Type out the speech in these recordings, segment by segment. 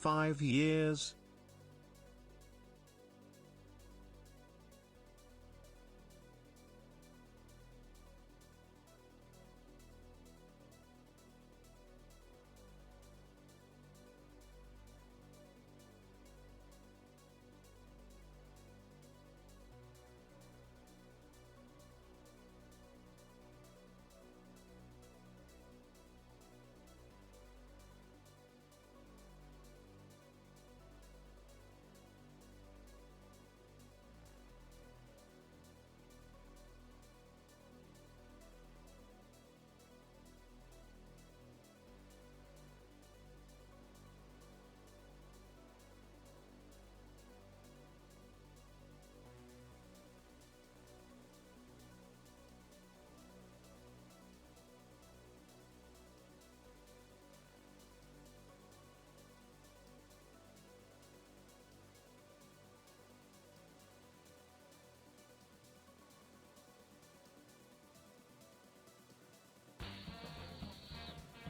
5 years.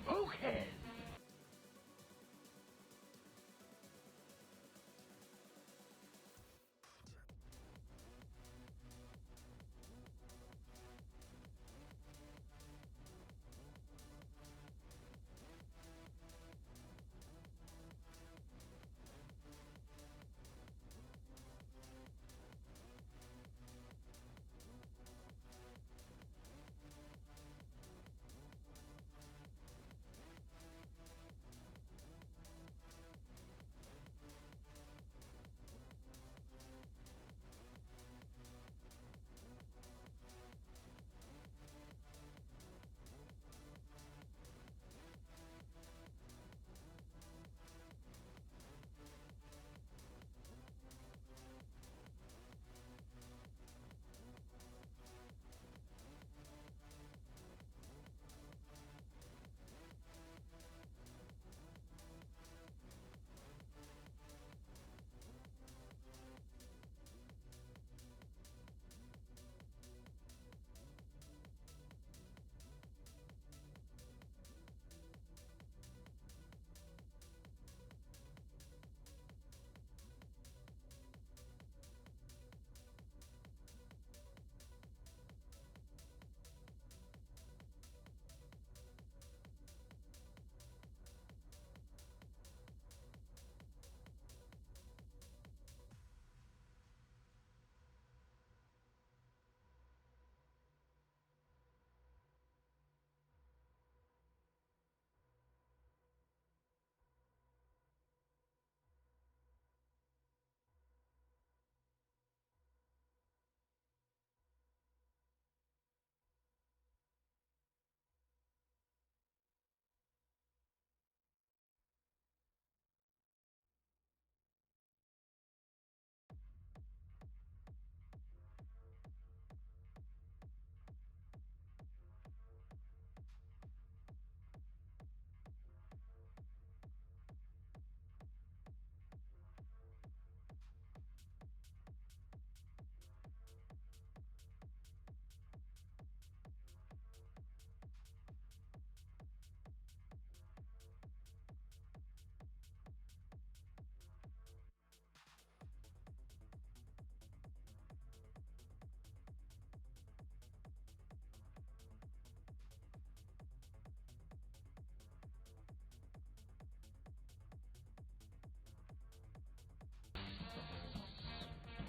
Okay.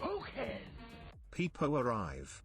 Okay. People arrive.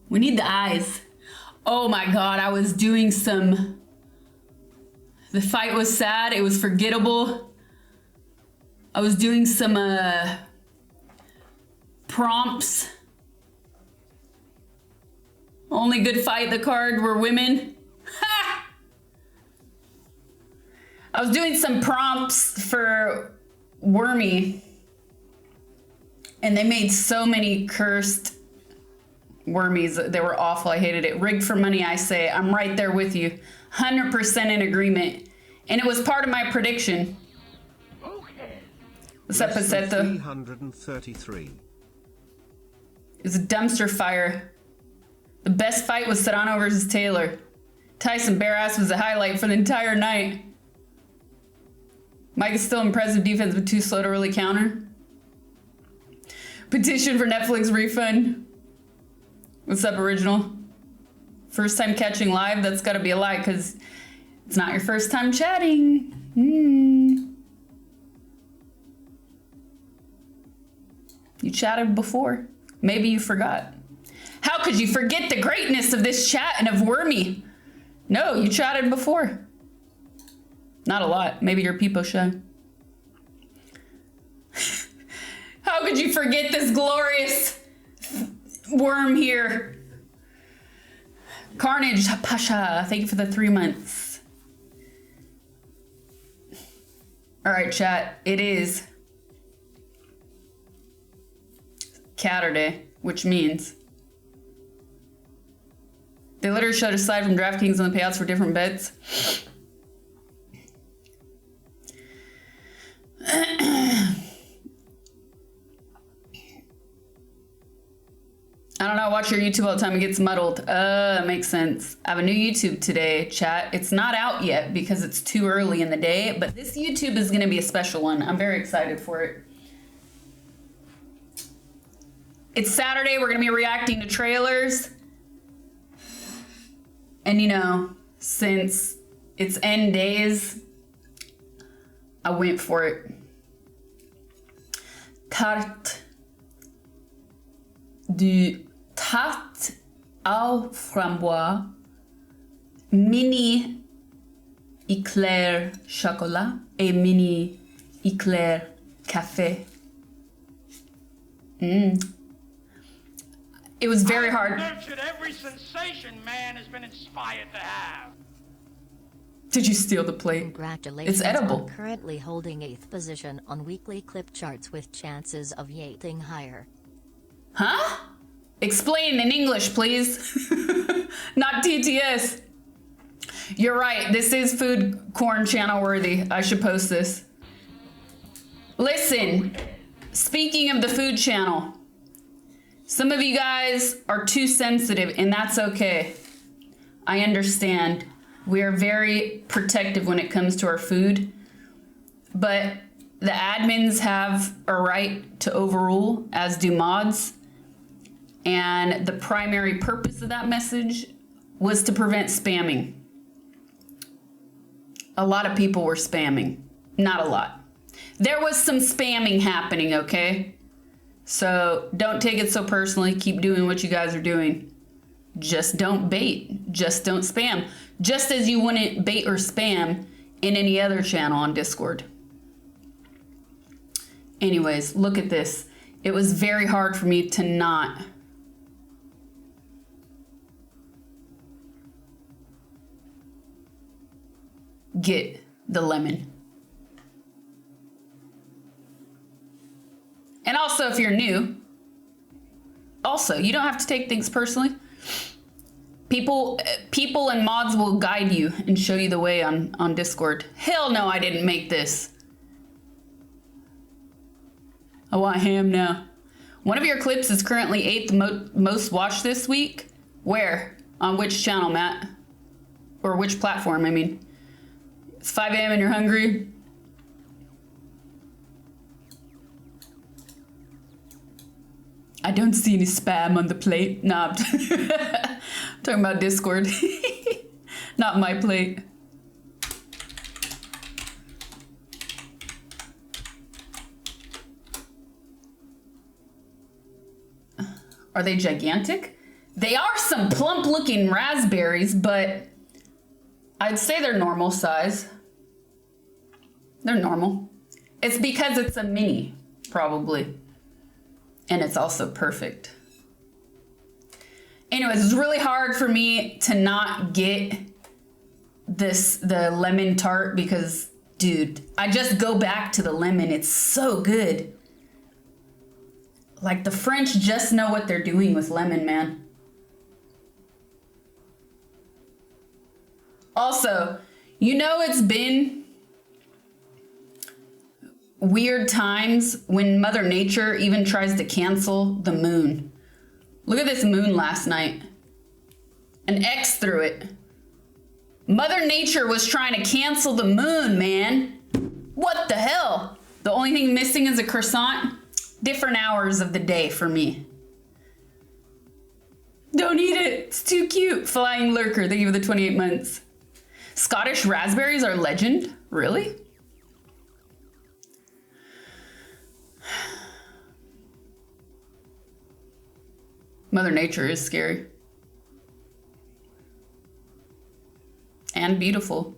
We need the eyes. Oh my God, I was doing some... The fight was sad, it was forgettable. I was doing some prompts. Only good fight in the card were women. Ha! I was doing some prompts for Wormy. And they made so many cursed Wormies. They were awful. I hated it. Rigged for money, I say. I'm right there with you. 100% in agreement. And it was part of my prediction. Okay. What's up, Paceto? 333. It was a dumpster fire. The best fight was Serrano versus Taylor. Tyson Barras was the highlight for the entire night. Mike is still impressive defense, but too slow to really counter. Petition for Netflix refund. What's up, Original? First time catching live? That's gotta be a lie, because it's not your first time chatting. You chatted before. Maybe you forgot. How could you forget the greatness of this chat and of Wormy? No, you chatted before. Not a lot. Maybe you're peepo shy. How could you forget this glorious worm here? Carnage Pasha, thank you for the 3 months. All right, chat. It is Catterday, which means they literally showed a slide from DraftKings on the payouts for different bets. I don't know, I watch your YouTube all the time, it gets muddled. Makes sense. I have a new YouTube today, chat. It's not out yet because it's too early in the day, but this YouTube is gonna be a special one. I'm very excited for it. It's Saturday, we're gonna be reacting to trailers. And you know, since it's end days, I went for it. Tarte aux framboises, mini éclair chocolat et mini éclair café. It was very hard. Nurtured every sensation man has been inspired to have. Did you steal the plate? Congratulations. It's edible. On currently holding 8th position on weekly clip charts with chances of yating higher. Huh? Explain in English, please. Not TTS. You're right. This is food corn channel worthy. I should post this. Listen, speaking of the food channel, some of you guys are too sensitive, and that's okay. I understand. We are very protective when it comes to our food, but the admins have a right to overrule, as do mods. And the primary purpose of that message was to prevent spamming. A lot of people were spamming. Not a lot. There was some spamming happening, okay? So don't take it so personally. Keep doing what you guys are doing. Just don't bait. Just don't spam. Just as you wouldn't bait or spam in any other channel on Discord. Anyways, look at this. It was very hard for me to not get the lemon. And also, if you're new, also, you don't have to take things personally. People and mods will guide you and show you the way on Discord. Hell no, I didn't make this. I want ham now. One of your clips is currently 8th most watched this week. Where? On which channel, Matt? Or which platform, I mean. It's 5 a.m. and you're hungry. I don't see any spam on the plate. Nah, I'm talking about Discord. Not my plate. Are they gigantic? They are some plump looking raspberries, but I'd say they're normal size. They're normal. It's because it's a mini, probably. And it's also perfect. Anyways, it's really hard for me to not get the lemon tart because, dude, I just go back to the lemon. It's so good. Like, the French just know what they're doing with lemon, man. Also, you know it's been weird times when Mother Nature even tries to cancel the moon. Look at this moon last night. An X through it. Mother Nature was trying to cancel the moon, man. What the hell? The only thing missing is a croissant. Different hours of the day for me. Don't eat it. It's too cute. Flying lurker. Thank you for the 28 months. Scottish raspberries are legend? Really? Mother Nature is scary. And beautiful.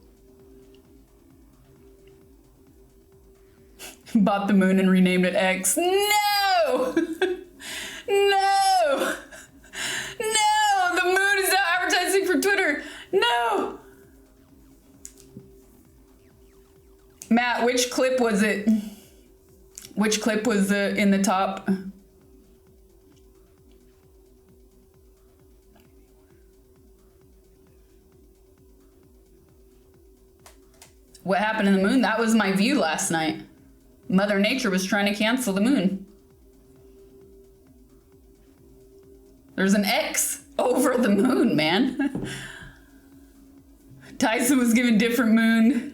Bought the moon and renamed it X. No! No! No! The moon is now advertising for Twitter. No! Matt, which clip was it? Which clip was in the top? What happened in the moon? That was my view last night. Mother Nature was trying to cancel the moon. There's an X over the moon, man. Tyson was given different moon.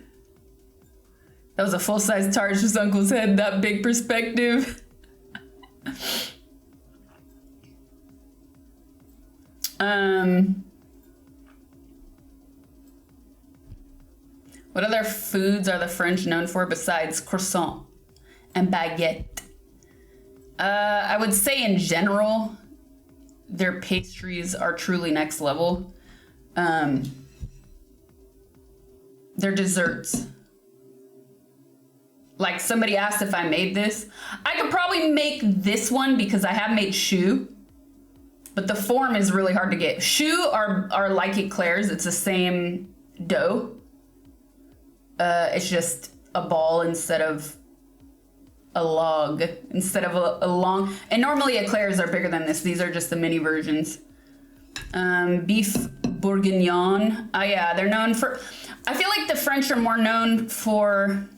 That was a full-size tart, just Uncle's head, that big perspective. What other foods are the French known for besides croissant and baguette? I would say in general, their pastries are truly next level. Their desserts. Like, somebody asked if I made this. I could probably make this one because I have made choux, but the form is really hard to get. Choux are like eclairs. It's the same dough. It's just a ball instead of a log, instead of a long. And normally eclairs are bigger than this. These are just the mini versions. Beef bourguignon. Oh yeah, they're known for. I feel like the French are more known for.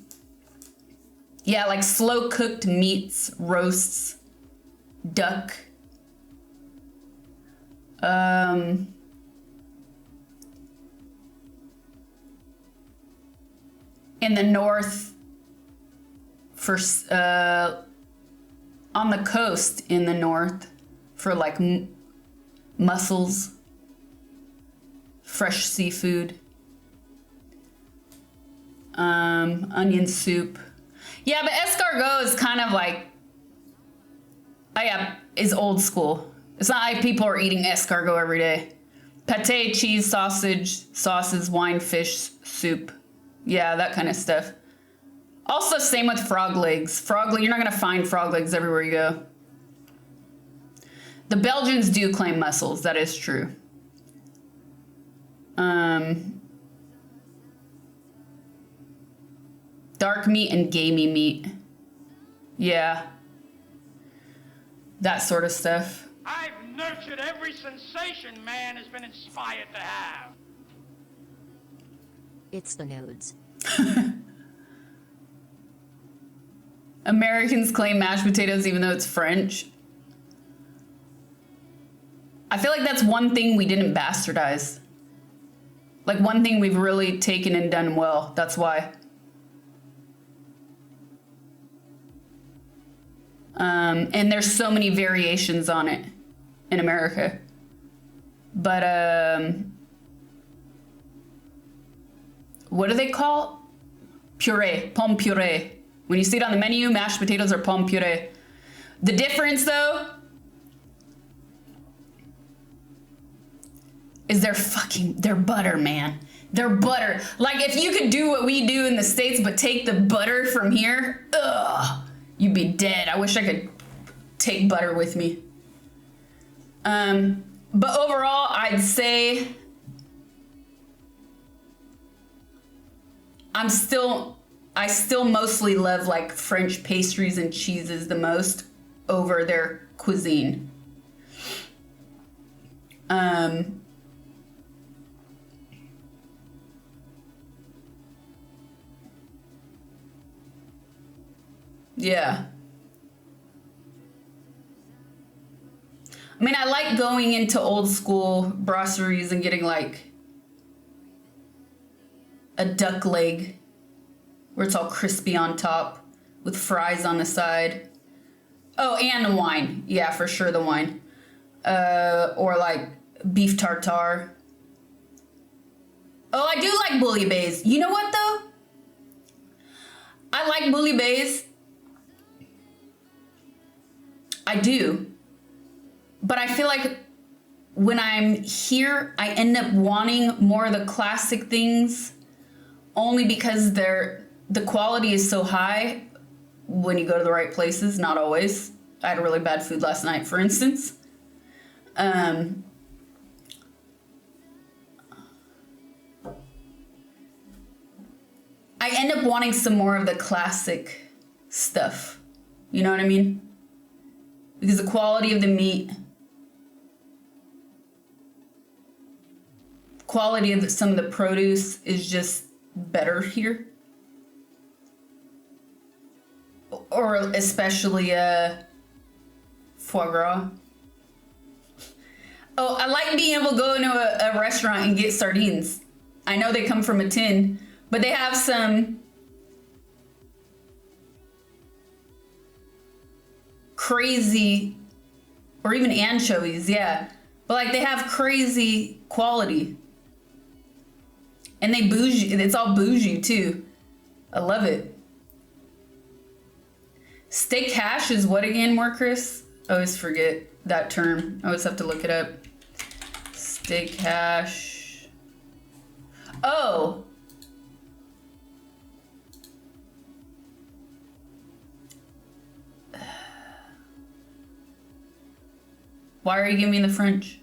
Yeah, like slow cooked meats, roasts, duck. In the north, for on the coast in the north, for like mussels, fresh seafood, onion soup. Yeah, but escargot is kind of like, oh yeah, is old school. It's not like people are eating escargot every day. Pate, cheese, sausage, sauces, wine, fish, soup. Yeah, that kind of stuff. Also, same with frog legs. You're not gonna find frog legs everywhere you go. The Belgians do claim mussels, that is true. Dark meat and gamey meat. Yeah. That sort of stuff. I've nurtured every sensation man has been inspired to have. It's the nudes. Americans claim mashed potatoes even though it's French. I feel like that's one thing we didn't bastardize. Like one thing we've really taken and done well. That's why. And there's so many variations on it in America. But, what do they call? Puree, pomme puree. When you see it on the menu, mashed potatoes are pomme puree. The difference though, is their butter, man. Their butter. Like, if you could do what we do in the States, but take the butter from here, ugh, you'd be dead. I wish I could take butter with me. But overall, I'd say I still mostly love like French pastries and cheeses the most over their cuisine. Yeah. I mean, I like going into old school brasseries and getting like a duck leg where it's all crispy on top with fries on the side. Oh, and the wine. Yeah, for sure the wine. Or like beef tartare. Oh, I do like bouillabaisse. You know what though? I like bouillabaisse. I do. But I feel like when I'm here, I end up wanting more of the classic things only because the quality is so high when you go to the right places. Not always. I had really bad food last night, for instance. I end up wanting some more of the classic stuff. You know what I mean? Because the quality of the meat, quality of some of the produce is just better here. Or especially foie gras. Oh, I like being able to go into a restaurant and get sardines. I know they come from a tin, but they have some crazy, or even anchovies, yeah. But like they have crazy quality. And they bougie, it's all bougie too. I love it. Steak hash is what again, Chris? I always forget that term. I always have to look it up. Steak hash. Oh. Why are you giving me the French?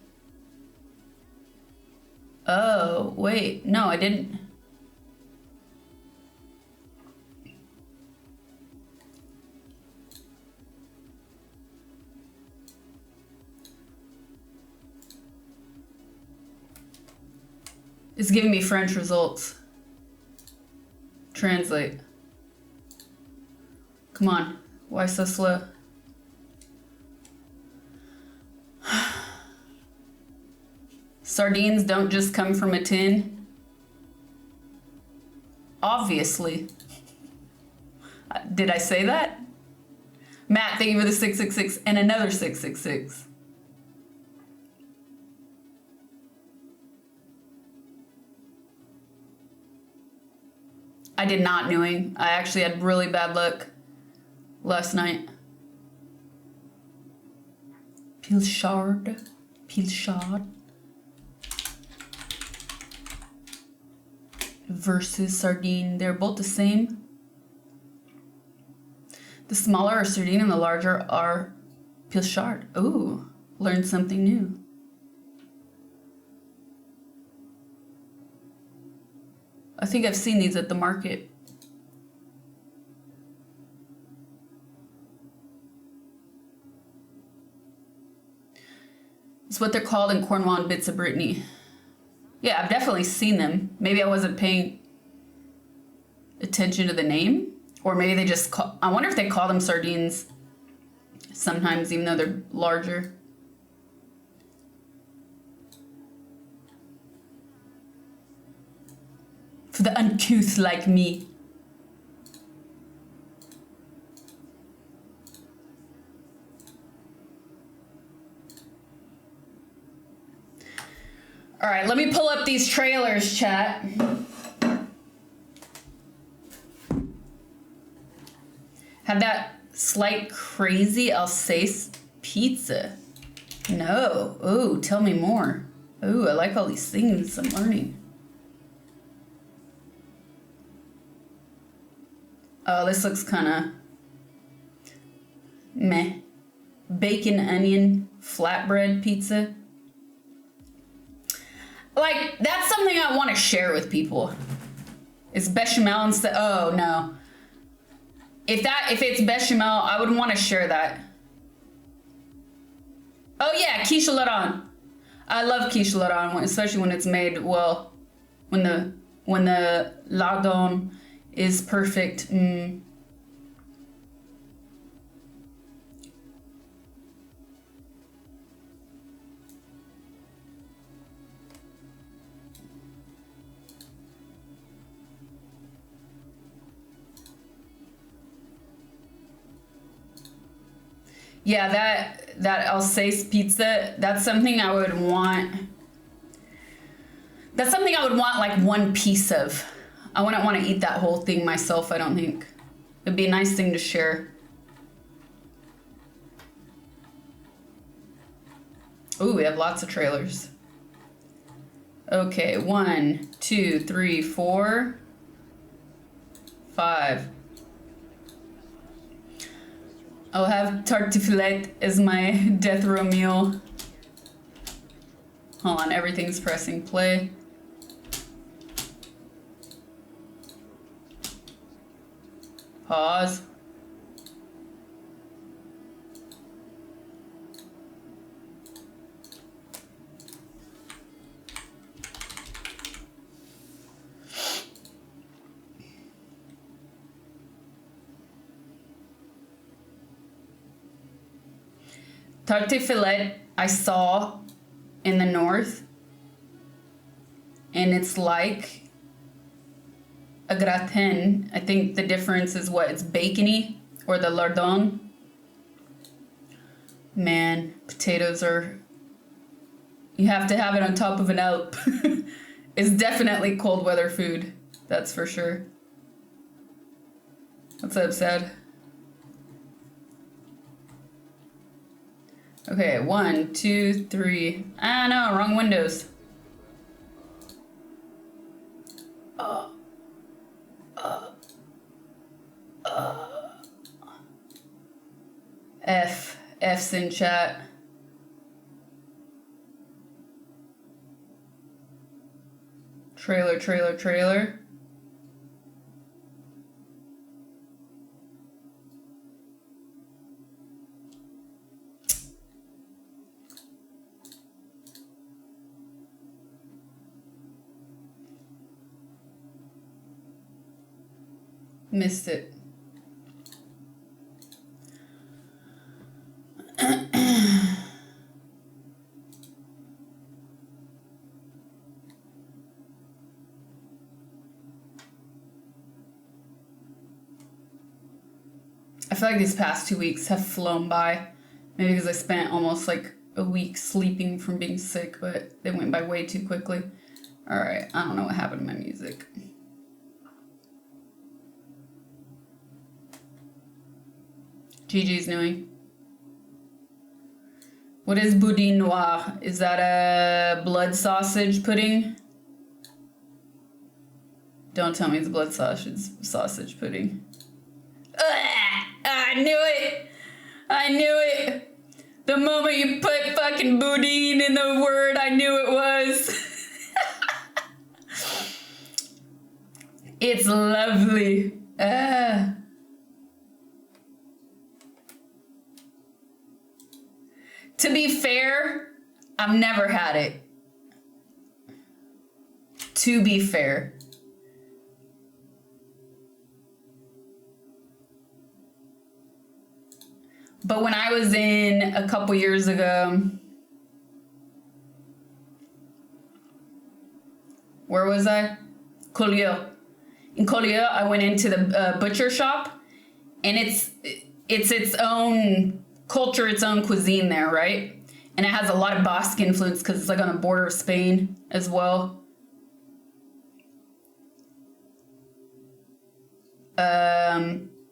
Oh, wait. No, I didn't. It's giving me French results. Translate. Come on. Why so slow? Sardines don't just come from a tin. Obviously. Did I say that? Matt, thank you for the 666 and another 666. I did not knowing. I actually had really bad luck last night. Pilchard. Versus sardine. They're both the same. The smaller are sardine and the larger are pilchard. Ooh, learned something new. I think I've seen these at the market. It's what they're called in Cornwall and Bits of Brittany. Yeah, I've definitely seen them. Maybe I wasn't paying attention to the name. Or maybe they just call... I wonder if they call them sardines sometimes, even though they're larger. For the uncouth like me. All right, let me pull up these trailers, chat. Have that slight crazy Alsace pizza. No. Ooh, tell me more. Ooh, I like all these things I'm learning. Oh, this looks kind of meh. Bacon, onion, flatbread pizza. Like, that's something I want to share with people. Is bechamel instead? Oh, no. If it's bechamel, I wouldn't want to share that. Oh, yeah, quiche Laurent. I love quiche Laurent, especially when it's made well. When the lardon is perfect. Yeah, that Alsace pizza, that's something I would want. That's something I would want like one piece of. I wouldn't want to eat that whole thing myself, I don't think. It'd be a nice thing to share. Ooh, we have lots of trailers. Okay, 1, 2, 3, 4, 5. I'll have tartiflette as my death row meal. Hold on, everything's pressing play. Pause. Tartiflette I saw in the north, and it's like a gratin. I think the difference is what, it's bacony, or the lardon. Man, potatoes are, you have to have it on top of an Alp. It's definitely cold weather food, that's for sure. What's up, Sad? Okay, 1, 2, 3. Ah, no, wrong windows. F's in chat. Trailer. Missed it. I feel like these past 2 weeks have flown by. Maybe because I spent almost like a week sleeping from being sick, but they went by way too quickly. Alright, I don't know what happened to my music. GG's doing. What is boudin noir? Is that a blood sausage pudding? Don't tell me it's blood sausage pudding. Ugh, I knew it! I knew it! The moment you put fucking boudin in the word, I knew it was. It's lovely. To be fair, I've never had it. To be fair. But when I was in a couple years ago, where was I? Collioure. In Collioure, I went into the butcher shop, and it's its own culture, its own cuisine there, right? And it has a lot of Basque influence because it's like on the border of Spain as well.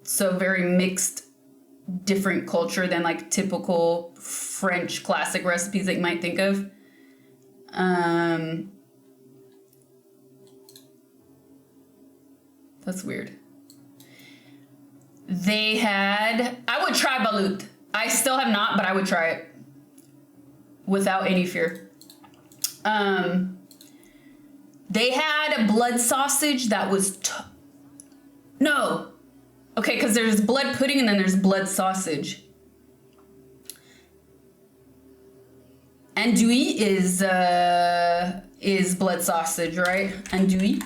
So very mixed, different culture than like typical French classic recipes that you might think of. That's weird. They had, I would try balut. I still have not, but I would try it without any fear. They had a blood sausage that was, no. Okay, because there's blood pudding and then there's blood sausage. Andouille is blood sausage, right? Andouille.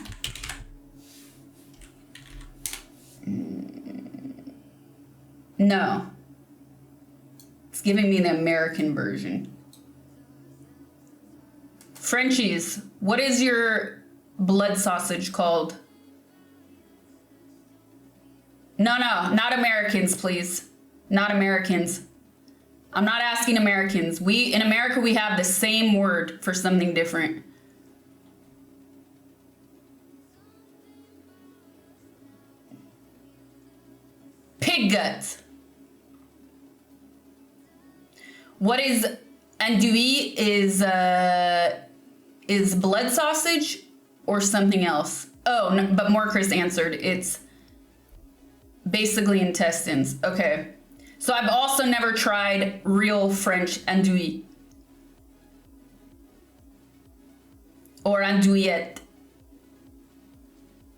No. It's giving me the American version. Frenchies, what is your blood sausage called? No, not Americans, please. Not Americans. I'm not asking Americans. In America, we have the same word for something different. Pig guts. What is andouille is blood sausage or something else? Oh, no, but more Chris answered. It's basically intestines. Okay. So I've also never tried real French andouille. Or andouillette.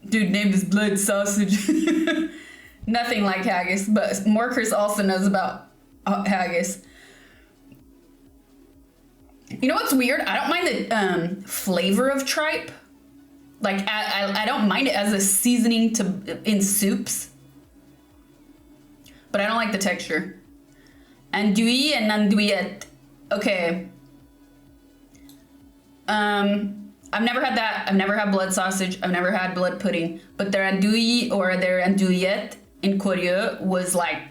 Dude, name is blood sausage. Nothing like haggis, but more Chris also knows about haggis. You know what's weird? I don't mind the flavor of tripe. Like, I don't mind it as a seasoning in soups. But I don't like the texture. Andouille and andouillette. Okay. I've never had that. I've never had blood sausage. I've never had blood pudding. But their andouille or their andouillette in Korea was like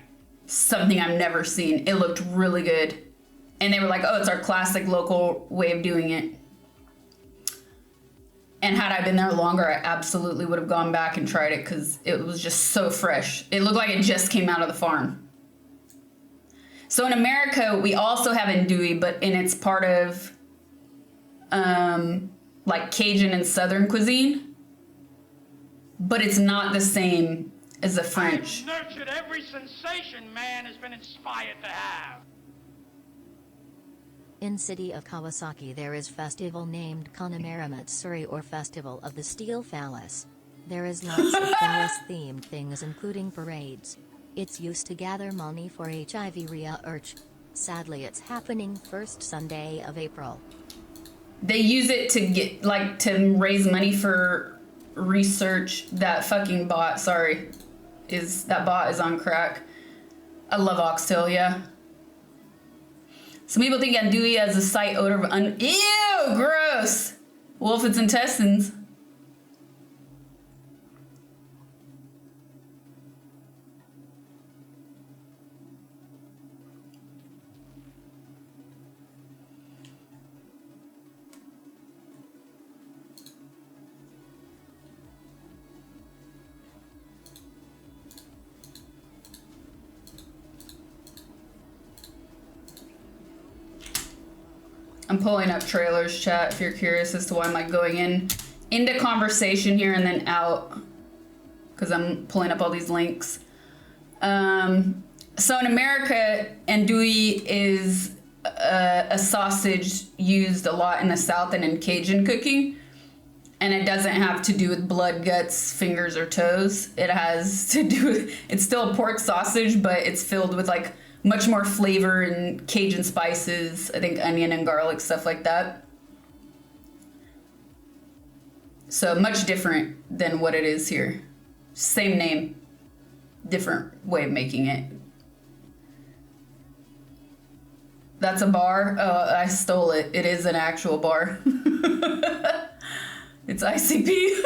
something I've never seen. It looked really good. And they were like, oh, it's our classic local way of doing it. And had I been there longer, I absolutely would have gone back and tried it because it was just so fresh. It looked like it just came out of the farm. So in America, we also have andouille, but it's part of like Cajun and Southern cuisine. But it's not the same as the French. I've nurtured every sensation man has been inspired to have. In city of Kawasaki there is festival named Connemara Matsuri or Festival of the Steel Phallus. There is lots of phallus-themed things including parades. It's used to gather money for HIV research. Sadly it's happening first Sunday of April. They use it to get, like, to raise money for research. That fucking bot, sorry, that bot is on crack. I love oxtail, yeah. Some people think andouille has a slight odor of ew, gross. Well, if it's intestines. I'm pulling up trailers, chat, if you're curious as to why I'm like going into conversation here and then out, because I'm pulling up all these links. So in America, andouille is a sausage used a lot in the South and in Cajun cooking, and it doesn't have to do with blood, guts, fingers, or toes. It has to do with, it's still a pork sausage, but it's filled with like much more flavor and Cajun spices, I think onion and garlic, stuff like that. So much different than what it is here. Same name, different way of making it. That's a bar? Oh, I stole it. It is an actual bar. It's ICP.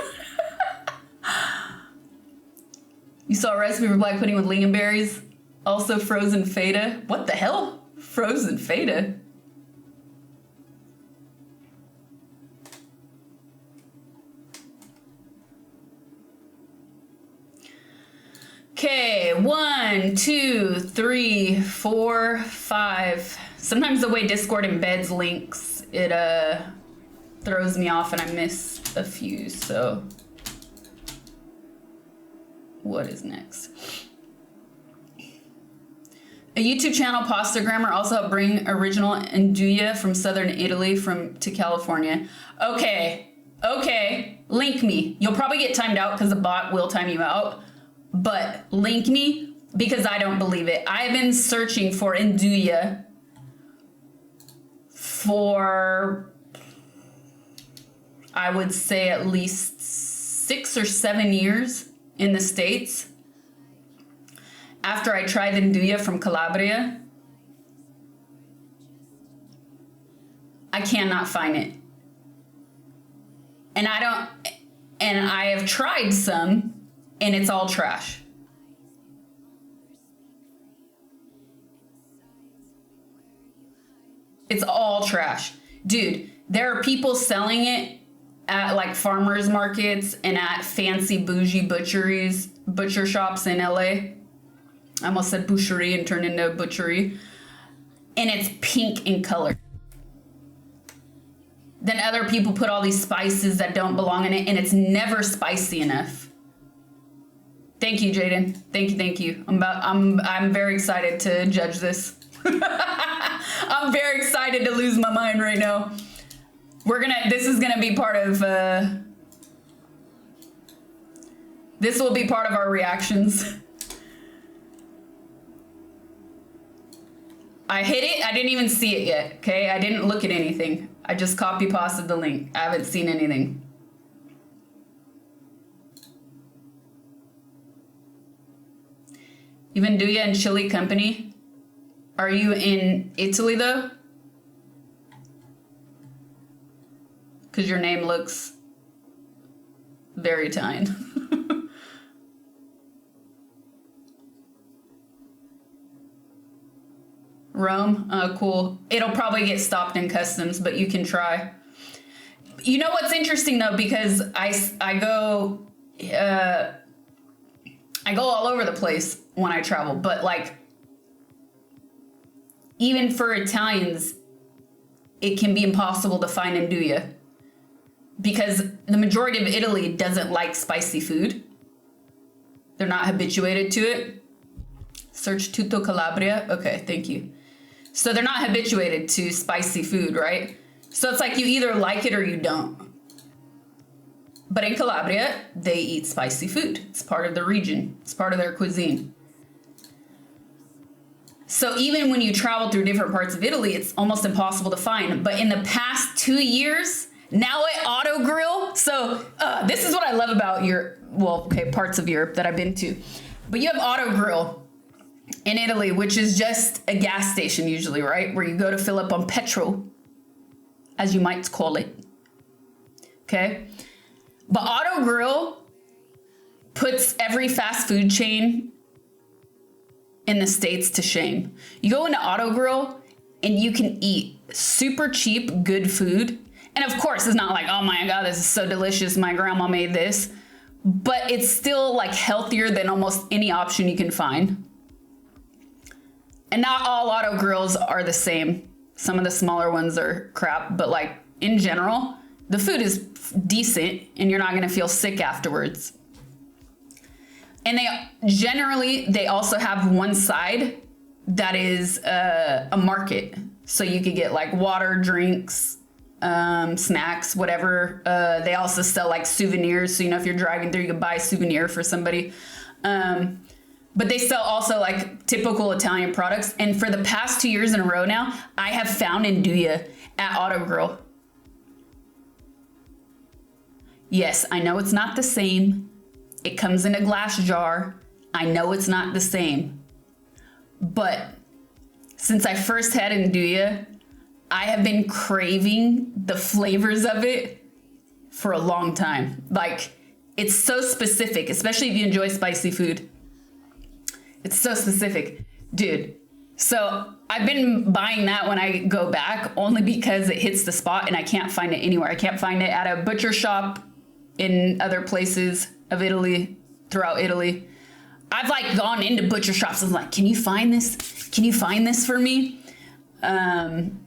You saw a recipe for black pudding with lingonberries? Also frozen feta. What the hell? Frozen feta? Okay, 1, 2, 3, 4, 5. Sometimes the way Discord embeds links, it throws me off and I miss a few, so what is next? A YouTube channel, Pastagrammer, also helped bring original Nduja from southern Italy to California. Okay, link me. You'll probably get timed out because the bot will time you out, but link me because I don't believe it. I've been searching for Nduja for, I would say, at least 6 or 7 years in the States. After I tried the Nduja from Calabria, I cannot find it. And I have tried some and it's all trash. It's all trash. Dude, there are people selling it at like farmers markets and at fancy bougie butcher shops in LA. I almost said boucherie and turned into butchery. And it's pink in color. Then other people put all these spices that don't belong in it and it's never spicy enough. Thank you, Jaden. Thank you. I'm very excited to judge this. I'm very excited to lose my mind right now. This is gonna be part of, this will be part of our reactions. I hit it, I didn't even see it yet, okay? I didn't look at anything. I just copy pasted the link. I haven't seen anything. Even Nduja and Chili Company. Are you in Italy though? Because your name looks very Italian. Rome? Oh, cool. It'll probably get stopped in customs, but you can try. You know what's interesting though, because I go all over the place when I travel, but like even for Italians, it can be impossible to find Nduja because the majority of Italy doesn't like spicy food. They're not habituated to it. Search Tutto Calabria. Okay, thank you. So they're not habituated to spicy food, right? So it's like you either like it or you don't. But in Calabria, they eat spicy food. It's part of the region. It's part of their cuisine. So even when you travel through different parts of Italy, it's almost impossible to find. But in the past 2 years, now at Auto Grill, so this is what I love about parts of Europe that I've been to. But you have Auto Grill in Italy, which is just a gas station usually, right? Where you go to fill up on petrol, as you might call it. Okay? But Auto Grill puts every fast food chain in the States to shame. You go into Auto Grill and you can eat super cheap, good food. And of course, it's not like, oh my God, this is so delicious. My grandma made this. But it's still like healthier than almost any option you can find. And not all Auto Grills are the same. Some of the smaller ones are crap, but like in general, the food is decent and you're not gonna feel sick afterwards. And they also have one side that is a market. So you could get like water, drinks, snacks, whatever. They also sell like souvenirs. So, if you're driving through, you can buy a souvenir for somebody. But they sell also like typical Italian products. And for the past 2 years in a row now, I have found Nduja at Auto Grill. Yes, I know it's not the same. It comes in a glass jar. I know it's not the same. But since I first had Nduja, I have been craving the flavors of it for a long time. Like, it's so specific, especially if you enjoy spicy food. It's so specific, dude. So I've been buying that when I go back only because it hits the spot and I can't find it anywhere. I can't find it at a butcher shop in other places of Italy, throughout Italy. I've like gone into butcher shops and like, can you find this? Can you find this for me? And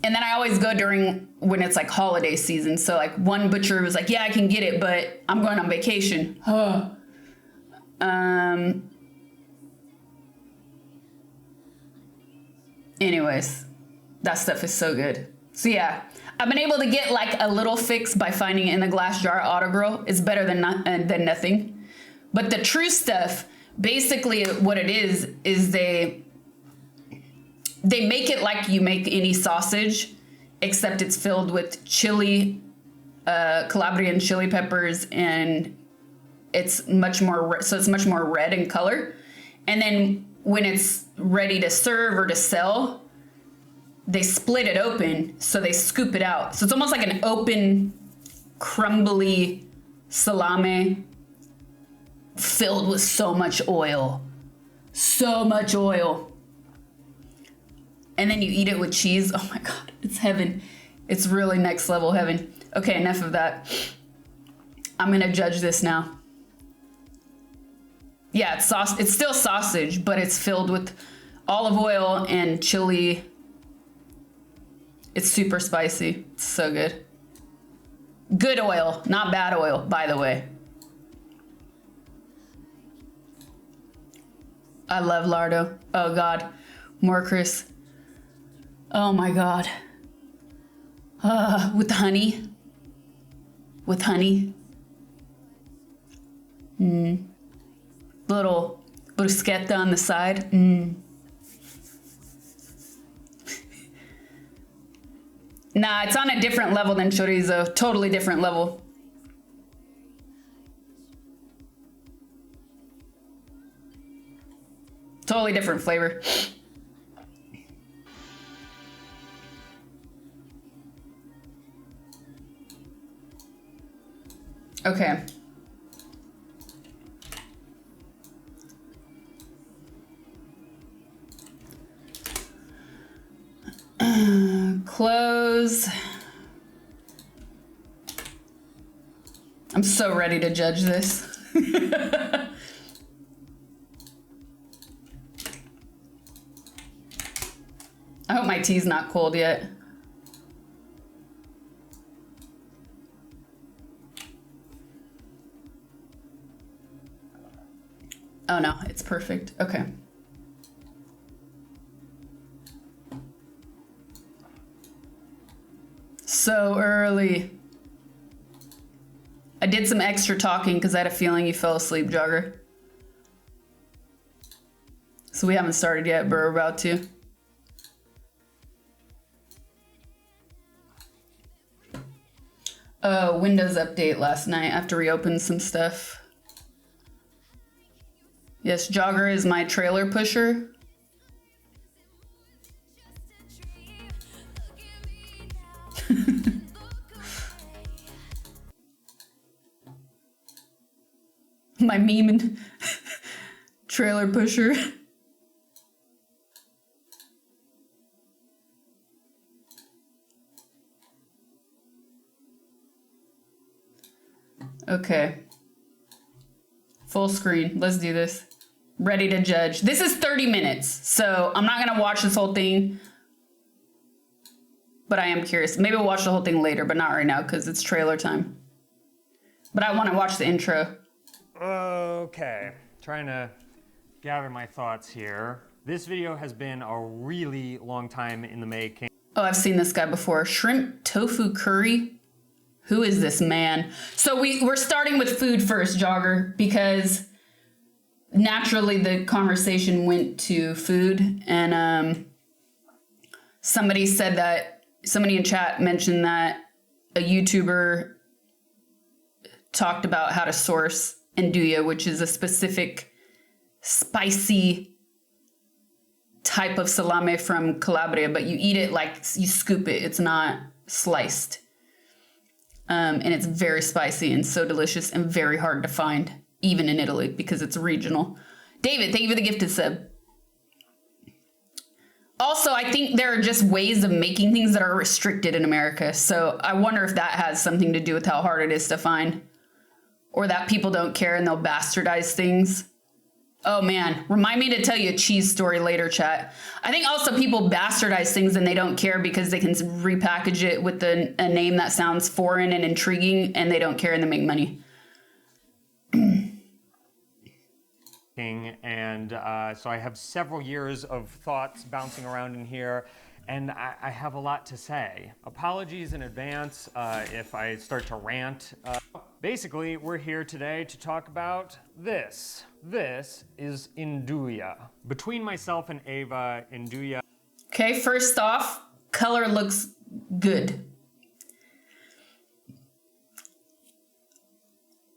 And then I always go during when it's like holiday season. So like one butcher was like, yeah, I can get it, but I'm going on vacation. Huh. Anyways, that stuff is so good. So yeah, I've been able to get like a little fix by finding it in the glass jar at Autogrill. It's better than nothing. But the true stuff, basically what it is they make it like you make any sausage, except it's filled with chili, Calabrian chili peppers, and it's much more, so it's much more red in color. And then when it's ready to serve or to sell, they split it open, so they scoop it out. So it's almost like an open, crumbly salami filled with so much oil. So much oil. And then you eat it with cheese. Oh my God, it's heaven. It's really next level heaven. Okay, enough of that. I'm gonna judge this now. Yeah, it's still sausage, but it's filled with olive oil and chili. It's super spicy. It's so good. Good oil, not bad oil, by the way. I love lardo. Oh God, more Chris. Oh my God. With honey. With honey. Little bruschetta on the side. Nah, it's on a different level than chorizo. Totally different level. Totally different flavor. Okay. Close. I'm so ready to judge this. I hope my tea's not cold yet. Oh no, it's perfect. Okay. So early. I did some extra talking because I had a feeling you fell asleep, Jogger. So we haven't started yet, but we're about to. Windows update last night. I have to reopen some stuff. Yes, Jogger is my trailer pusher. My meme and trailer pusher. Okay. Full screen. Let's do this. Ready to judge. This is 30 minutes, so I'm not gonna watch this whole thing, but I am curious. Maybe we'll watch the whole thing later, but not right now because it's trailer time. But I want to watch the intro. Okay, trying to gather my thoughts here. This video has been a really long time in the making. Oh, I've seen this guy before. Shrimp tofu curry. Who is this man? So we're starting with food first, Jogger, because naturally the conversation went to food, and somebody in chat mentioned that a YouTuber talked about how to source andouille, which is a specific spicy type of salami from Calabria, but you eat it like you scoop it. It's not sliced. And it's very spicy and so delicious and very hard to find, even in Italy, because it's regional. David, thank you for the gifted sub. Also, I think there are just ways of making things that are restricted in America. So I wonder if that has something to do with how hard it is to find, or that people don't care and they'll bastardize things. Oh man, remind me to tell you a cheese story later, chat. I think also people bastardize things and they don't care because they can repackage it with a name that sounds foreign and intriguing, and they don't care and they make money. And so I have several years of thoughts bouncing around in here, and I have a lot to say. Apologies in advance if I start to rant. Basically, we're here today to talk about this. This is Induja. Between myself and Ava, Induja. Okay, first off, color looks good.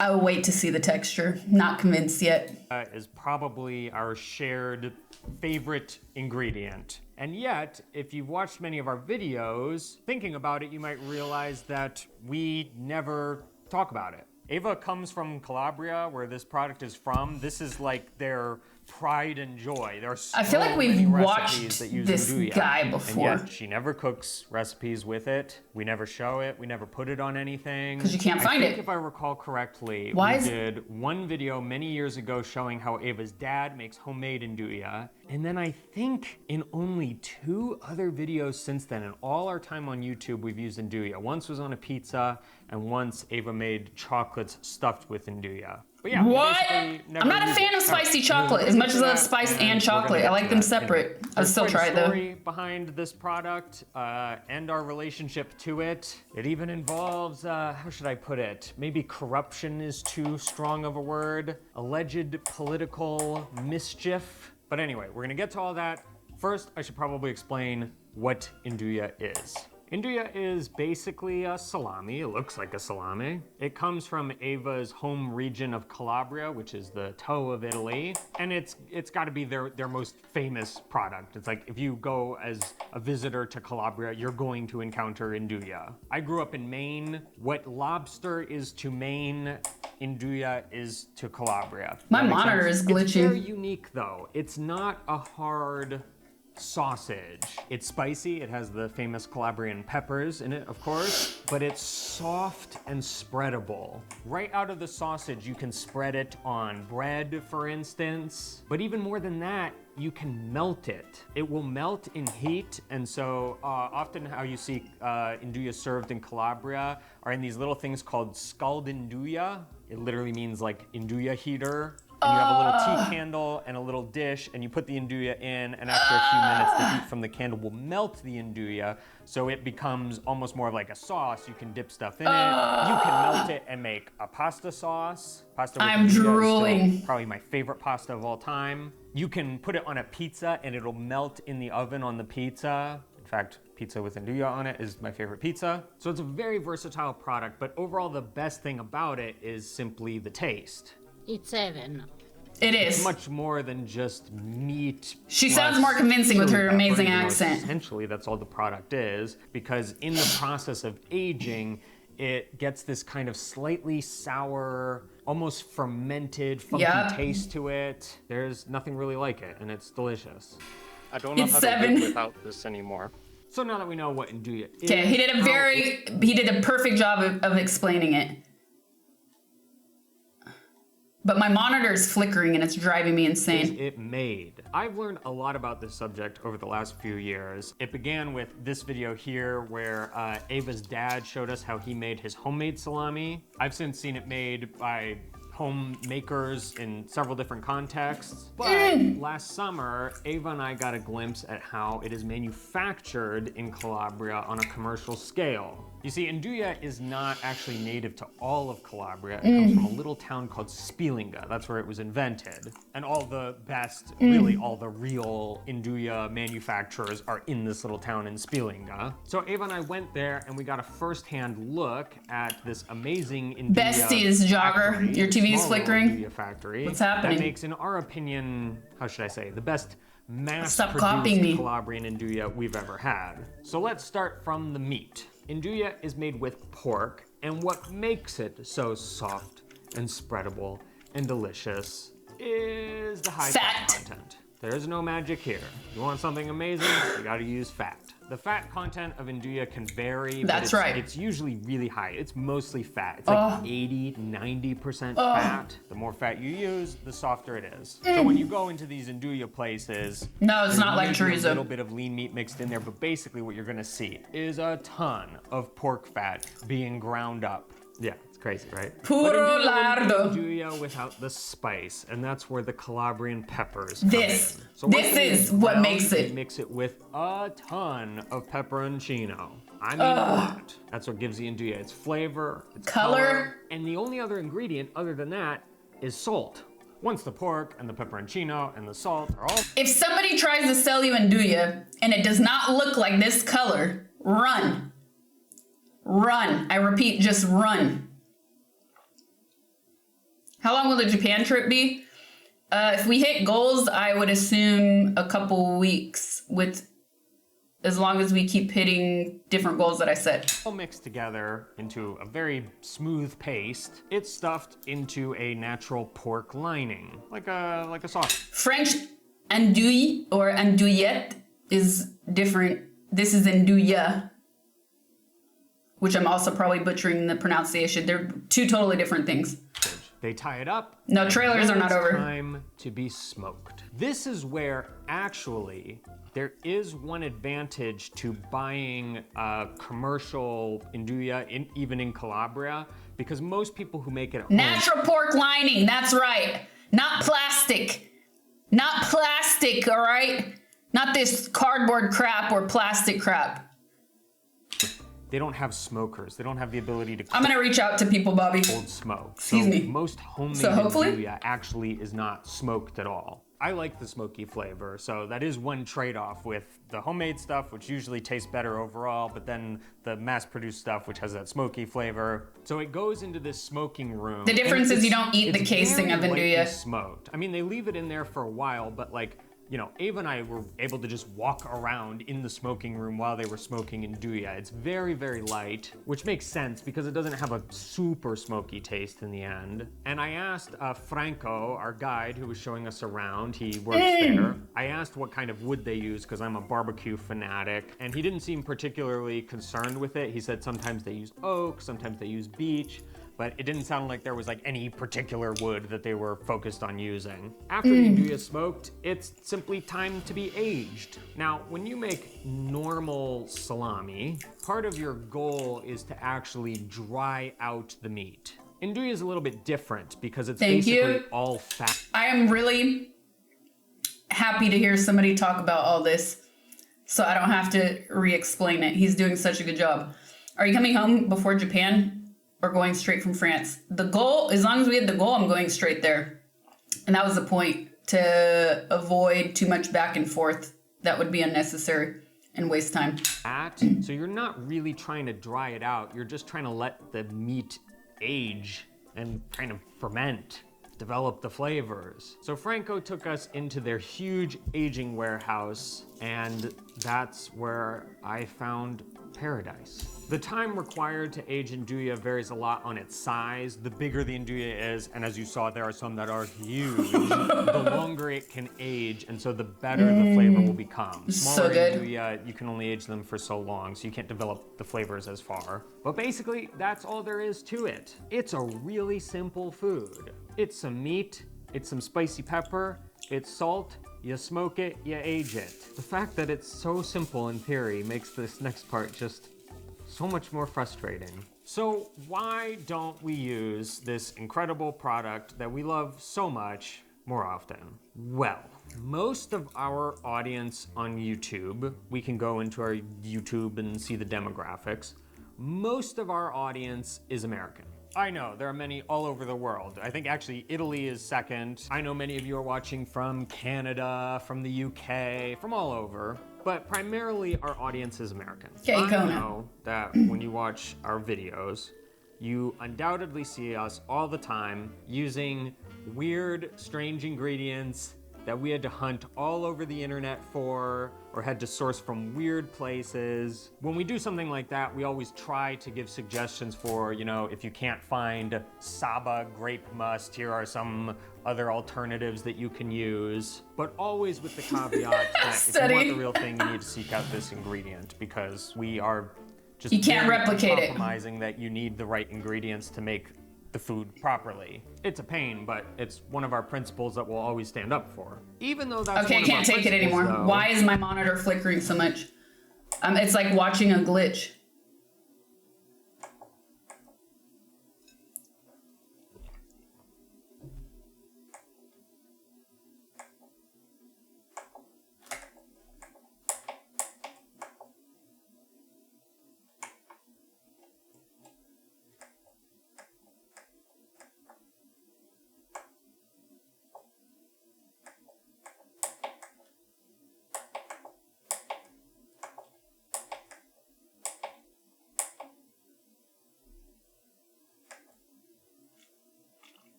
I will wait to see the texture. Not convinced yet. Is probably our shared favorite ingredient. And yet, if you've watched many of our videos, thinking about it, you might realize that we never talk about it. Ava comes from Calabria, where this product is from. This is like their pride and joy. There are so I feel like we've many watched recipes that use this Induja, guy before. And yet she never cooks recipes with it. We never show it. We never put it on anything. Because you can't find I think it. if I recall correctly, Why we is- did one video many years ago showing how Ava's dad makes homemade Induja. And then I think in only 2 other videos since then, in all our time on YouTube, we've used Induja. Once was on a pizza, and once Ava made chocolates stuffed with Induja. But yeah, What? basically never I'm not a used fan it. of spicy Alright, chocolate we'll as get much to as I love that, spice and we're chocolate. gonna I get like to them that. separate. I'll There's still quite try a it though. story behind this product and our relationship to it. It even involves, how should I put it? Maybe corruption is too strong of a word. Alleged political mischief. But anyway, we're gonna get to all that. First, I should probably explain what Induja is. Induja is basically a salami. It looks like a salami. It comes from Ava's home region of Calabria, which is the toe of Italy. And it's got to be their most famous product. It's like if you go as a visitor to Calabria, you're going to encounter Induja. I grew up in Maine. What lobster is to Maine, Induja is to Calabria. My That makes monitor sense? is glitchy. It's very unique though. It's not a hard sausage. It's spicy. It has the famous Calabrian peppers in it, of course, but it's soft and spreadable. Right out of the sausage, you can spread it on bread, for instance. But even more than that, you can melt it. It will melt in heat, and so often how you see Induja served in Calabria are in these little things called scaldinduja. It literally means like Induja heater. And you have a little tea candle and a little dish, and you put the Induja in, and after a few minutes, the heat from the candle will melt the Induja, so it becomes almost more like a sauce. You can dip stuff in it. You can melt it and make a pasta sauce. Pasta with I'm Induja is drooling. still probably my favorite pasta of all time. You can put it on a pizza, and it'll melt in the oven on the pizza. In fact, pizza with Induja on it is my favorite pizza. So it's a very versatile product, but overall the best thing about it is simply the taste. It's heaven. It It's is. much more than just meat. She plus sounds more convincing with her chili pepper, amazing even though accent. Essentially, that's all the product is, because in the process of aging, it gets this kind of slightly sour, almost fermented, funky Yep. taste to it. There's nothing really like it, and it's delicious. I don't know It's how to live 7. without this anymore. So now that we know what Induja is, Okay, he did a perfect job of explaining it. But my monitor is flickering and it's driving me insane. it made. I've learned a lot about this subject over the last few years. It began with this video here where Ava's dad showed us how he made his homemade salami. I've since seen it made by homemakers in several different contexts. But last summer, Ava and I got a glimpse at how it is manufactured in Calabria on a commercial scale. You see, Induja is not actually native to all of Calabria. It comes from a little town called Spielinga. That's where it was invented. And all the best, really all the real Induja manufacturers are in this little town in Spielinga. So Ava and I went there and we got a first-hand look at this amazing Induja Besties, Jogger. factory, Your TV is small flickering. Induja factory. What's happening? That makes, in our opinion, how should I say, the best Stop copying me. mass-produced Calabrian Induja we've ever had. So let's start from the meat. Induja is made with pork, and what makes it so soft and spreadable and delicious is the high fat content. There's no magic here. You want something amazing, you gotta use fat. The fat content of Nduja can vary, That's but right. it's usually really high. It's mostly fat. It's like 80, 90% fat. The more fat you use, the softer it is. So when you go into these Nduja places, No, it's not like there's maybe a little chorizo. bit of lean meat mixed in there, but basically what you're gonna see is a ton of pork fat being ground up. Yeah, it's crazy, right? Puro lardo. Nduja without the spice, and that's where the Calabrian peppers come This. in. So once This it is what ground, makes it. you mix it with a ton of pepperoncino. I mean a lot. That's what gives the Nduja its flavor, its Color. and the only other ingredient other than that is salt. Once the pork and the pepperoncino and the salt are all If somebody tries to sell you Nduja and it does not look like this color, run. Run. I repeat, just run. How long will the Japan trip be? If we hit goals, I would assume a couple weeks, with as long as we keep hitting different goals that I set. all mixed together into a very smooth paste. It's stuffed into a natural pork lining, like a sauce. French andouille or andouillette is different. This is Nduja, which I'm also probably butchering the pronunciation. They're two totally different things. They tie it up. No, and trailers then are not it's over. Time to be smoked. This is where actually there is one advantage to buying a commercial Nduja, even in Calabria, because most people who make it at home, Natural pork lining, that's right. Not plastic. Not plastic, all right? Not this cardboard crap or plastic crap. they don't have smokers. They don't have the ability to I'm gonna reach out to people, Bobby. cold smoke. Excuse so me. Most homemade So hopefully- Nduja actually is not smoked at all. I like the smoky flavor, so that is one trade-off with the homemade stuff, which usually tastes better overall, but then the mass-produced stuff, which has that smoky flavor. So it goes into this smoking room. The difference and is you it's- don't eat the it's casing very of Nduja. lightly smoked. I mean, they leave it in there for a while, but like, you know, Ava and I were able to just walk around in the smoking room while they were smoking Nduja. It's very, very light, which makes sense because it doesn't have a super smoky taste in the end. And I asked Franco, our guide who was showing us around, he works there. I asked what kind of wood they use because I'm a barbecue fanatic, and he didn't seem particularly concerned with it. He said sometimes they use oak, sometimes they use beech, but it didn't sound like there was like any particular wood that they were focused on using. After the Nduja is smoked, it's simply time to be aged. Now, when you make normal salami, part of your goal is to actually dry out the meat. Nduja is a little bit different because it's Thank basically you. all fat. I am really happy to hear somebody talk about all this so I don't have to re-explain it. He's doing such a good job. Are you coming home before Japan or going straight from France? The goal, as long as we had the goal, I'm going straight there. And that was the point, to avoid too much back and forth. That would be unnecessary and waste time. So you're not really trying to dry it out. You're just trying to let the meat age and kind of ferment, develop the flavors. So Franco took us into their huge aging warehouse, and that's where I found paradise. The time required to age Nduja varies a lot on its size. The bigger the Nduja is, and as you saw, there are some that are huge, the longer it can age, and so the better the flavor will become. So good. Nduja, you can only age them for so long, so you can't develop the flavors as far. But basically, that's all there is to it. It's a really simple food. It's some meat, it's some spicy pepper, it's salt, you smoke it, you age it. The fact that it's so simple in theory makes this next part just so much more frustrating. So why don't we use this incredible product that we love so much more often? Well, most of our audience on YouTube, we can go into our YouTube and see the demographics. Most of our audience is American. I know, there are many all over the world. I think actually Italy is second. I know many of you are watching from Canada, from the UK, from all over, but primarily our audience is American. Okay, I Kona. know that when you watch our videos, you undoubtedly see us all the time using weird, strange ingredients that we had to hunt all over the internet for, or had to source from weird places. When we do something like that, we always try to give suggestions for, you know, if you can't find Saba grape must, here are some other alternatives that you can use. But always with the caveat that if you want the real thing, you need to seek out this ingredient, because we are just you can't replicate it. Compromising that you need the right ingredients to make the food properly. It's a pain, but it's one of our principles that we'll always stand up for. Even though that's okay, I can't take it anymore. Though, why is my monitor flickering so much? It's like watching a glitch.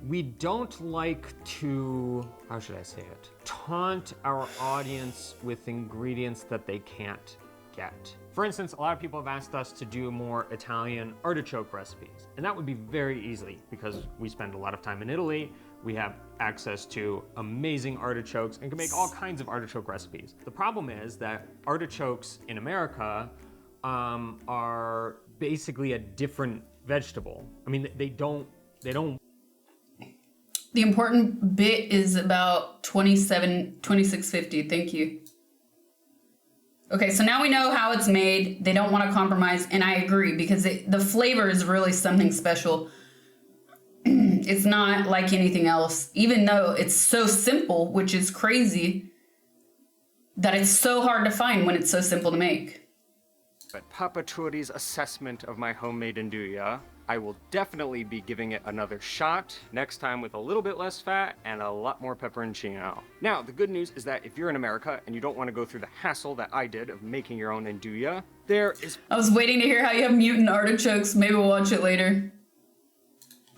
We don't like to, how should I say it, taunt our audience with ingredients that they can't get. For instance, a lot of people have asked us to do more Italian artichoke recipes, and that would be very easy because we spend a lot of time in Italy. We have access to amazing artichokes and can make all kinds of artichoke recipes. The problem is that artichokes in America are basically a different vegetable. I mean, they don't. The important bit is about 2650. Thank you. Okay, so now we know how it's made. They don't want to compromise, and I agree, because the flavor is really something special. It's not like anything else, even though it's so simple, which is crazy that it's so hard to find when it's so simple to make. But Papa Turi's assessment of my homemade nduja, I will definitely be giving it another shot, next time with a little bit less fat and a lot more pepperoncino. Now, the good news is that if you're in America and you don't want to go through the hassle that I did of making your own nduja, there is... I was waiting to hear how you have mutant artichokes. Maybe we'll watch it later.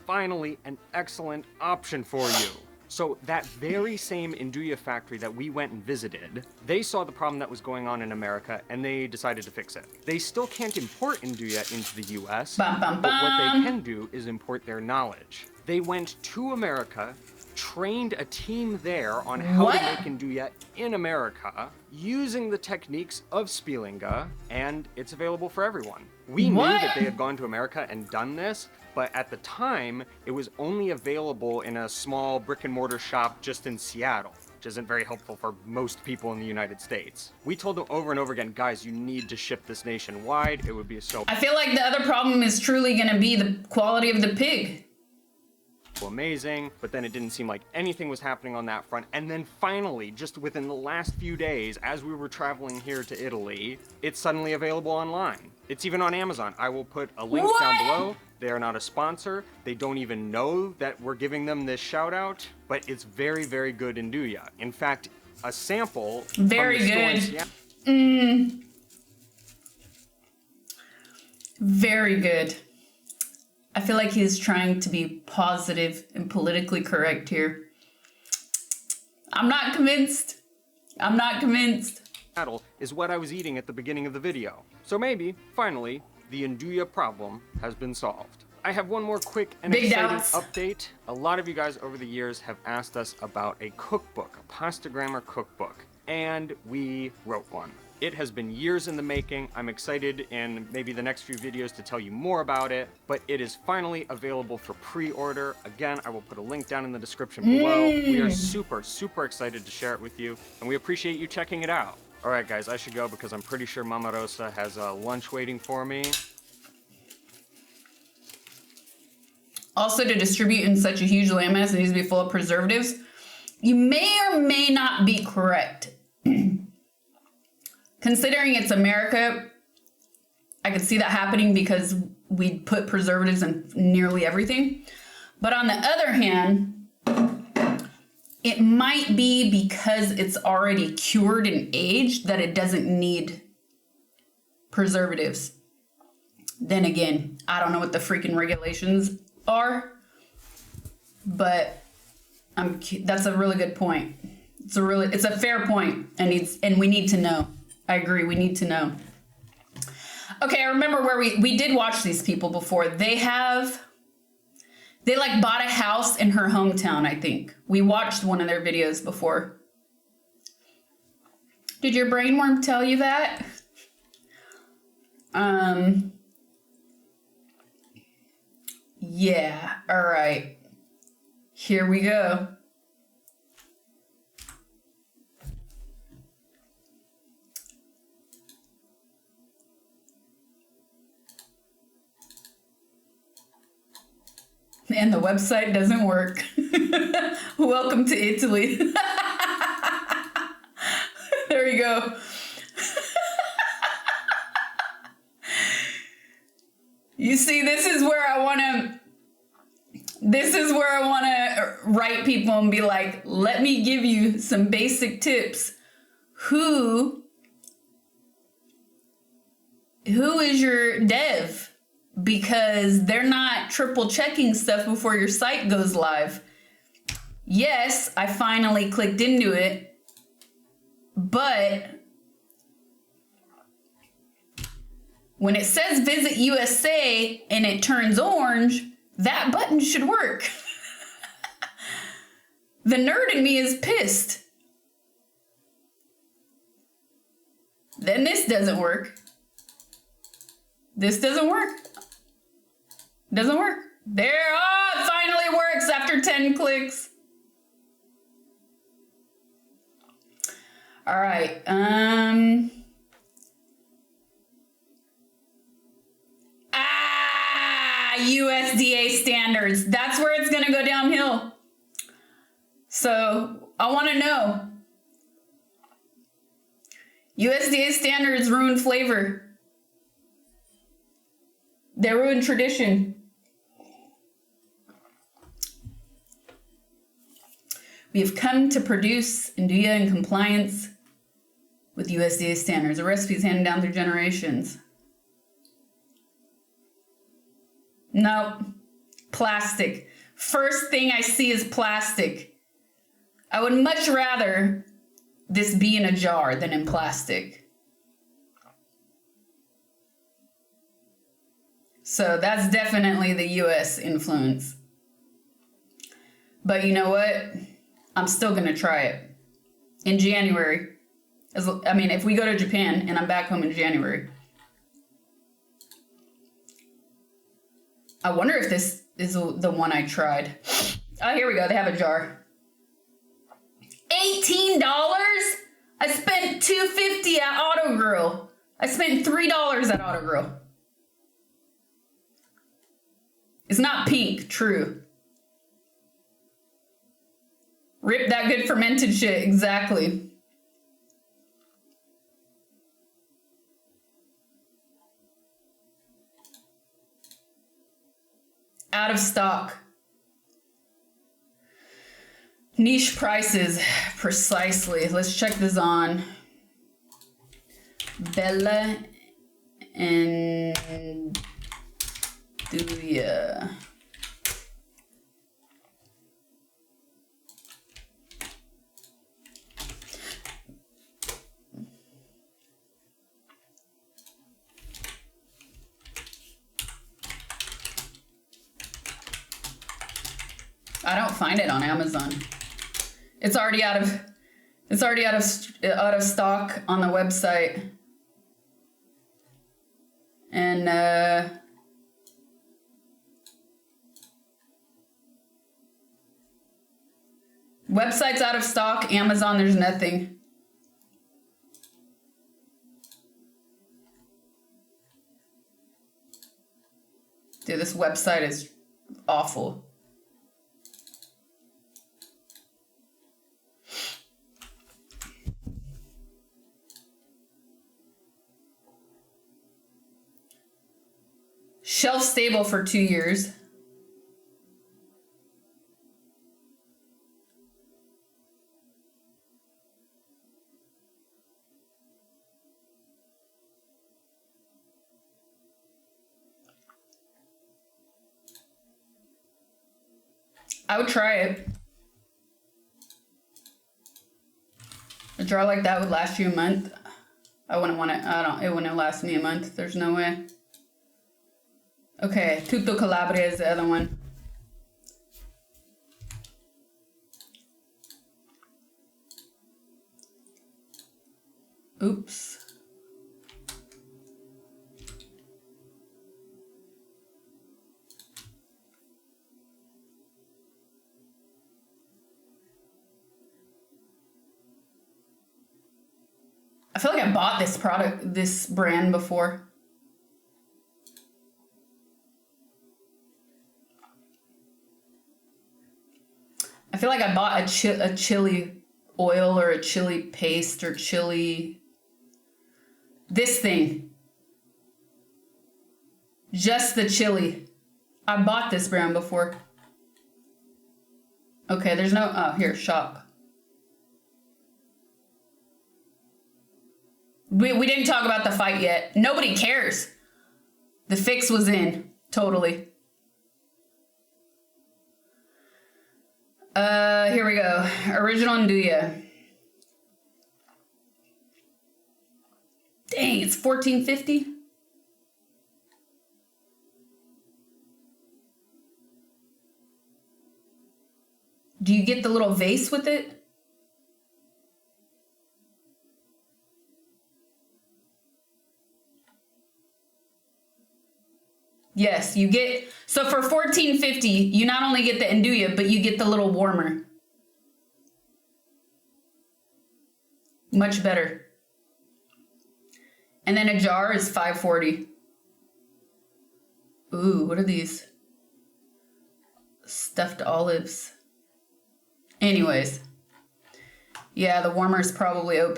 Finally, an excellent option for you. So that very same nduja factory that we went and visited, they saw the problem that was going on in America and they decided to fix it. They still can't import nduja into the US, but what they can do is import their knowledge. They went to America, trained a team there on how to make nduja in America, using the techniques of Spielinga, and it's available for everyone. We knew that they had gone to America and done this, but at the time, it was only available in a small brick and mortar shop just in Seattle, which isn't very helpful for most people in the United States. We told them over and over again, guys, you need to ship this nationwide. It would be so I feel like the other problem is truly gonna be the quality of the pig. amazing, but then it didn't seem like anything was happening on that front. And then finally, just within the last few days, as we were traveling here to Italy, it's suddenly available online. It's even on Amazon. I will put a link down below. They are not a sponsor. They don't even know that we're giving them this shout out, but it's very, very good nduja. In fact, a sample. Very good. Very good. I feel like he's trying to be positive and politically correct here. I'm not convinced. I'm not convinced. Is what I was eating at the beginning of the video. So maybe, finally, the nduja problem has been solved. I have one more quick and Big exciting doubts. update. A lot of you guys over the years have asked us about a cookbook, a pasta grammar cookbook, and we wrote one. It has been years in the making. I'm excited in maybe the next few videos to tell you more about it, but it is finally available for pre-order. Again, I will put a link down in the description below. We are super, super excited to share it with you, and we appreciate you checking it out. All right, guys, I should go because I'm pretty sure Mama Rosa has lunch waiting for me. Also, to distribute in such a huge landmass, it needs to be full of preservatives. You may or may not be correct. Considering it's America, I could see that happening because we put preservatives in nearly everything. But on the other hand, it might be because it's already cured and aged that it doesn't need preservatives. Then again, I don't know what the freaking regulations are, but that's a really good point. It's a fair point, and we need to know. I agree, we need to know. Okay, I remember where we did watch these people before. They like bought a house in her hometown, I think. We watched one of their videos before. Did your brainworm tell you that? Yeah, all right. Here we go. And the website doesn't work. Welcome to Italy. There you go. You see, this is where I want to write people and be like, let me give you some basic tips. Who is your dev? Because they're not triple checking stuff before your site goes live. Yes, I finally clicked into it, but when it says visit USA and it turns orange, that button should work. The nerd in me is pissed. Then this doesn't work. This doesn't work. Doesn't work. There, it finally works after 10 clicks. All right, USDA standards. That's where it's gonna go downhill. So I wanna know. USDA standards ruin flavor. They ruin tradition. We have come to produce India in compliance with USDA standards. The recipes handed down through generations. Nope. Plastic. First thing I see is plastic. I would much rather this be in a jar than in plastic. So that's definitely the US influence. But you know what? I'm still gonna try it in January. If we go to Japan and I'm back home in January. I wonder if this is the one I tried. Oh, here we go. They have a jar. $18? I spent $2.50 at Autogrill. I spent $3 at Autogrill. It's not pink, true. Rip that good fermented shit, exactly. Out of stock. Niche prices, precisely. Let's check this on. Bella and Duya. I don't find it on Amazon. It's already out of stock on the website. And website's out of stock. Amazon, there's nothing. Dude, this website is awful. Shelf stable for 2 years. I would try it. A jar like that would last you a month. I wouldn't want it. It wouldn't last me a month. There's no way. Okay, Tutto Calabria is the other one. Oops. I feel like I bought this brand before. I feel like I bought a chili oil or a chili paste or chili... This thing. Just the chili. I bought this brand before. Okay, there's no... Oh, here, shop. We didn't talk about the fight yet. Nobody cares. The fix was in. Totally. Here we go. Original Nduja. Dang, it's $14.50. Do you get the little vase with it? Yes, you get, so for $14.50, you not only get the Nduja, but you get the little warmer. Much better. And then a jar is $5.40. Ooh, what are these? Stuffed olives. Anyways. Yeah, the warmer is probably OP.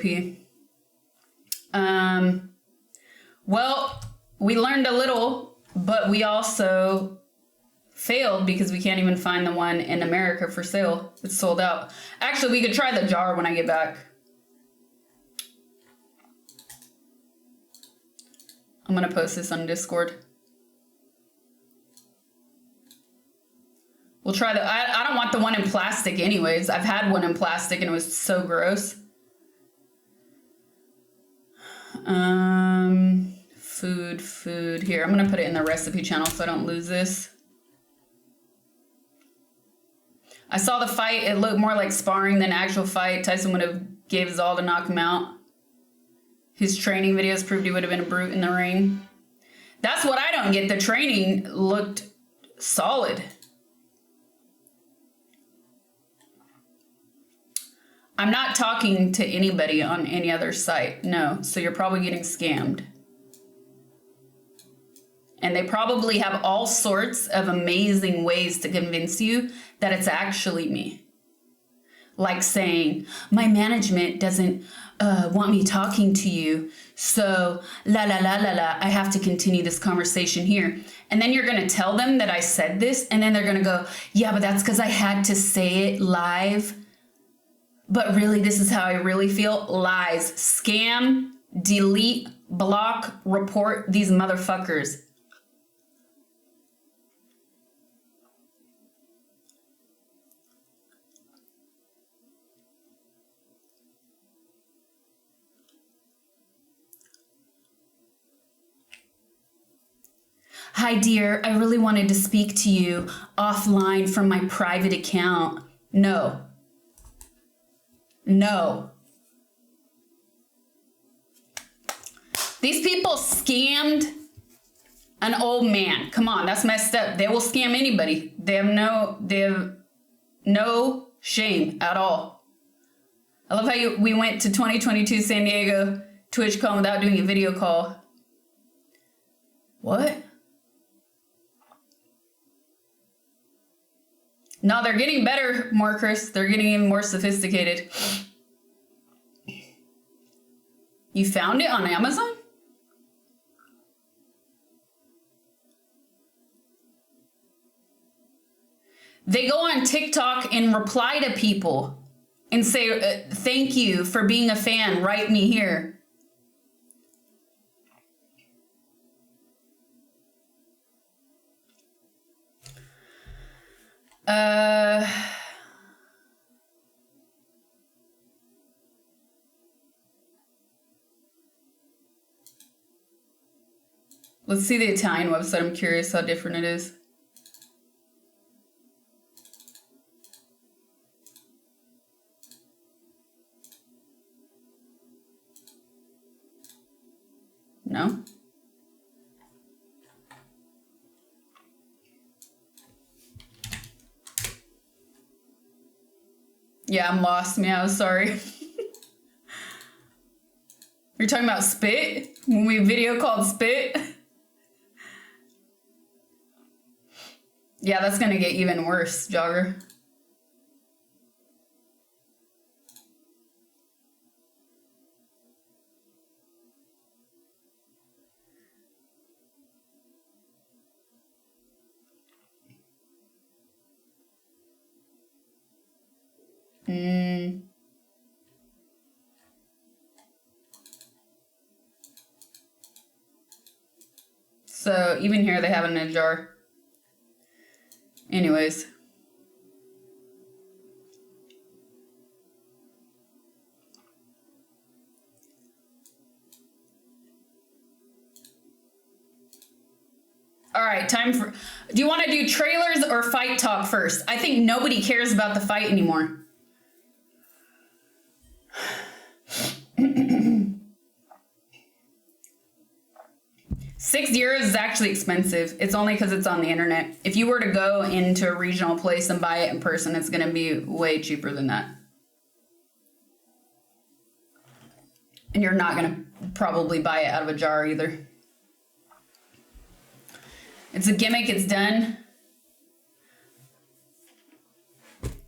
Well, we learned a little, but we also failed because we can't even find the one in America for sale. It's sold out. Actually, we could try the jar when I get back. I'm gonna post this on Discord. We'll try the, I don't want the one in plastic anyways. I've had one in plastic and it was so gross. Food. Here, I'm gonna put it in the recipe channel so I don't lose this. I saw the fight. It looked more like sparring than actual fight. Tyson would have gave his all to knock him out. His training videos proved he would have been a brute in the ring. That's what I don't get. The training looked solid. I'm not talking to anybody on any other site. No, so you're probably getting scammed. And they probably have all sorts of amazing ways to convince you that it's actually me. Like saying, my management doesn't want me talking to you, so la, I have to continue this conversation here. And then you're gonna tell them that I said this, and then they're gonna go, yeah, but that's because I had to say it live. But really, this is how I really feel. Lies. Scam, delete, block, report these motherfuckers. Hi, dear. I really wanted to speak to you offline from my private account. No. No. These people scammed an old man. Come on, that's messed up. They will scam anybody. They have no shame at all. I love how we went to 2022 San Diego TwitchCon without doing a video call. What? No, they're getting better, more Chris. They're getting even more sophisticated. You found it on Amazon? They go on TikTok and reply to people and say, thank you for being a fan, write me here. Let's see the Italian website. I'm curious how different it is. No? Yeah, I'm lost, meow, sorry. You're talking about spit? When we video called spit? Yeah, that's gonna get even worse, Jogger. So even here they have it in a jar. Anyways. All right, time for, do you want to do trailers or fight talk first? I think nobody cares about the fight anymore. €6 is actually expensive. It's only because it's on the internet. If you were to go into a regional place and buy it in person, it's going to be way cheaper than that. And you're not going to probably buy it out of a jar either. It's a gimmick. It's done.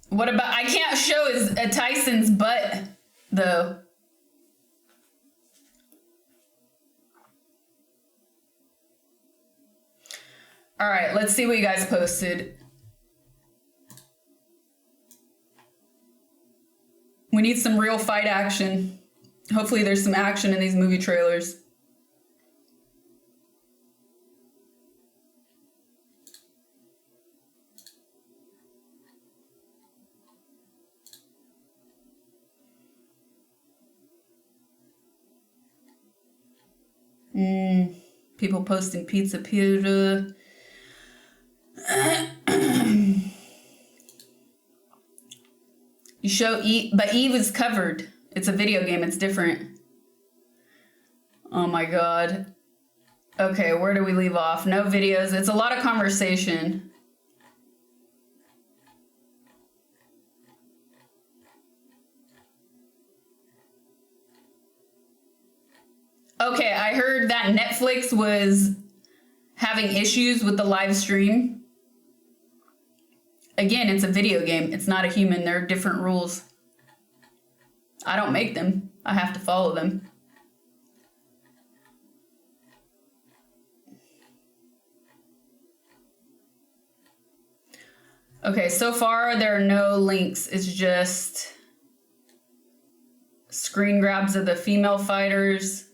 What about, I can't show Tyson's butt though. All right, let's see what you guys posted. We need some real fight action. Hopefully there's some action in these movie trailers. People posting pizza. You show Eve, but Eve is covered. It's a video game, it's different. Oh my god. Okay, where do we leave off? No videos, it's a lot of conversation. Okay, I heard that Netflix was having issues with the live stream. Again, it's a video game. It's not a human. There are different rules. I don't make them. I have to follow them. Okay, so far there are no links. It's just screen grabs of the female fighters.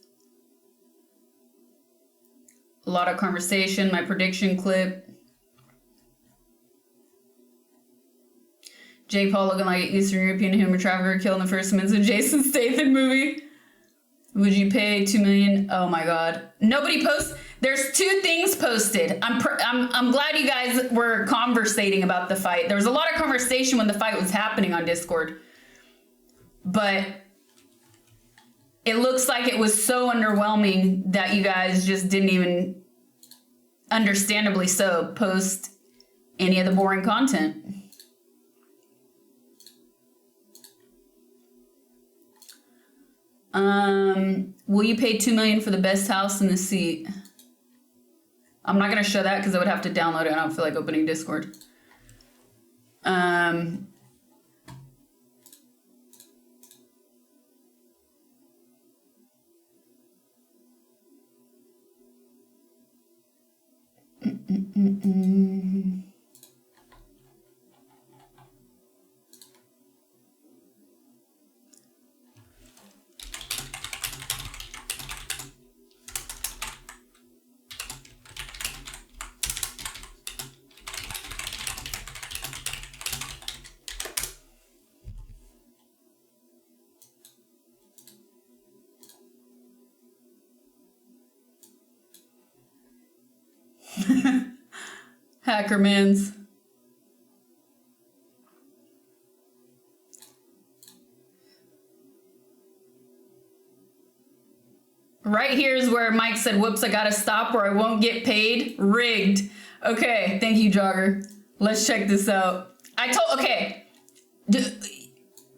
A lot of conversation, my prediction clip. Jake Paul looking like an Eastern European human trafficker killed in the first minutes of Jason Statham movie. Would you pay $2 million? Oh my god. Nobody posts. There's 2 things posted. I'm glad you guys were conversating about the fight. There was a lot of conversation when the fight was happening on Discord. But it looks like it was so underwhelming that you guys just didn't even, understandably so, post any of the boring content. Will you pay $2 million for the best house in the seat? I'm not gonna show that because I would have to download it. I don't feel like opening Discord. Hackermans. Right here is where Mike said, whoops, I gotta stop or I won't get paid. Rigged. Okay, thank you, Jogger. Let's check this out. Okay. Do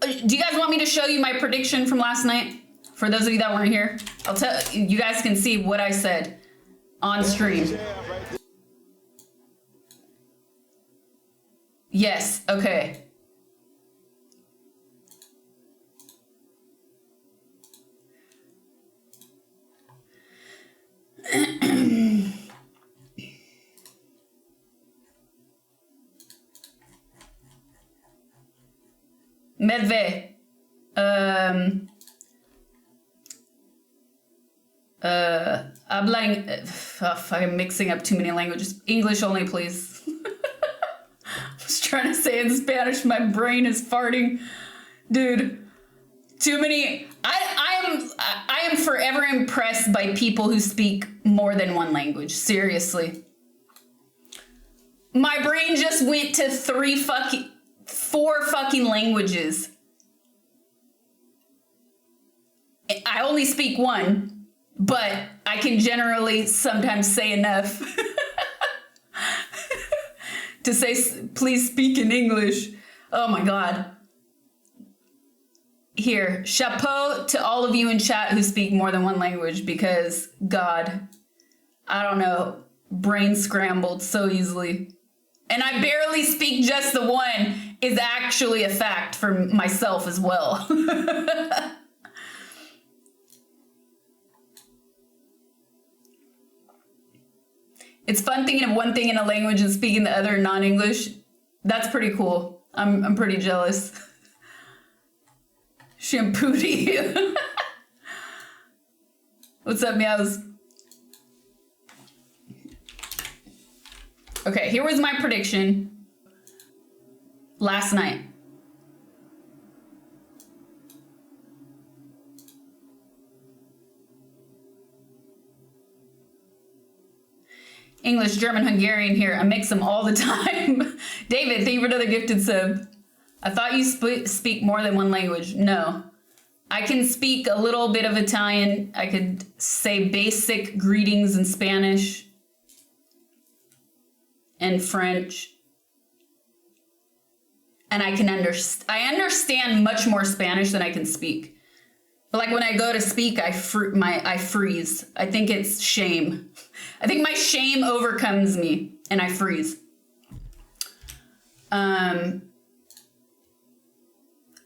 you guys want me to show you my prediction from last night? For those of you that weren't here, I'll tell you guys can see what I said on stream. Yes, okay. Medve. I'm mixing up too many languages. English only, please. I was trying to say it in Spanish. My brain is farting. Dude, too many. I am forever impressed by people who speak more than one language. Seriously. My brain just went to 4 fucking languages. I only speak one, but I can generally sometimes say enough to say, please speak in English. Oh my God. Here, chapeau to all of you in chat who speak more than one language because, God, I don't know, brain scrambled so easily. And I barely speak just the one is actually a fact for myself as well. It's fun thinking of one thing in a language and speaking the other non-English. That's pretty cool. I'm pretty jealous. Shampooty. What's up, meows? Okay, here was my prediction last night. English, German, Hungarian here. I mix them all the time. David, thank you for another gifted sub. I thought you speak more than one language. No. I can speak a little bit of Italian. I could say basic greetings in Spanish and French. And I understand much more Spanish than I can speak. But like when I go to speak, I freeze. I think it's shame. I think my shame overcomes me and I freeze.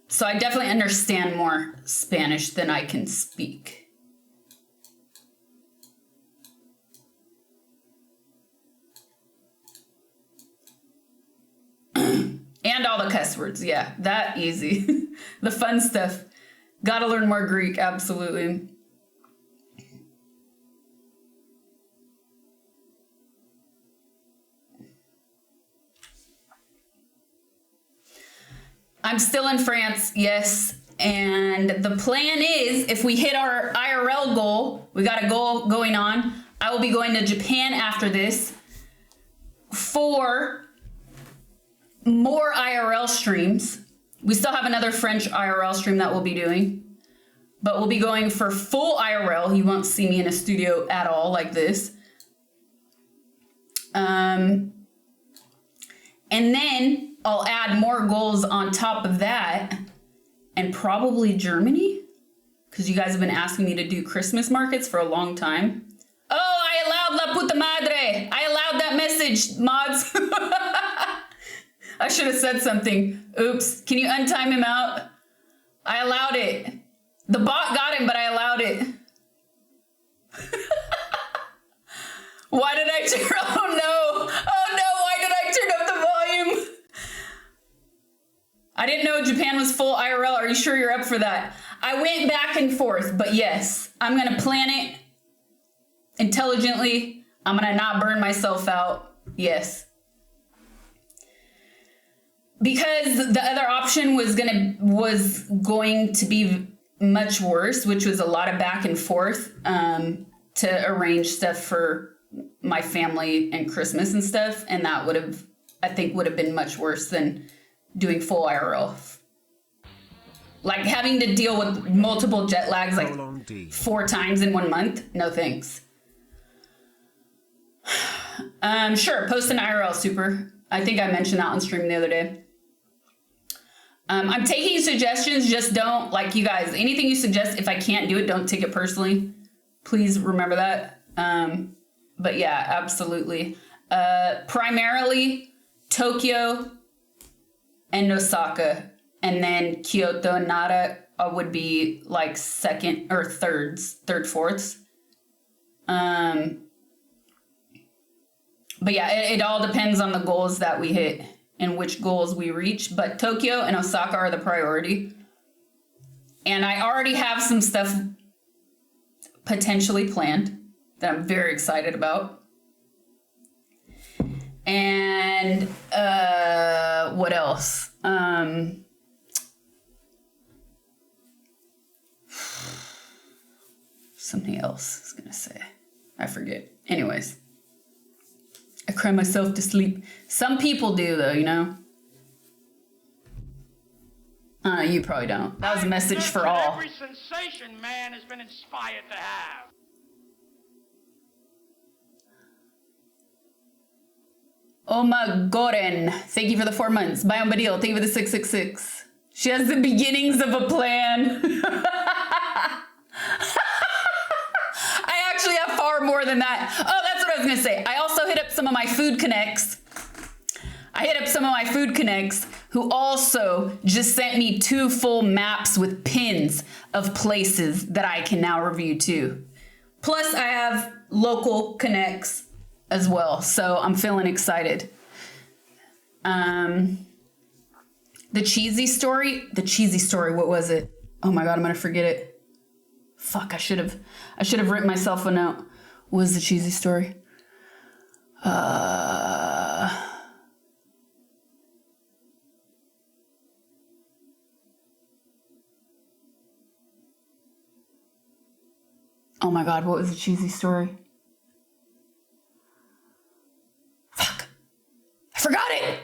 So I definitely understand more Spanish than I can speak. And all the cuss words, yeah, that easy. The fun stuff. Gotta learn more Greek, absolutely. I'm still in France, yes. And the plan is, if we hit our IRL goal, we got a goal going on. I will be going to Japan after this for more IRL streams. We still have another French IRL stream that we'll be doing, but we'll be going for full IRL. You won't see me in a studio at all like this. And then I'll add more goals on top of that, and probably Germany, because you guys have been asking me to do Christmas markets for a long time. Oh, I allowed La Puta Madre. I allowed that message, mods. I should have said something. Oops. Can you untime him out? I allowed it. The bot got him, but I allowed it. Why did I turn? Oh no. Oh no. Why did I turn up the volume? I didn't know Japan was full IRL. Are you sure you're up for that? I went back and forth, but yes, I'm going to plan it intelligently. I'm going to not burn myself out. Yes. Because the other option was going to be much worse, which was a lot of back and forth to arrange stuff for my family and Christmas and stuff, and that would have, I think, would have been much worse than doing full IRL. Like having to deal with multiple jet lags like 4 times in 1 month. No thanks. Sure, post an IRL, super. I think I mentioned that on stream the other day. I'm taking suggestions, just don't, like, you guys, anything you suggest, if I can't do it, don't take it personally. Please remember that. But yeah, absolutely. Primarily Tokyo and Osaka, and then Kyoto and Nara would be like second or third, fourths. But yeah, it all depends on the goals that we hit and which goals we reach. But Tokyo and Osaka are the priority. And I already have some stuff potentially planned that I'm very excited about. And what else? Something else I was gonna say. I forget. Anyways. I cry myself to sleep. Some people do though, you know? You probably don't. That was a message for all. Every sensation man has been inspired to have. Oma Goren, thank you for the 4 months. Biome Badil, thank you for the 666. She has the beginnings of a plan. I actually have far more than that. Oh, that's what I was gonna say. I also hit up some of my food connects. Who also just sent me 2 full maps with pins of places that I can now review too. Plus I have local connects as well, so I'm feeling excited. The cheesy story, what was it? Oh my god, I'm gonna forget it. Fuck, I should have written myself a note. What was the cheesy story? Oh my god, what was the cheesy story? Fuck. I forgot it!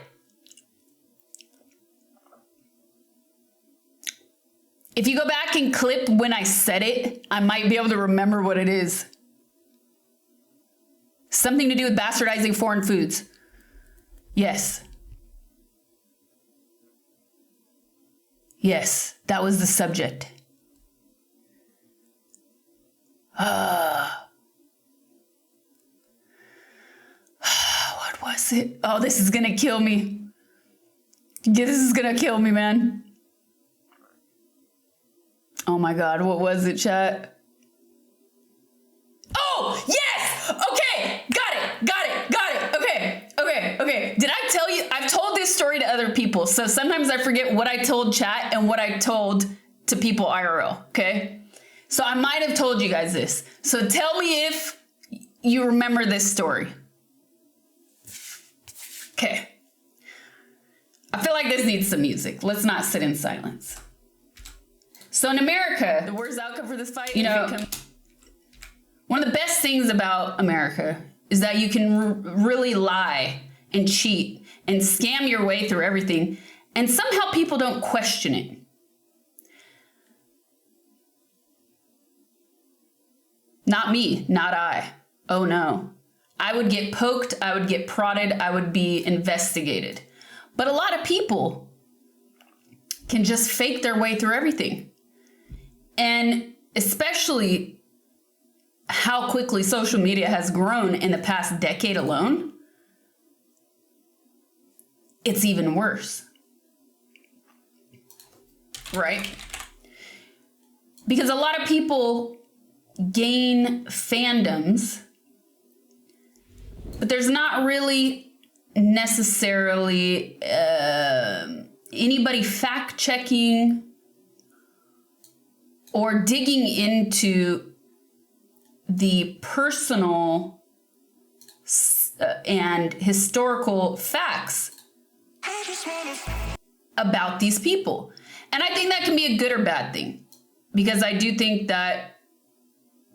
If you go back and clip when I said it, I might be able to remember what it is. Something to do with bastardizing foreign foods. Yes. Yes, that was the subject. What was it? Oh, this is gonna kill me. Yeah, this is gonna kill me, man. Oh my god, what was it, chat? Oh, yes! Okay, got it. Okay. Did I tell you? I've told this story to other people, so sometimes I forget what I told chat and what I told to people IRL, okay? So I might have told you guys this. So tell me if you remember this story. Okay. I feel like this needs some music. Let's not sit in silence. So in America, the worst outcome for this fight, you know, one of the best things about America is that you can really lie and cheat and scam your way through everything, and somehow people don't question it. Not me, not I. Oh no. I would get poked, I would get prodded, I would be investigated. But a lot of people can just fake their way through everything. And especially how quickly social media has grown in the past decade alone, it's even worse. Right? Because a lot of people gain fandoms, but there's not really necessarily anybody fact checking or digging into the personal and historical facts about these people. And I think that can be a good or bad thing, because I do think that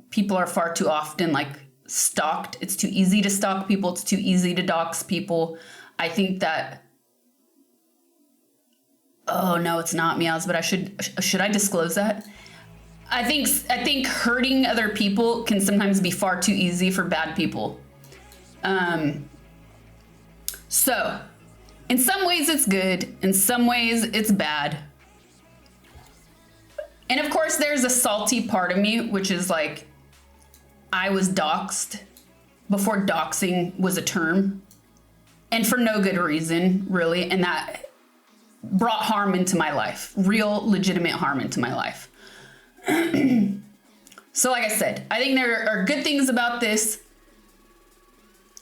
people are far too often like stalked. It's too easy to stalk people. It's too easy to dox people. I think that, oh no, it's not meows, but should I disclose that? I think hurting other people can sometimes be far too easy for bad people. So in some ways it's good, in some ways it's bad. And of course there's a salty part of me, which is like, I was doxxed before doxing was a term, and for no good reason, really. And that brought harm into my life, real legitimate harm into my life. So like I said, I think there are good things about this,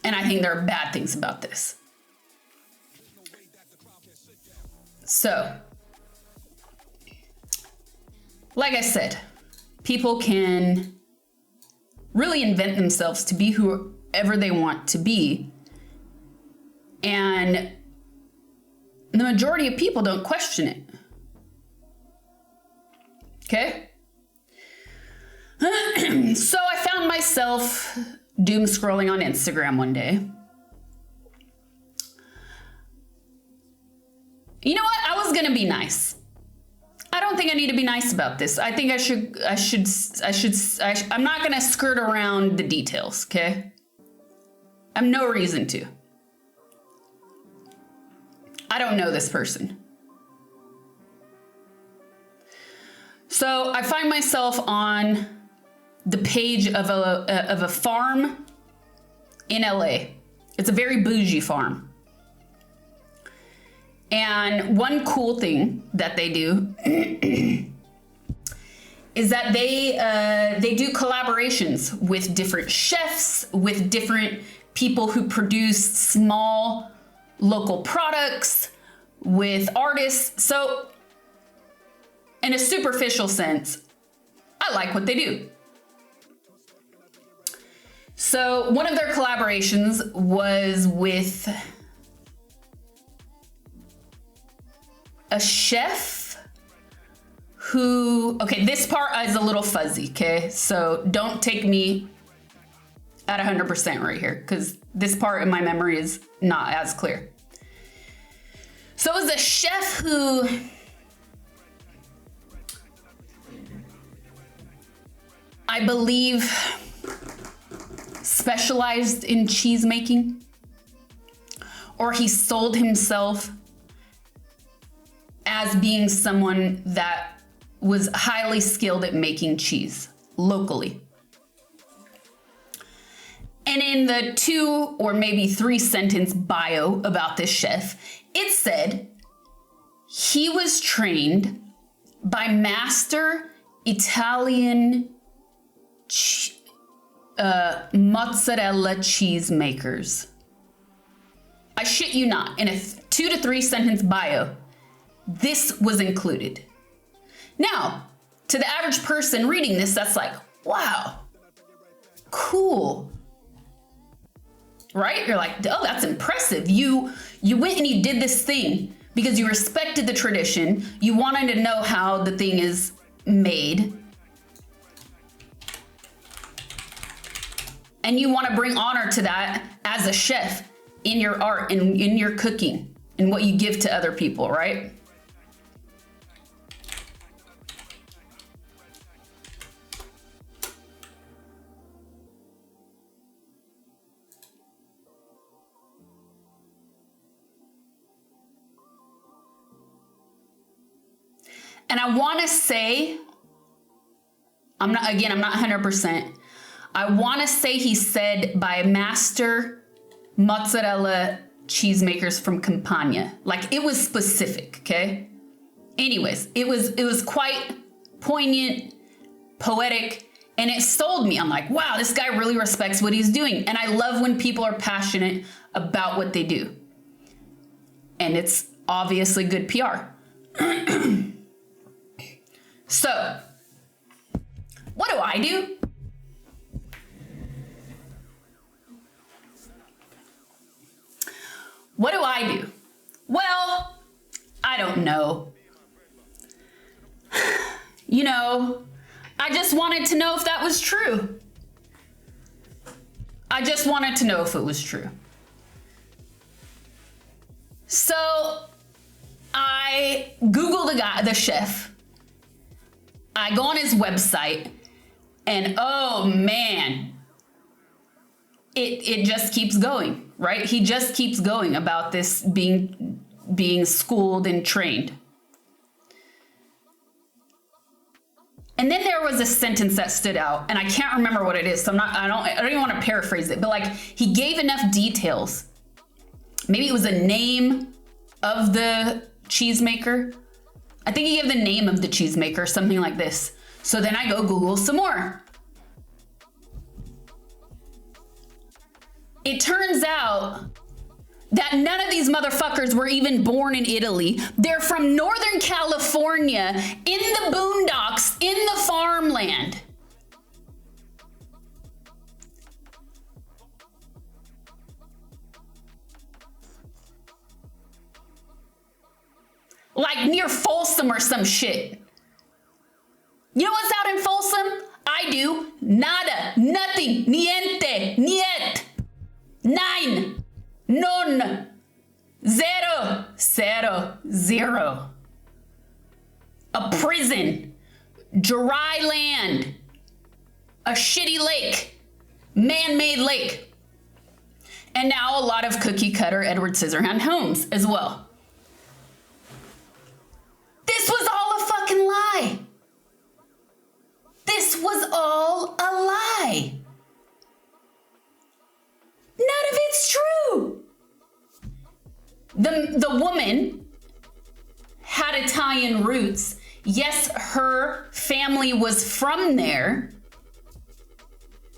and I think there are bad things about this. So, like I said, people can really invent themselves to be whoever they want to be. And the majority of people don't question it. Okay? So I found myself doom scrolling on Instagram one day. You know what? I was gonna be nice. I don't think I need to be nice about this. I think I'm not gonna skirt around the details, okay? I have no reason to. I don't know this person. So I find myself on the page of a farm in LA. It's a very bougie farm. And one cool thing that they do is that they do collaborations with different chefs, with different people who produce small local products, with artists. So in a superficial sense, I like what they do. So one of their collaborations was with a chef who, okay, this part is a little fuzzy, okay? So don't take me at 100% right here, because this part in my memory is not as clear. So it was a chef who I believe specialized in cheese making, or he sold himself as being someone that was highly skilled at making cheese locally. And in the 2 or maybe 3 sentence bio about this chef, it said he was trained by master Italian mozzarella cheese makers. I shit you not, in a 2 to 3 sentence bio, this was included. Now, to the average person reading this, that's like, wow, cool. Right? You're like, oh, that's impressive. You went and you did this thing because you respected the tradition. You wanted to know how the thing is made. And you want to bring honor to that as a chef in your art and in your cooking and what you give to other people, right? And I want to say, I'm not 100%. I want to say he said by master mozzarella cheesemakers from Campania. Like, it was specific, okay? Anyways, it was quite poignant, poetic, and it sold me. I'm like, wow, this guy really respects what he's doing. And I love when people are passionate about what they do. And it's obviously good PR. So, what do I do? What do I do? Well, I don't know. You know, I just wanted to know if that was true. I just wanted to know if it was true. So, I Googled the chef. I go on his website, and oh man, it just keeps going, right? He just keeps going about this being schooled and trained. And then there was a sentence that stood out, and I can't remember what it is, so I don't even want to paraphrase it, but like, he gave enough details. Maybe it was a name of the cheesemaker. I think he gave the name of the cheesemaker, something like this. So then I go Google some more. It turns out that none of these motherfuckers were even born in Italy. They're from Northern California, in the boondocks, in the farmland. Like near Folsom or some shit. You know what's out in Folsom? I do. Nada. Nothing. Niente. Niet. Nine. Non. Zero. Zero. Zero. A prison. Dry land. A shitty lake. Man-made lake. And now a lot of cookie cutter Edward Scissorhand homes as well. This was all a fucking lie. This was all a lie. None of it's true. The woman had Italian roots. Yes, her family was from there,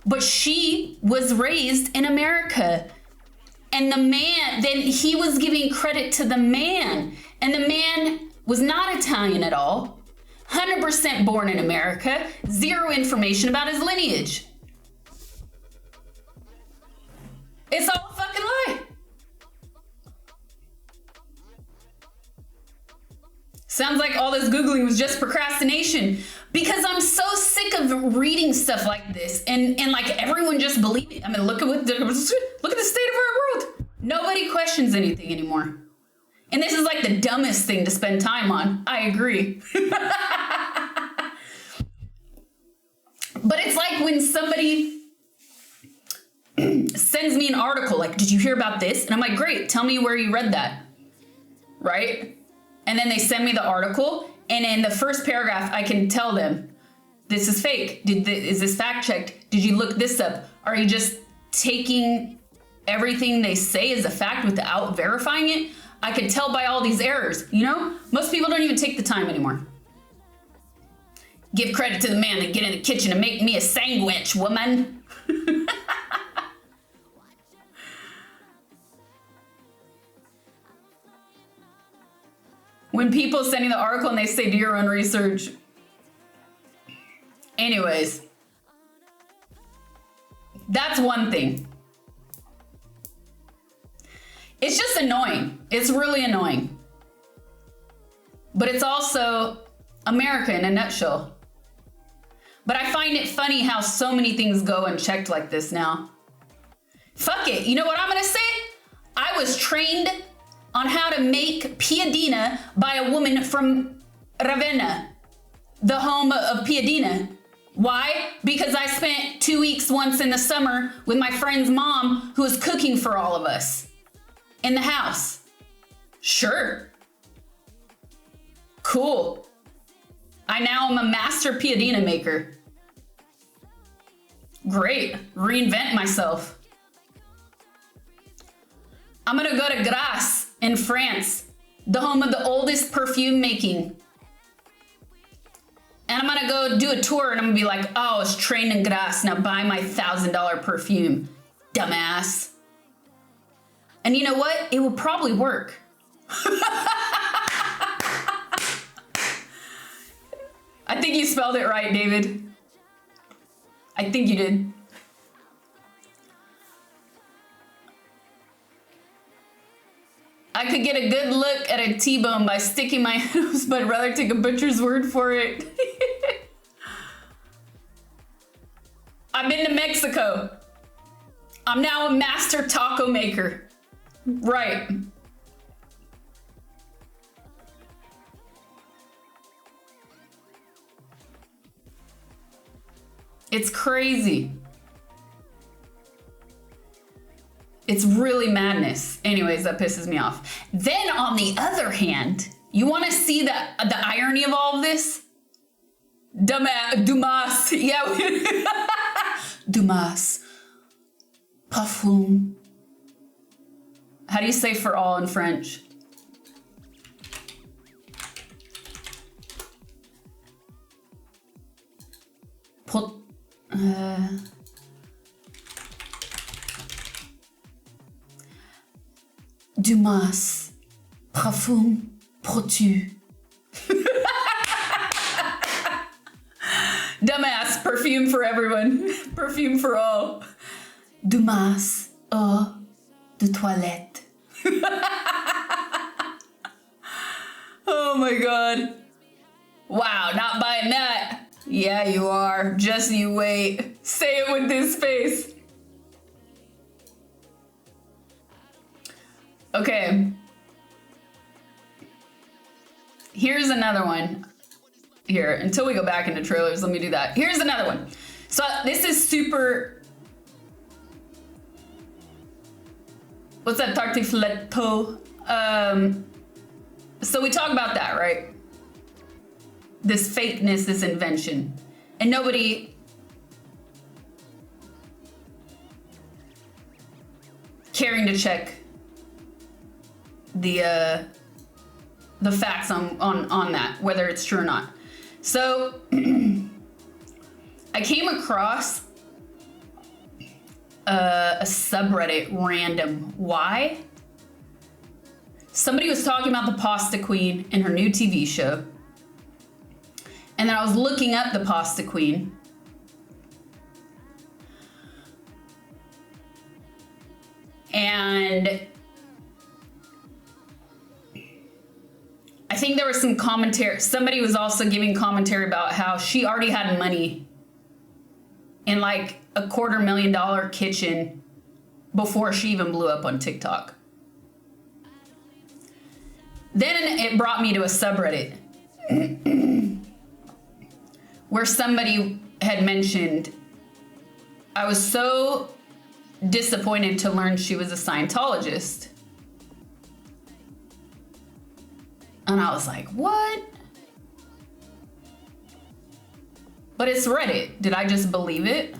but she was raised in America. And the man, then he was giving credit to the man, and the man was not Italian at all, 100% born in America, zero information about his lineage. It's all a fucking lie. Sounds like all this Googling was just procrastination, because I'm so sick of reading stuff like this and like everyone just believe it. I mean, look at the state of our world. Nobody questions anything anymore. And this is like the dumbest thing to spend time on. I agree. But it's like when somebody sends me an article, like, did you hear about this? And I'm like, great, tell me where you read that, right? And then they send me the article, and in the first paragraph, I can tell them, this is fake. Is this fact checked? Did you look this up? Are you just taking everything they say as a fact without verifying it? I could tell by all these errors, you know? Most people don't even take the time anymore. Give credit to the man that get in the kitchen and make me a sandwich, woman. When people send me the article and they say, do your own research. Anyways, that's one thing. It's just annoying. It's really annoying. But it's also America in a nutshell. But I find it funny how so many things go unchecked like this now. Fuck it. You know what I'm gonna say? I was trained on how to make piadina by a woman from Ravenna, the home of piadina. Why? Because I spent 2 weeks once in the summer with my friend's mom who was cooking for all of us in the house. Sure. Cool. I now am a master piadina maker. Great. Reinvent myself. I'm gonna go to Grasse in France, the home of the oldest perfume making. And I'm gonna go do a tour and I'm gonna be like, oh, I was trained in Grasse, now buy my $1,000 perfume, dumbass. And you know what? It will probably work. I think you spelled it right, David. I think you did. I could get a good look at a T-bone by sticking my nose, but I'd rather take a butcher's word for it. I've been to Mexico. I'm now a master taco maker. Right. It's crazy. It's really madness. Anyways, that pisses me off. Then on the other hand, you want to see the irony of all of this? Dumas. Yeah. Dumas. Parfum. How do you say for all in French? Dumas, parfum, pour-tu. Dumbass, perfume for everyone, perfume for all. Dumas, eau de toilette. Oh my God. Wow, not buying that. Yeah, you are. Just you wait. Say it with this face. Okay. Here's another one. Here, until we go back into trailers, let me do that. Here's another one. So this is super... What's that? Tartifletto. So we talk about that, right? This fakeness, this invention. And nobody... caring to check the facts on that, whether it's true or not. So I came across a subreddit random. Why? Somebody was talking about the Pasta Queen in her new TV show. And then I was looking up the Pasta Queen. And I think there was some commentary. Somebody was also giving commentary about how she already had money in like a $250,000 kitchen before she even blew up on TikTok. Then it brought me to a subreddit where somebody had mentioned, I was so disappointed to learn she was a Scientologist. And I was like, what? But it's Reddit. Did I just believe it?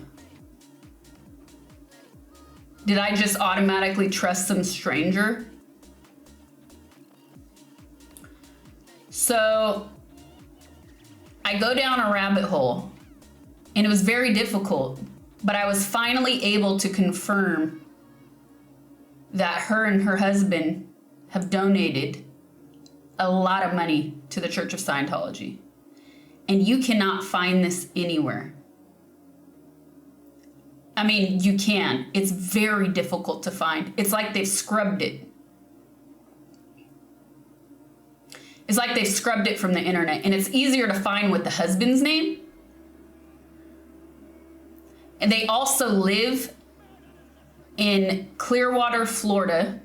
Did I just automatically trust some stranger? So I go down a rabbit hole, and it was very difficult, but I was finally able to confirm that her and her husband have donated a lot of money to the Church of Scientology. And you cannot find this anywhere. I mean, you can. It's very difficult to find. It's like they've scrubbed it. It's like they've scrubbed it from the internet, and it's easier to find with the husband's name. And they also live in Clearwater, Florida,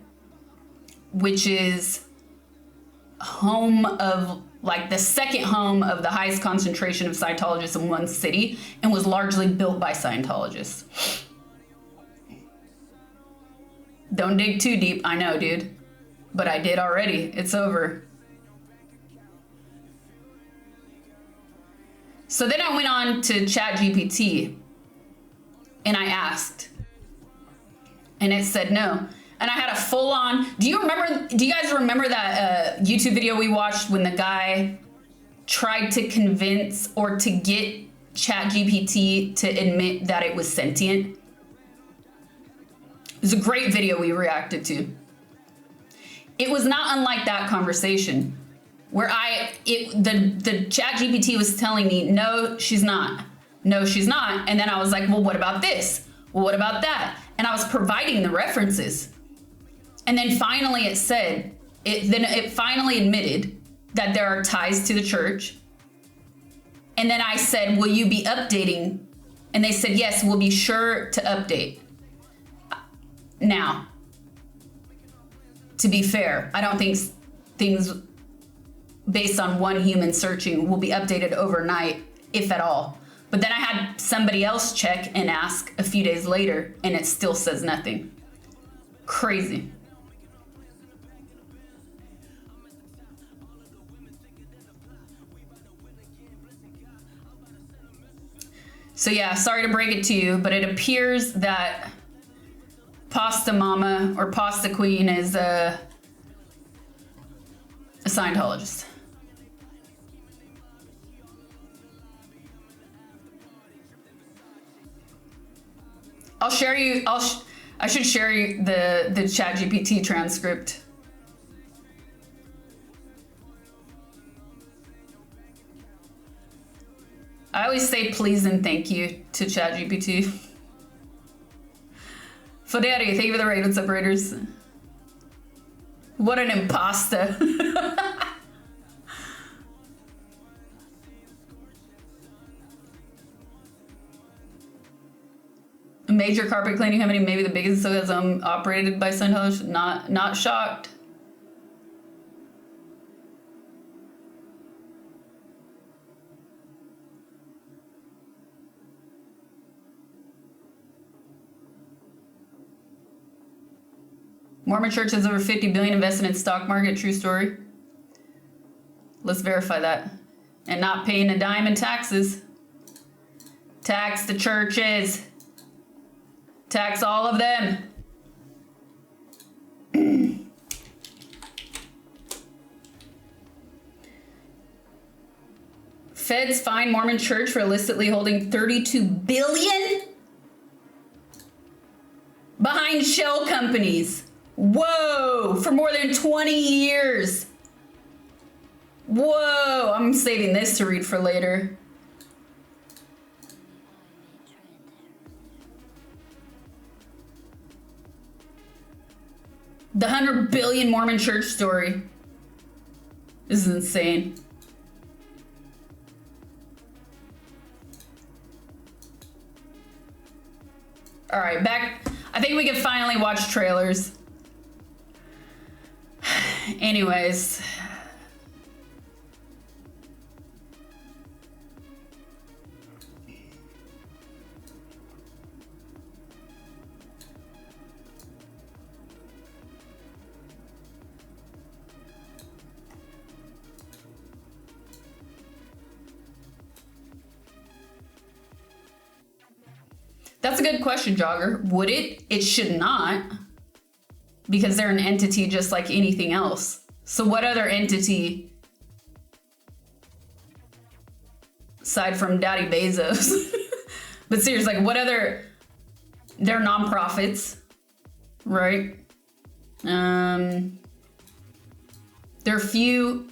which is home of, like, the second home of the highest concentration of Scientologists in one city, and was largely built by Scientologists. Don't dig too deep, I know, dude. But I did already. It's over. So then I went on to ChatGPT and I asked, and it said no. And I had a full on, do you guys remember that YouTube video we watched when the guy tried to convince or to get ChatGPT to admit that it was sentient? It was a great video we reacted to. It was not unlike that conversation where the ChatGPT was telling me, no, she's not. No, she's not. And then I was like, well, what about this? Well, what about that? And I was providing the references. And then finally it said, it finally admitted that there are ties to the church. And then I said, will you be updating? And they said, yes, we'll be sure to update. Now, to be fair, I don't think things based on one human searching will be updated overnight, if at all. But then I had somebody else check and ask a few days later, and it still says nothing. Crazy. So yeah, sorry to break it to you, but it appears that Pasta Mama or Pasta Queen is a Scientologist. I'll share you, I should share you the ChatGPT transcript. I always say please and thank you to ChatGPT. Foderi, thank you for the raid. What's up, Raiders? What an imposter. A major carpet cleaning company, maybe the biggest operated by Scientologists. Not shocked. Mormon Church has over 50 billion invested in stock market. True story. Let's verify that. And not paying a dime in taxes. Tax the churches. Tax all of them. Feds fine Mormon Church for illicitly holding 32 billion behind shell companies. Whoa, for more than 20 years. Whoa, I'm saving this to read for later. The 100 billion Mormon Church story. This is insane. All right, back. I think we can finally watch trailers. Anyways. That's a good question, Jogger. Would it? It should not. Because they're an entity just like anything else. So what other entity, aside from Daddy Bezos, but seriously, like what other, they're nonprofits, right? There are few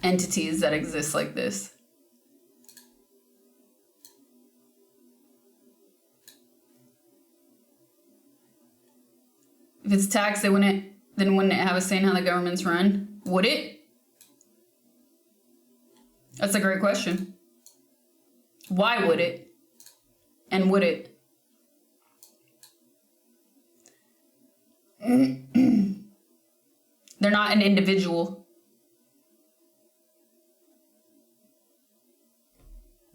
entities that exist like this. If it's taxed, then wouldn't it have a say in how the government's run? Would it? That's a great question. Why would it? And would it? They're not an individual.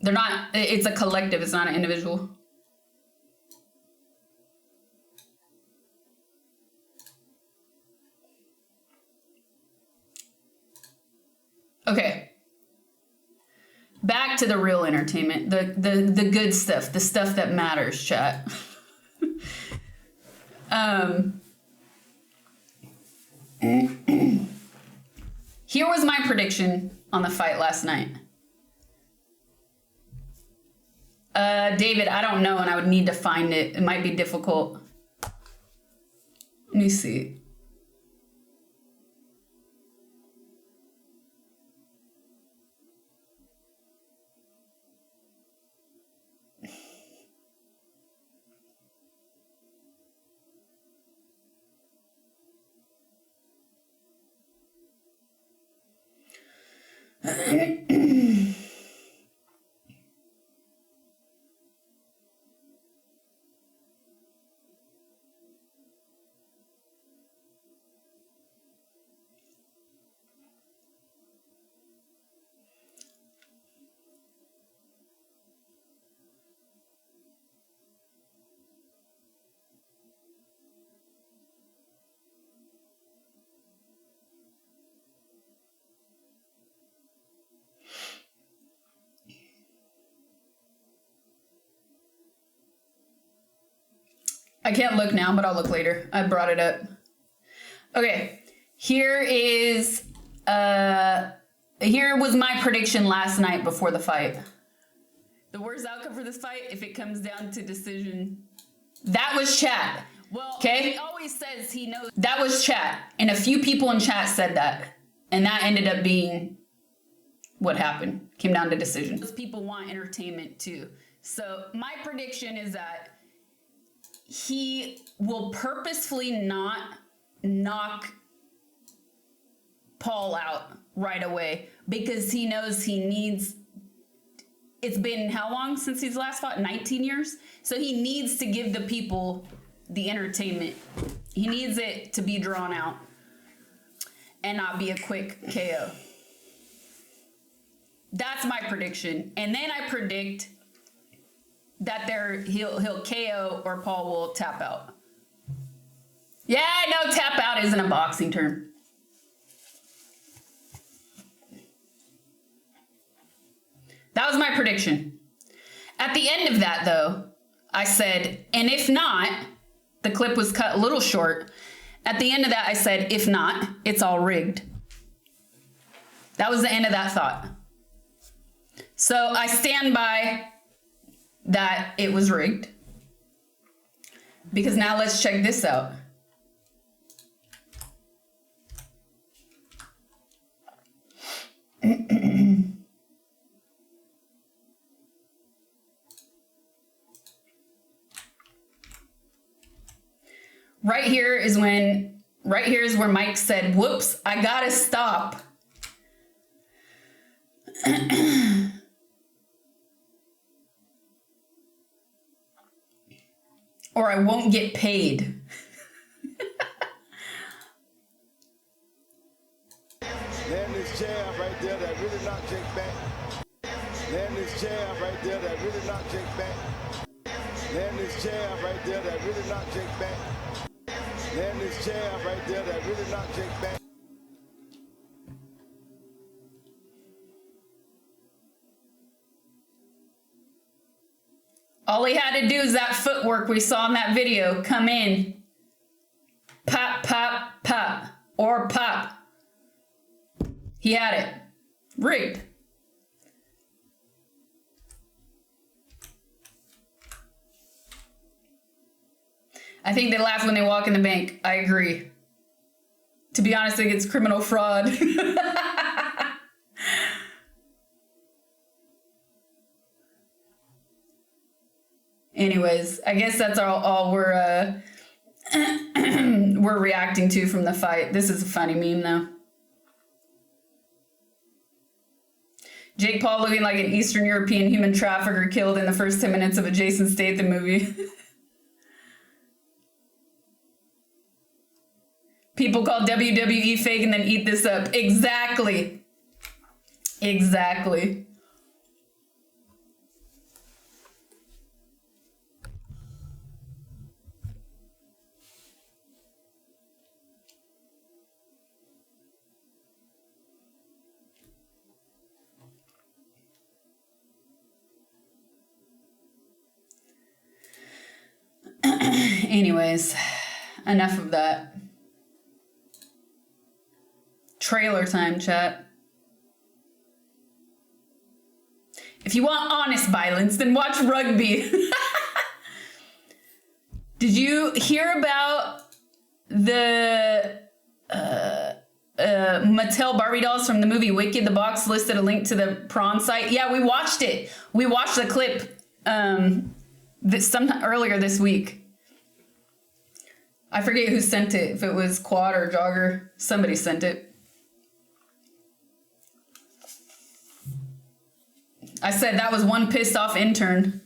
They're not, it's a collective, it's not an individual. Okay. Back to the real entertainment, the good stuff, the stuff that matters, chat. Here was my prediction on the fight last night. David, I don't know, and I would need to find it. It might be difficult. Let me see. I can't look now, but I'll look later. I brought it up. Okay, here was my prediction last night before the fight. The worst outcome for this fight, if it comes down to decision. That was chat. Well, okay? He always says he knows. That was chat. And a few people in chat said that. And that ended up being what happened. Came down to decision. Those people want entertainment too. So my prediction is that he will purposefully not knock Paul out right away because he knows he needs. It's been how long since he's last fought? 19 years? So he needs to give the people the entertainment. He needs it to be drawn out and not be a quick KO. That's my prediction. And then I predict that he'll KO or Paul will tap out. Yeah, no, tap out isn't a boxing term. That was my prediction. At the end of that, though, I said, and if not, the clip was cut a little short. At the end of that, I said, if not, it's all rigged. That was the end of that thought. So I stand by that it was rigged. Because now let's check this out. Right here is where Mike said, whoops, I gotta stop. Or I won't get paid. Land this jab right there that really knocked Jake back. Land this jab right there that really knocked Jake back. Land this jab right there that really knocked Jake back. Land this jab right there that really knocked Jake back. All he had to do is that footwork we saw in that video come in. Pop, pop, pop. Or pop. He had it. Rigged. I think they laugh when they walk in the bank. I agree. To be honest, I think it's criminal fraud. Anyways, I guess that's all we're we're reacting to from the fight. This is a funny meme though. Jake Paul looking like an Eastern European human trafficker killed in the first 10 minutes of a Jason Statham movie. People call WWE fake and then eat this up. Exactly. Exactly. Anyways, enough of that. Trailer time, chat. If you want honest violence, then watch rugby. Did you hear about the Mattel Barbie dolls from the movie Wicked? The box listed a link to the prawn site. Yeah, we watched it. We watched the clip earlier this week. I forget who sent it, if it was Quad or Jogger. Somebody sent it. I said that was one pissed off intern.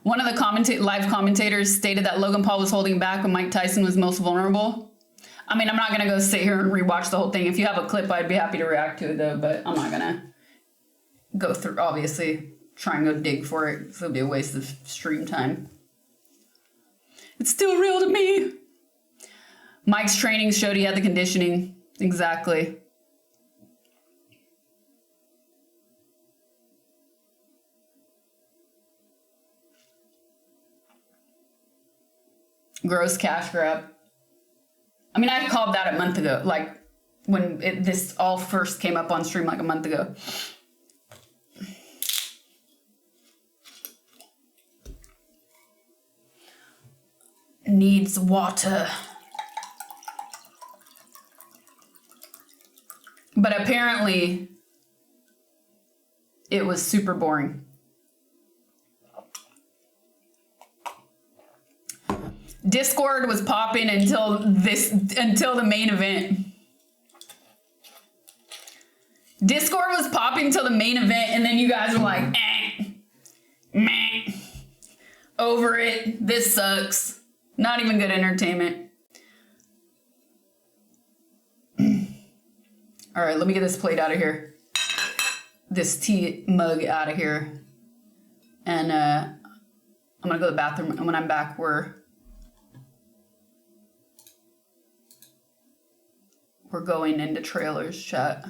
One of the live commentators stated that Logan Paul was holding back when Mike Tyson was most vulnerable. I mean, I'm not going to go sit here and rewatch the whole thing. If you have a clip, I'd be happy to react to it, though. But I'm not going to go through, obviously, try and go dig for it. So it'll be a waste of stream time. It's still real to me. Mike's training showed he had the conditioning. Exactly. Gross cash grab. I mean, I called that a month ago, like when this all first came up on stream like a month ago. Needs water. But apparently, it was super boring. Discord was popping until the main event. Discord was popping until the main event, and then you guys were like, meh, over it. This sucks. Not even good entertainment. All right, let me get this plate out of here. This tea mug out of here. And I'm gonna go to the bathroom, and when I'm back, we're going into trailers, chat.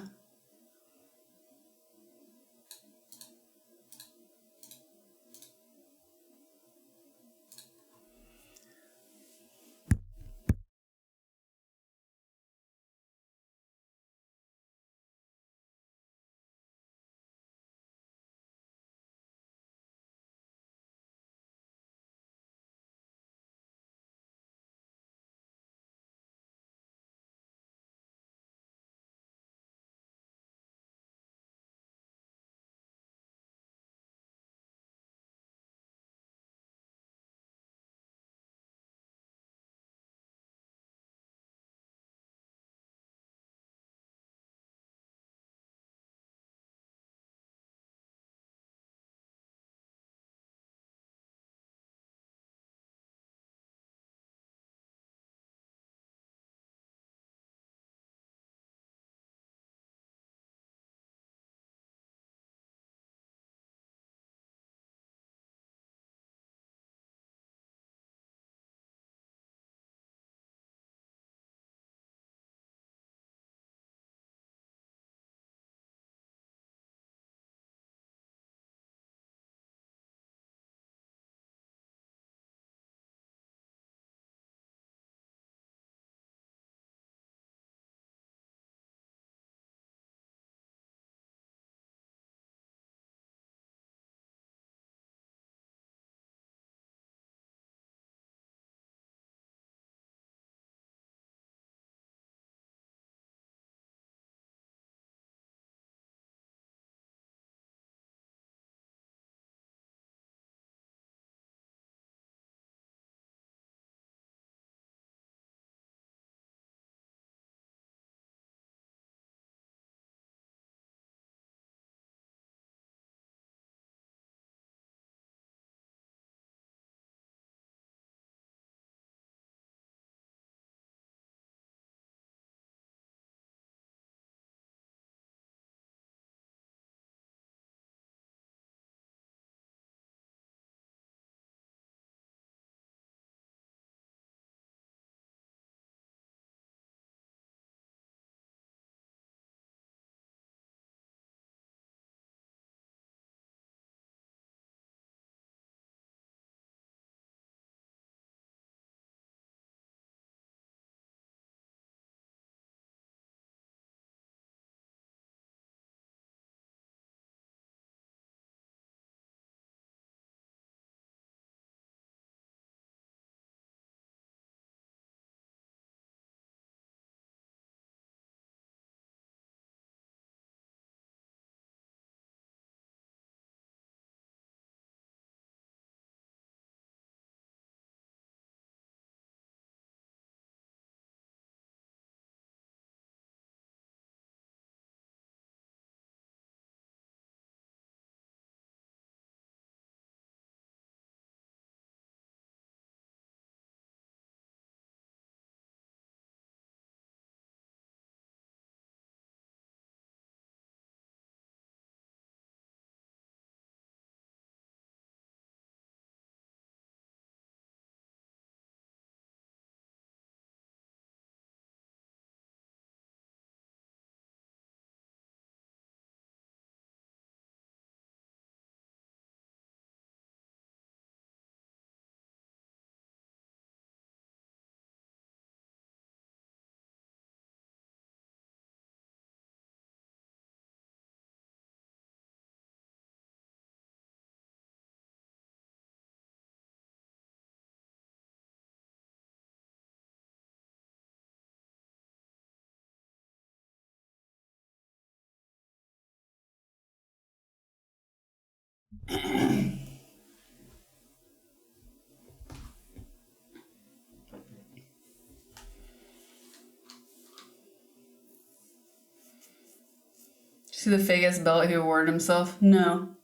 See the fake ass belt he awarded himself? No.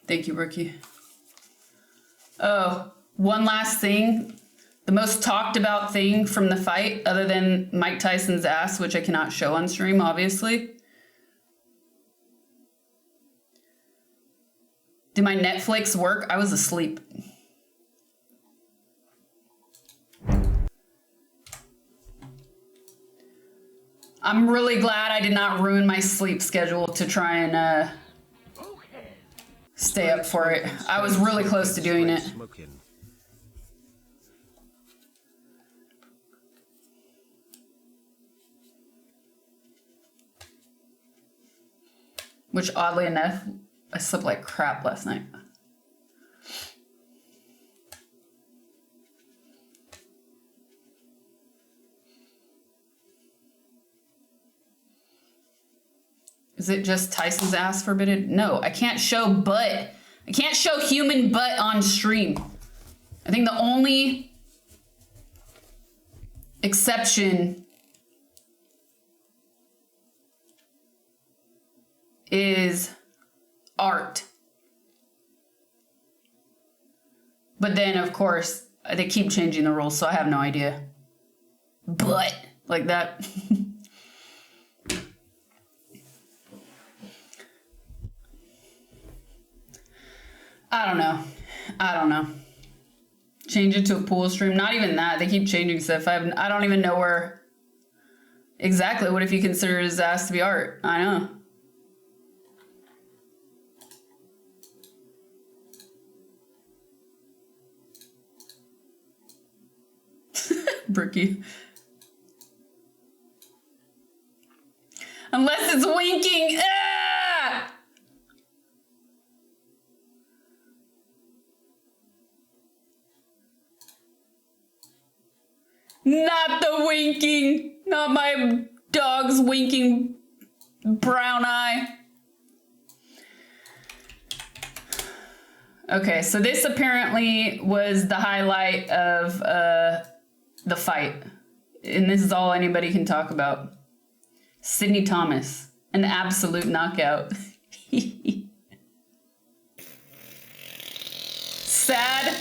Thank you, Rookie. Oh, one last thing. The most talked about thing from the fight, other than Mike Tyson's ass, which I cannot show on stream, obviously. Did my Netflix work? I was asleep. I'm really glad I did not ruin my sleep schedule to try and stay up for it. I was really close to doing it. Which, oddly enough, I slept like crap last night. Is it just Tyson's ass forbidden? No, I can't show butt. I can't show human butt on stream. I think the only exception is art. But then, of course, they keep changing the rules, so I have no idea. But, like that. I don't know. Change it to a pool stream. Not even that. They keep changing stuff. I don't even know where exactly. What if you consider his ass to be art? I know. Bricky. Unless it's winking. Ah! Not the winking. Not my dog's winking brown eye. Okay, so this apparently was the highlight of the fight. And this is all anybody can talk about. Sydney Thomas, an absolute knockout. Sad.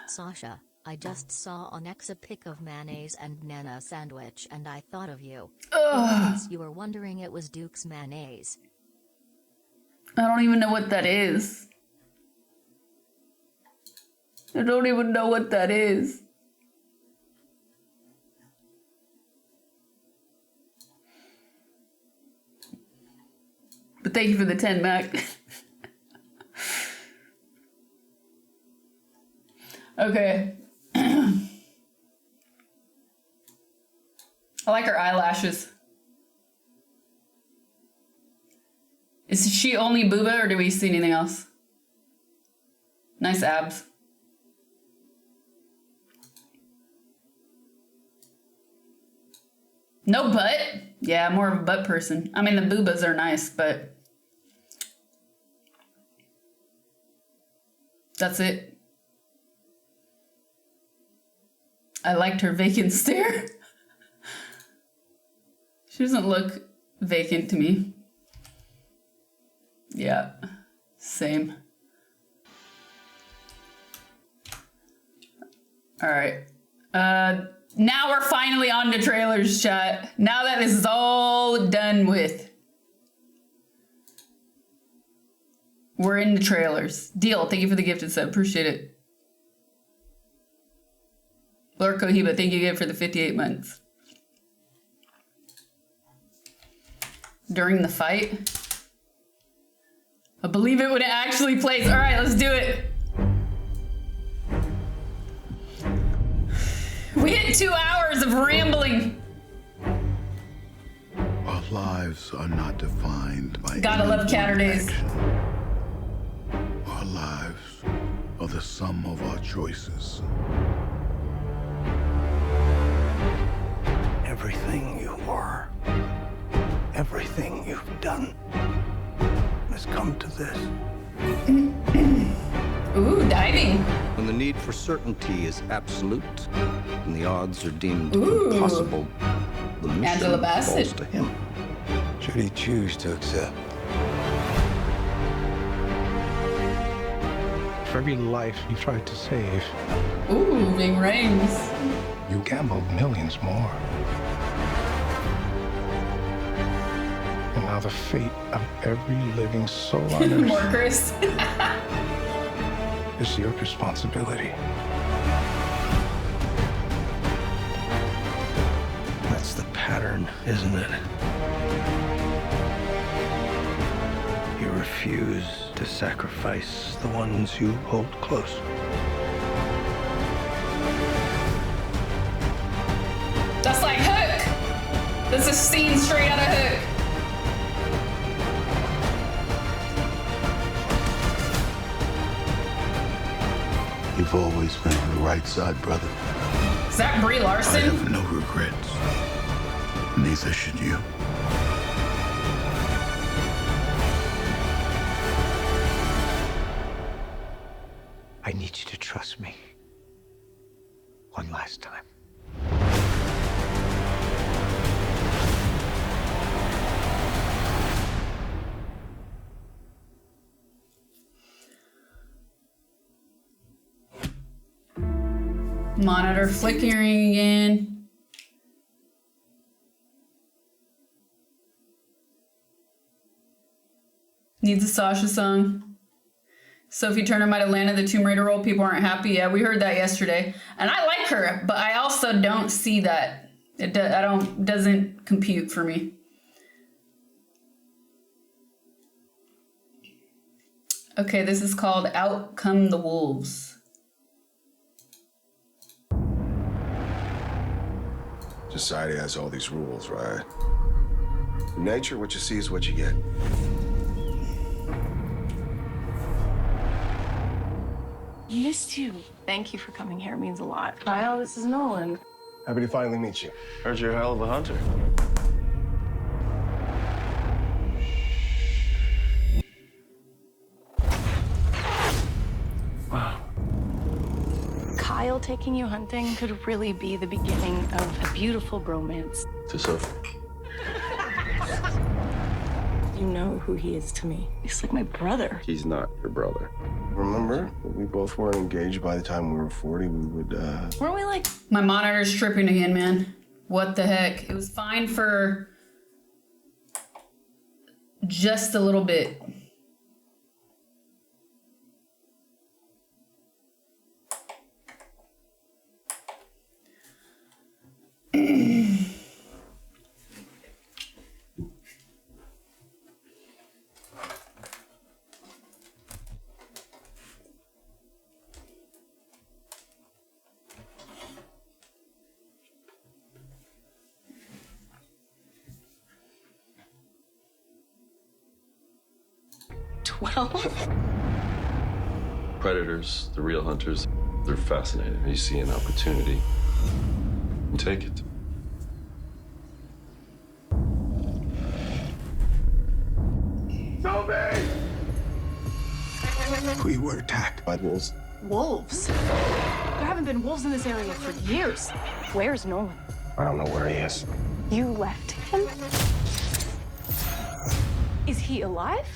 Sasha, I just saw on X a pic of mayonnaise and Nana sandwich and I thought of you. In case you were wondering, it was Duke's mayonnaise. I don't even know what that is. I don't even know what that is. But thank you for the 10, Mac. Okay. I like her eyelashes. Is she only booba or do we see anything else? Nice abs. No butt? Yeah, more of a butt person. I mean, the boobas are nice, but that's it. I liked her vacant stare. She doesn't look vacant to me. Yeah, same. All right. Now we're finally on to trailers, chat. Now that this is all done with. We're in the trailers. Deal, thank you for the gifted sub. Appreciate it. Lord Cohiba, thank you again for the 58 months. During the fight? I believe it when it actually plays. All right, let's do it. We hit 2 hours of rambling. Our lives are not defined by Gotta love Catterdays. Our lives are the sum of our choices. Everything you are, everything you've done has come to this. Ooh, diving. When the need for certainty is absolute and the odds are deemed Ooh. impossible, the mission Angela Bassett. falls to him. Should he choose to accept? For every life you tried to save, Ooh, big rings. you gambled millions more. And now the fate of every living soul on More earth Chris. is your responsibility. That's the pattern, isn't it? You refuse to sacrifice the ones you hold close. That's like Hook. This is scene straight out of Hook. You've always been on the right side, brother. Is that Brie I Larson? have no regrets. Neither should you. I need you to trust me. One last time. Monitor flickering again. Needs a Sasha song. Sophie Turner might have landed the Tomb Raider role. People aren't happy. Yeah, we heard that yesterday. And I like her, but I also don't see that. Doesn't compute for me. Okay, this is called Out Come the Wolves. Society has all these rules, right? In nature, what you see is what you get. Missed you. Thank you for coming here. It means a lot. Kyle, this is Nolan. Happy to finally meet you. Heard you're a hell of a hunter. Wow. Kyle taking you hunting could really be the beginning of a beautiful bromance. To Sophie. You know who he is to me. He's like my brother. He's not your brother. Remember, we both weren't engaged by the time we were 40. We would, Weren't we like... My monitor's tripping again, man. What the heck? It was fine for just a little bit. predators, the real hunters, they're fascinating. You see an opportunity, you take it. Sophie! We were attacked by wolves. Wolves? There haven't been wolves in this area for years. Where's Nolan? I don't know where he is. You left him? Is he alive?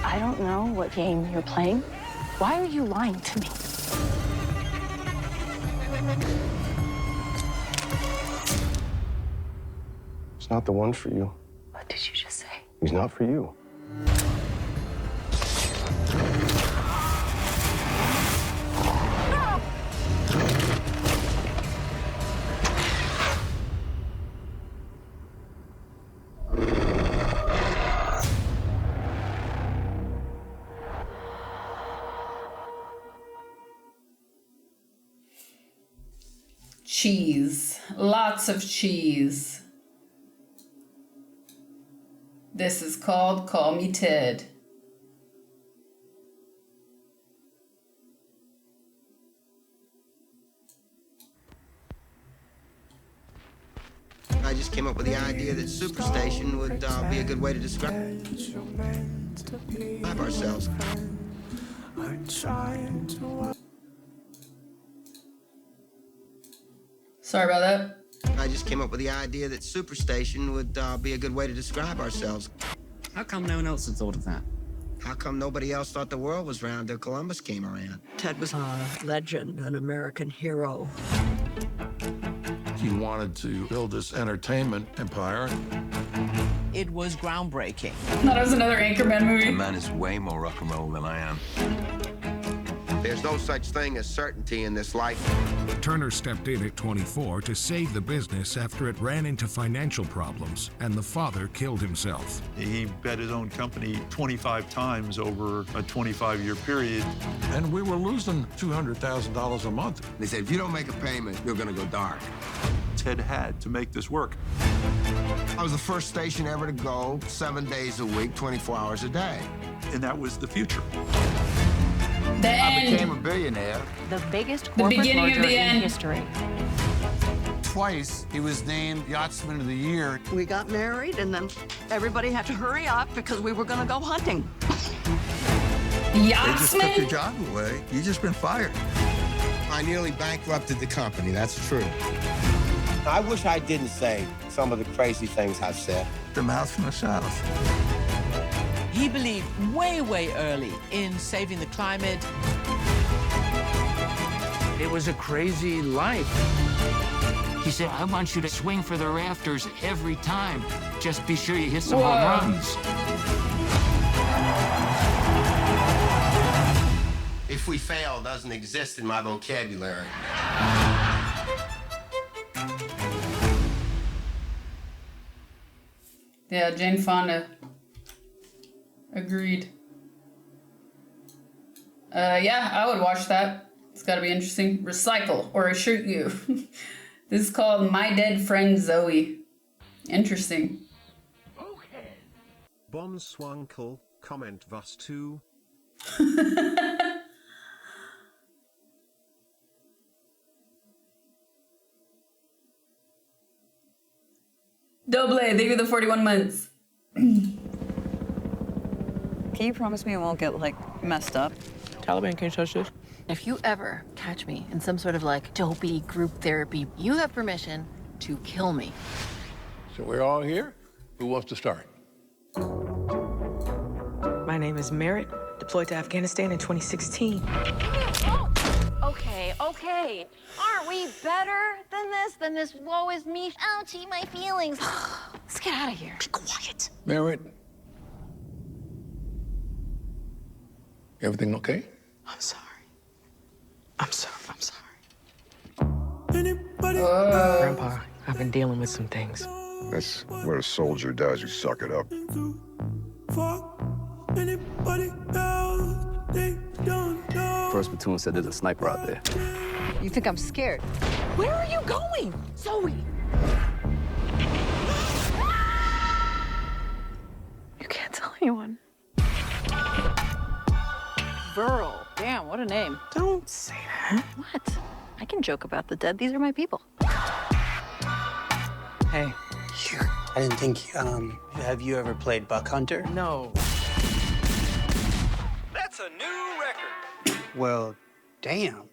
I don't know what game you're playing. Why are you lying to me? It's not the one for you. What did you just say? He's not for you. Cheese. Lots of cheese. This is called Call Me Ted. I just came up with the idea that Superstation would be a good way to describe ourselves. Sorry about that. I just came up with the idea that Superstation would be a good way to describe ourselves. How come no one else had thought of that? How come nobody else thought the world was round till Columbus came around? Ted was a legend, an American hero. He wanted to build this entertainment empire. It was groundbreaking. That was another Anchorman movie. The man is way more rock and roll than I am. There's no such thing as certainty in this life. Turner stepped in at 24 to save the business after it ran into financial problems, and the father killed himself. He bet his own company 25 times over a 25-year period. And we were losing $200,000 a month. They said, if you don't make a payment, you're gonna go dark. Ted had to make this work. I was the first station ever to go 7 days a week, 24 hours a day. And that was the future. The end. I became a billionaire. The biggest The corporate beginning of merger the in end. history. Twice, he was named Yachtsman of the Year. We got married, and then everybody had to hurry up because we were going to go hunting. They just took your Yachtsman? job away. You just been fired. I nearly bankrupted the company, that's true. I wish I didn't say some of the crazy things I've said. The mouth from the south. He believed way, way early in saving the climate. It was a crazy life. He said, I want you to swing for the rafters every time. Just be sure you hit some home runs. If we fail doesn't exist in my vocabulary. Yeah, Jane Fonda. Agreed. Yeah, I would watch that. It's gotta be interesting. Recycle or I shoot you. This is called My Dead Friend Zoe. Interesting. Bomb Swankle, comment Vus 2. Double A, thank you for the 41 months. Can you promise me I won't get, like, messed up? Taliban can't touch this. If you ever catch me in some sort of, like, dopey group therapy, you have permission to kill me. So we're all here? Who wants to start? My name is Merritt, deployed to Afghanistan in 2016. Okay. Aren't we better than this woe is me? Ouchie, my feelings. Let's get out of here. Be quiet. Merritt. Everything okay? I'm sorry. I'm sorry. Grandpa, I've been dealing with some things. That's what a soldier does. You suck it up. First platoon said there's a sniper out there. You think I'm scared? Where are you going? Zoe! You can't tell anyone. Burl. Damn, what a name. Don't say that. What? I can joke about the dead. These are my people. Hey. I didn't think, have you ever played Buck Hunter? No. That's a new record. Well, damn.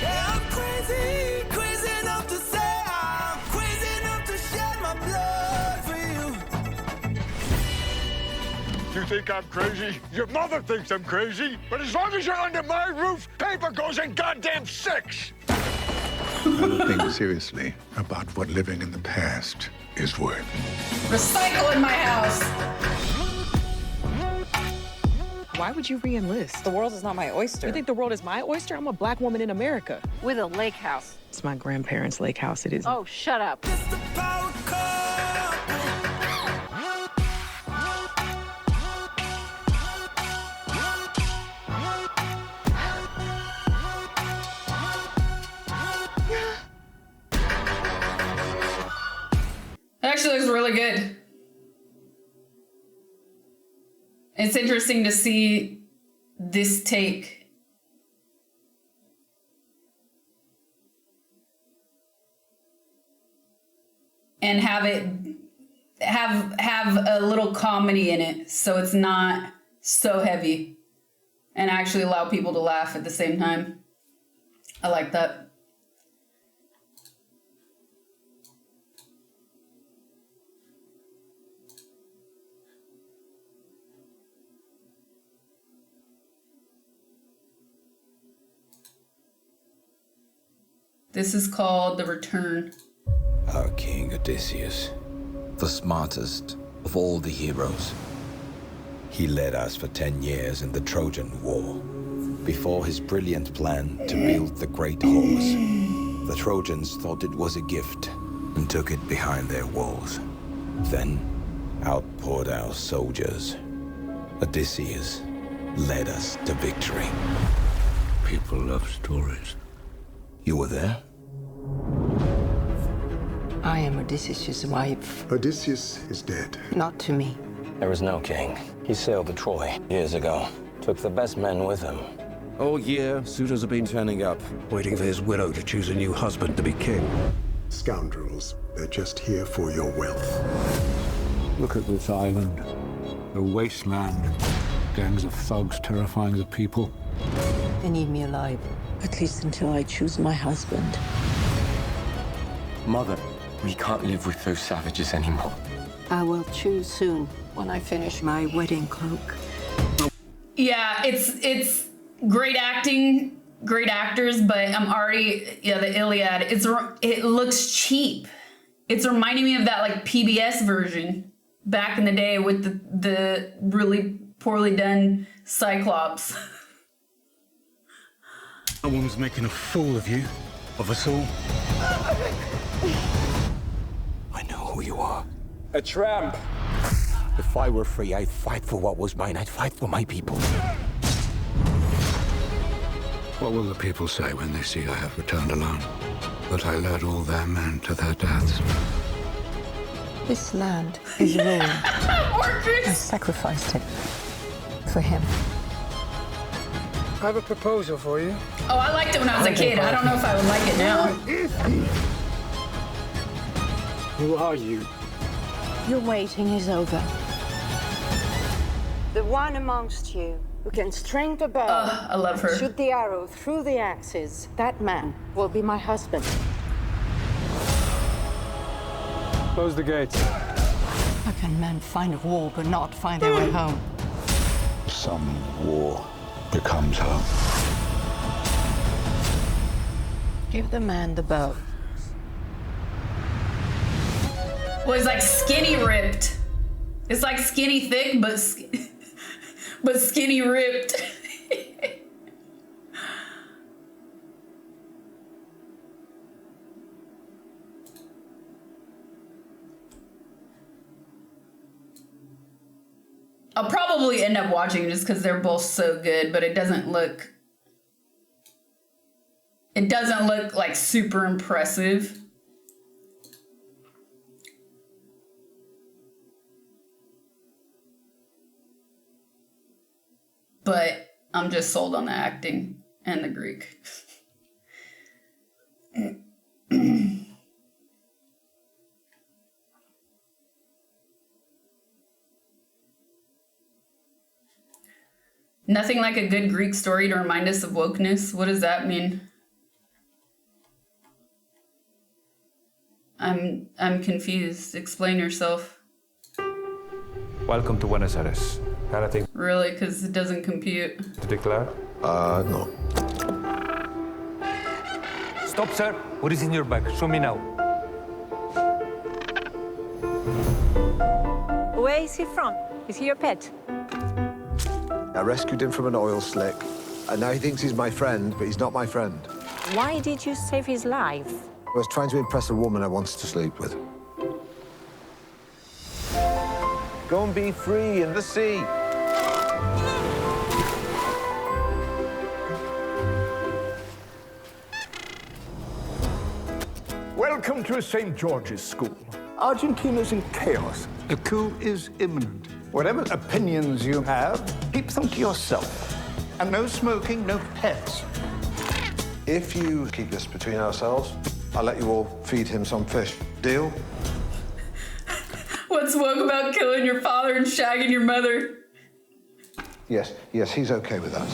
Yeah, I'm crazy enough to say I'm crazy enough to shed my blood for you. You think I'm crazy? Your mother thinks I'm crazy. But as long as you're under my roof, paper goes in goddamn six. Think seriously about what living in the past is worth. Recycle in my house. Why would you re-enlist? The world is not my oyster. You think the world is my oyster? I'm a black woman in America. With a lake house. It's my grandparents' lake house. It is. Oh, shut up. It actually looks really good. It's interesting to see this take. and have a little comedy in it, so it's not so heavy, and actually allow people to laugh at the same time. I like that. This is called The Return. Our king Odysseus, the smartest of all the heroes. He led us for 10 years in the Trojan War. Before his brilliant plan to build the great horse, the Trojans thought it was a gift and took it behind their walls. Then, out poured our soldiers. Odysseus led us to victory. People love stories. You were there? I am Odysseus' wife. Odysseus is dead. Not to me. There was no king. He sailed to Troy years ago. Took the best men with him. All year, suitors have been turning up, Waiting for his widow to choose a new husband to be king. Scoundrels. They're just here for your wealth. Look at this island. A wasteland. Gangs of thugs terrifying the people. They need me alive. At least until I choose my husband. Mother, we can't live with those savages anymore. I will choose soon when I finish my wedding cloak. Yeah, it's great acting, great actors, but I'm already, the Iliad, it looks cheap. It's reminding me of that like PBS version back in the day with the really poorly done Cyclops. A woman's making a fool of you, of us all. I know who you are. A tramp. If I were free, I'd fight for what was mine. I'd fight for my people. What will the people say when they see I have returned alone? That I led all their men to their deaths? This land is ruined. I sacrificed it for him. I have a proposal for you. Oh, I liked it when I was a kid. I don't know if I would like it now. Who are you? Your waiting is over. The one amongst you who can string the bow, I love her. shoot the arrow through the axes, that man will be my husband. Close the gates. How can men find a wall but not find their way home? Some war becomes home. Give the man the bow. Well, it's like skinny ripped. It's like skinny thick, but skinny ripped. I'll probably end up watching just because they're both so good, but it doesn't look like super impressive. But I'm just sold on the acting and the Greek. Nothing like a good Greek story to remind us of wokeness. What does that mean? I'm confused. Explain yourself. Welcome to Buenos Aires. Anything Really? Because it doesn't compute. to declare? No. Stop, sir. What is in your bag? Show me now. Where is he from? Is he your pet? I rescued him from an oil slick, and now he thinks he's my friend, but he's not my friend. Why did you save his life? I was trying to impress a woman I wanted to sleep with. Go and be free in the sea. Welcome to St. George's School. Argentina's in chaos. A coup is imminent. Whatever opinions you have, keep them to yourself. And no smoking, no pets. If you keep this between ourselves, I'll let you all feed him some fish. Deal? What's woke about killing your father and shagging your mother? Yes, he's okay with that.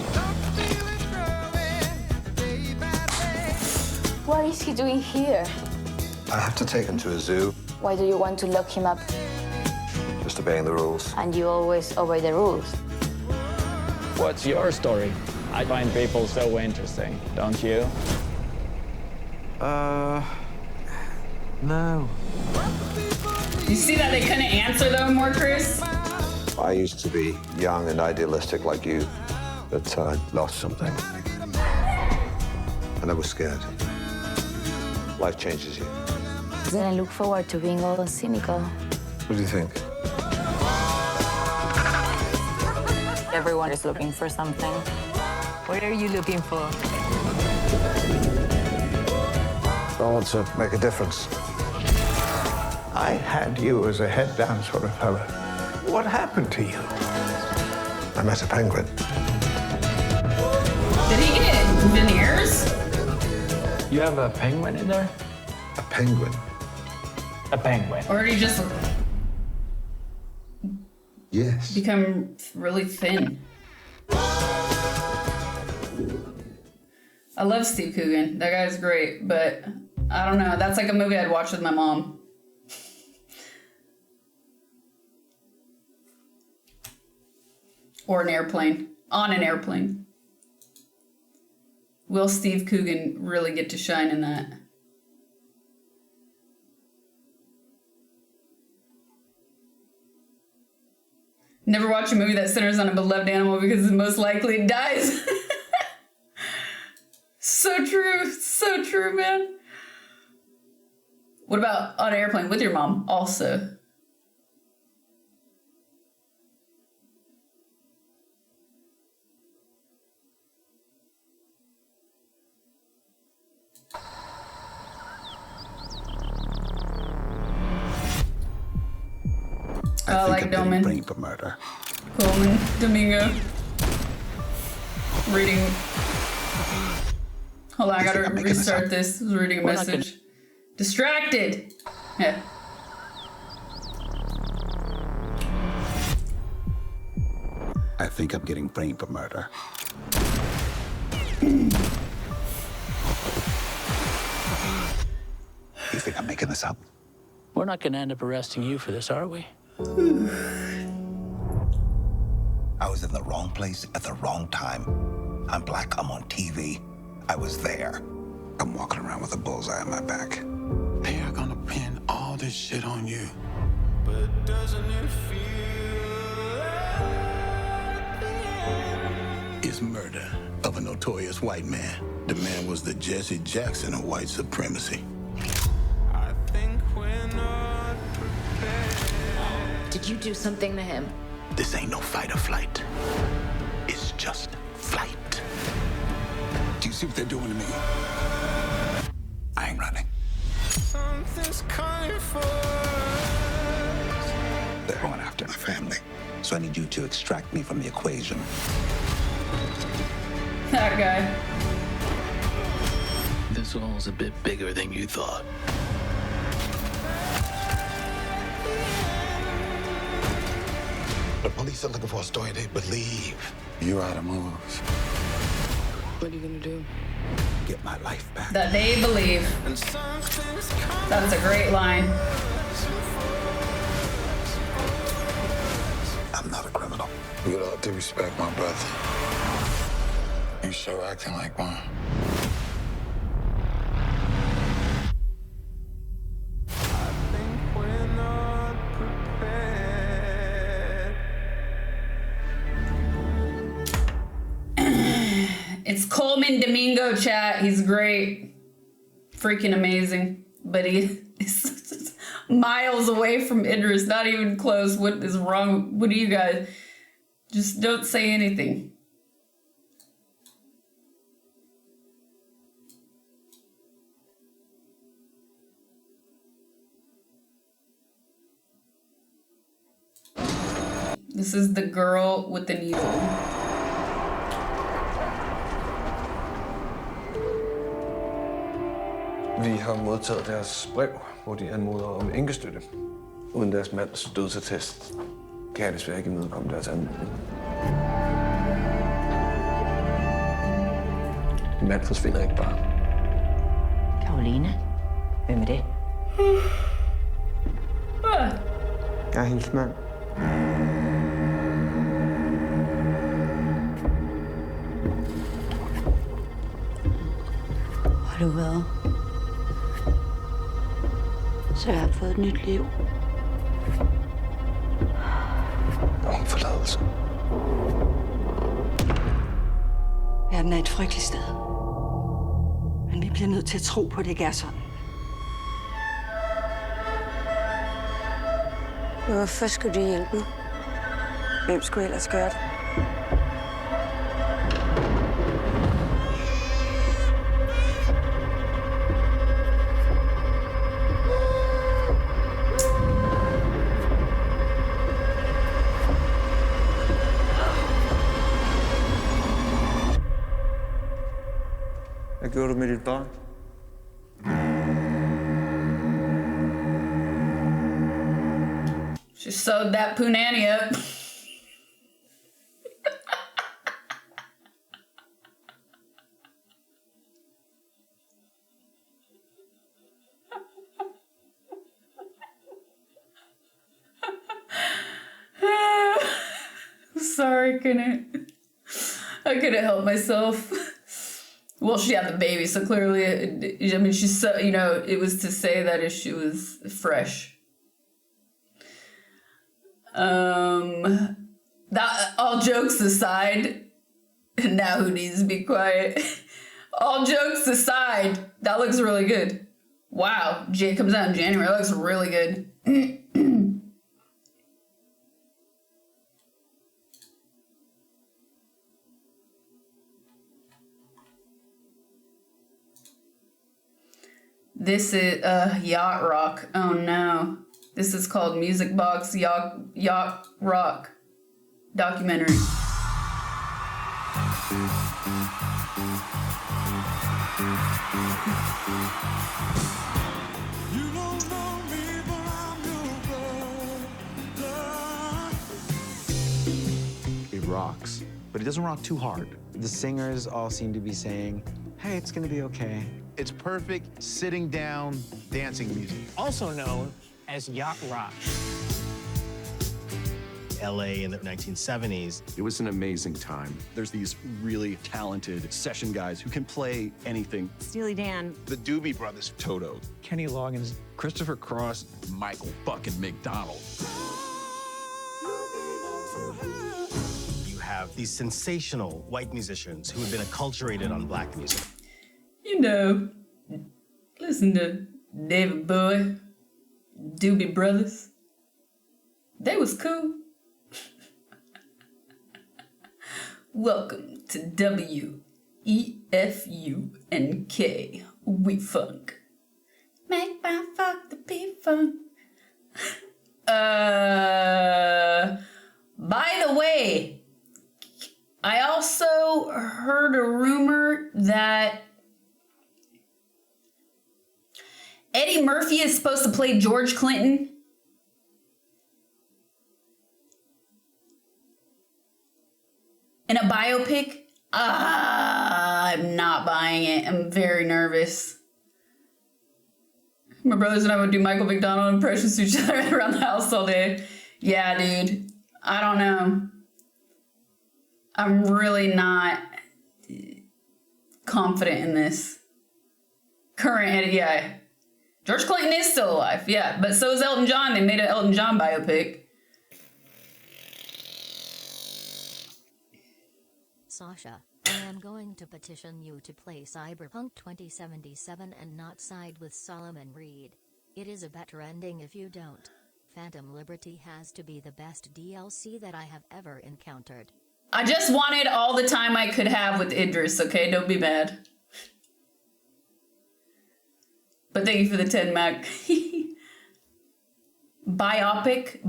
What is he doing here? I have to take him to a zoo. Why do you want to lock him up? Just obeying the rules. And you always obey the rules. What's your story? I find people so interesting, don't you? No. You see that they couldn't answer though more, Chris? I used to be young and idealistic like you, but I lost something. And I was scared. Life changes you. Then I look forward to being all cynical. What do you think? Everyone is looking for something. What are you looking for? I want to make a difference. I had you as a head-down sort of fella. What happened to you? I met a penguin. Did he get veneers? You have a penguin in there? A penguin? A penguin. Or did he just Yes. become really thin? I love Steve Coogan. That guy's great, but I don't know. That's like a movie I'd watch with my mom. Or an airplane. On an airplane. Will Steve Coogan really get to shine in that? Never watch a movie that centers on a beloved animal because most likely it dies. So true, man. What about on an airplane with your mom also? I like Doman. Brain for murder. Coleman Domingo. Reading. Hold on, I gotta restart this. I was reading a message. Distracted. Yeah. I think I'm getting framed for murder. You think I'm making this up? We're not going to end up arresting you for this, are we? I was in the wrong place at the wrong time. I'm black, I'm on TV. I was there. I'm walking around with a bullseye on my back. They are gonna pin all this shit on you. But doesn't it feel like it's murder of a notorious white man. The man was the Jesse Jackson of white supremacy. I think we're not prepared. Did you do something to him? This ain't no fight or flight. It's just flight. Do you see what they're doing to me? I ain't running. Something's coming for us. They're going after my family. So I need you to extract me from the equation. That guy. This all's a bit bigger than you thought. The police are looking for a story they believe. You're out of moves. What are you gonna do? Get my life back. That they believe. That's a great line. I'm not a criminal. With all due respect, my brother, you sure acting like one. It's Coleman Domingo, chat. He's great. Freaking amazing. But he is miles away from Idris. Not even close. What is wrong? What do you guys? Just don't say anything. This is the girl with the needle. Vi har modtaget deres brev, hvor de anmoder om enkestøtte. Uden deres mands dødsattest kan jeg desværre ikke imødekomme deres anmodning. Min mand forsvinder ikke bare. Karoline? Hvem er det? Jeg er hendes mand. Har du været? Så jeg har fået et nyt liv. Nogen forladelse. Verden er et frygteligt sted. Men vi bliver nødt til at tro på, at det ikke er sådan. Hvorfor skulle du hjælpe? Hvem skulle ellers gøre det? Hvad gjorde du med dit barn? She sewed that punani up. Sorry, I couldn't help myself. Well, she had the baby, so clearly, I mean, she's so, you know, it was to say that if she was fresh. That, all jokes aside, now who needs to be quiet? All jokes aside, that looks really good. Wow, Jay comes out in January, that looks really good. This is Yacht Rock. Oh no. This is called Music Box Yacht Rock documentary. It rocks, but it doesn't rock too hard. The singers all seem to be saying, hey, it's gonna be okay. It's perfect sitting down dancing music. Also known as yacht rock. LA in the 1970s. It was an amazing time. There's these really talented session guys who can play anything. Steely Dan. The Doobie Brothers. Toto, Kenny Loggins. Christopher Cross, Michael fucking McDonald. You have these sensational white musicians who have been acculturated on black music. You know, listen to David Bowie, Doobie Brothers. They was cool. Welcome to WEFUNK, We Funk. Make my fuck the P-Funk. By the way, I also heard a rumor that Eddie Murphy is supposed to play George Clinton. In a biopic? I'm not buying it. I'm very nervous. My brothers and I would do Michael McDonald impressions to each other around the house all day. Yeah, dude. I don't know. I'm really not confident in this. Current Eddie, yeah. George Clinton is still alive, yeah. But so is Elton John. They made an Elton John biopic. Sasha, I am going to petition you to play Cyberpunk 2077 and not side with Solomon Reed. It is a better ending if you don't. Phantom Liberty has to be the best DLC that I have ever encountered. I just wanted all the time I could have with Idris, okay? Don't be mad. But thank you for the 10 Mac. Biopic.